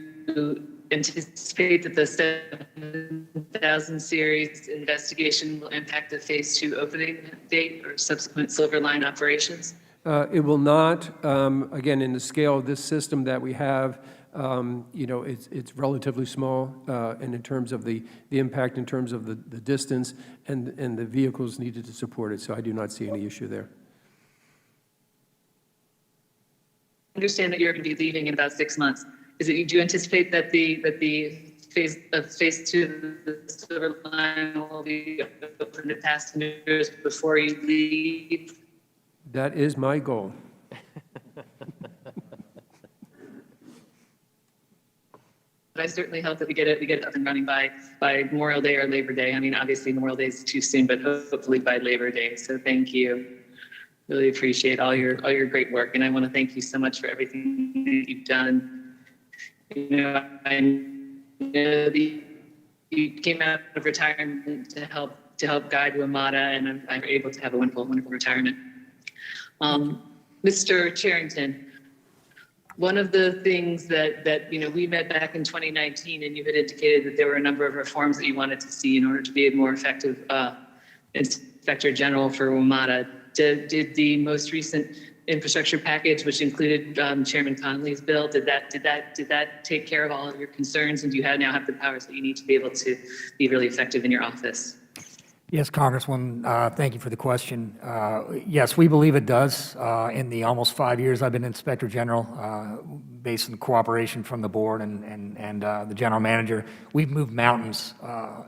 anticipate that the 7,000 series investigation will impact the phase 2 opening date or subsequent Silver Line operations? It will not. Again, in the scale of this system that we have, you know, it's relatively small, and in terms of the impact, in terms of the distance and the vehicles needed to support it. So I do not see any issue there. I understand that you're going to be leaving in about 6 months. Do you anticipate that the phase 2 of the Silver Line will be open to passengers before you leave? That is my goal. But I certainly hope that we get it up and running by Memorial Day or Labor Day. I mean, obviously Memorial Day is too soon, but hopefully by Labor Day. So thank you. Really appreciate all your great work, and I want to thank you so much for everything that you've done. You know, I know that you came out of retirement to help guide WMATA, and I'm able to have a wonderful retirement. Mr. Charrington, one of the things that you know, we met back in 2019, and you had indicated that there were a number of reforms that you wanted to see in order to be a more effective Inspector General for WMATA. Did the most recent infrastructure package, which included Chairman Connolly's bill, did that take care of all of your concerns, and do you now have the powers that you need to be able to be really effective in your office? Yes, Congresswoman, thank you for the question. Yes, we believe it does. In the almost 5 years I've been Inspector General, based on cooperation from the board and the general manager, we've moved mountains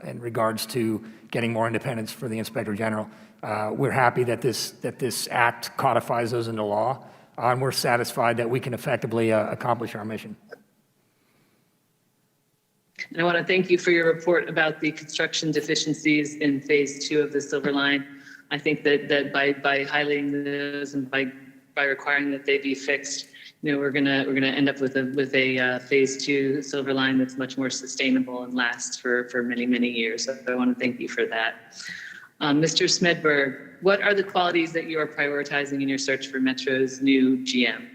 in regards to getting more independence for the Inspector General. We're happy that this act codifies those into law, and we're satisfied that we can effectively accomplish our mission. And I want to thank you for your report about the construction deficiencies in phase 2 of the Silver Line. I think that by highlighting those and by requiring that they be fixed, you know, we're gonna end up with a phase 2 Silver Line that's much more sustainable and lasts for many years. So I want to thank you for that. Mr. Smedberg, what are the qualities that you are prioritizing in your search for Metro's new GM?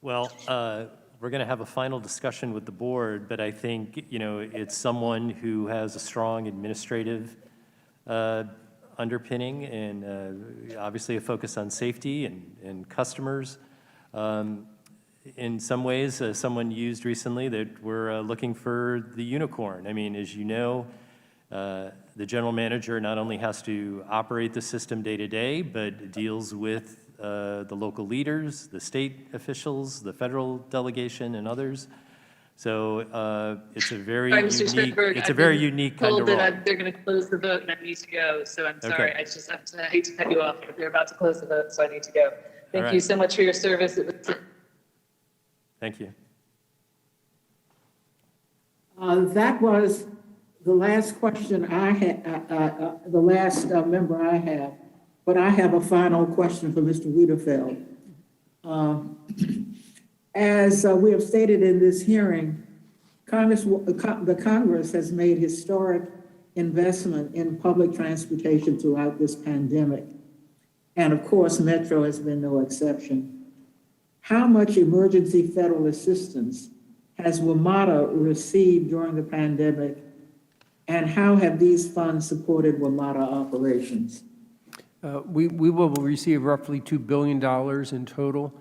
Well, we're going to have a final discussion with the board, but I think, you know, it's someone who has a strong administrative underpinning and obviously a focus on safety and customers. In some ways, someone used recently that we're looking for the unicorn. I mean, as you know, the general manager not only has to operate the system day to day, but deals with the local leaders, the state officials, the federal delegation, and others. So it's a very unique kind of role. They're going to close the vote and I need to go. So I'm sorry. Okay. I hate to cut you off, but they're about to close the vote, so I need to go. Thank you so much for your service. Thank you. That was the last question I had, the last member I have, but I have a final question for Mr. Wiedefeld. As we have stated in this hearing, the Congress has made historic investment in public transportation throughout this pandemic. And of course, Metro has been no exception. How much emergency federal assistance has WMATA received during the pandemic, and how have these funds supported WMATA operations? We will receive roughly $2 billion in total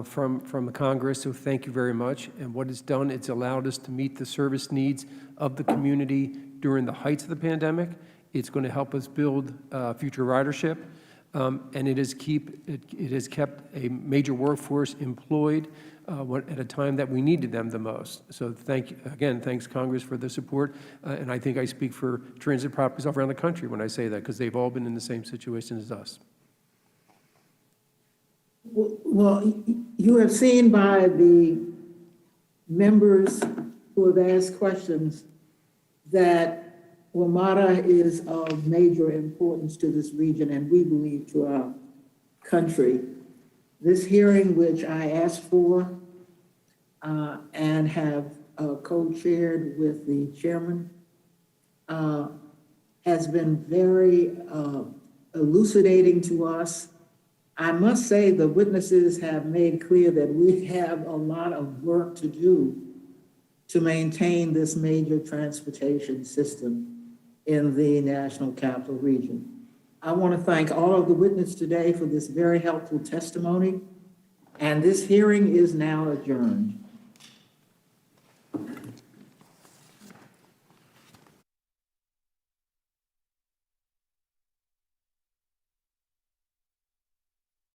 from the Congress, so thank you very much. And what it's done, it's allowed us to meet the service needs of the community during the heights of the pandemic. It's going to help us build future ridership, and it has kept a major workforce employed at a time that we needed them the most. So thanks Congress for the support, and I think I speak for transit properties all around the country when I say that, because they've all been in the same situation as us. Well, you have seen by the members who have asked questions that WMATA is of major importance to this region, and we believe to our country. This hearing, which I asked for and have co-chaired with the chairman, has been very elucidating to us. I must say the witnesses have made clear that we have a lot of work to do to maintain this major transportation system in the National Capital Region. I want to thank all of the witnesses today for this very helpful testimony, and this hearing is now adjourned.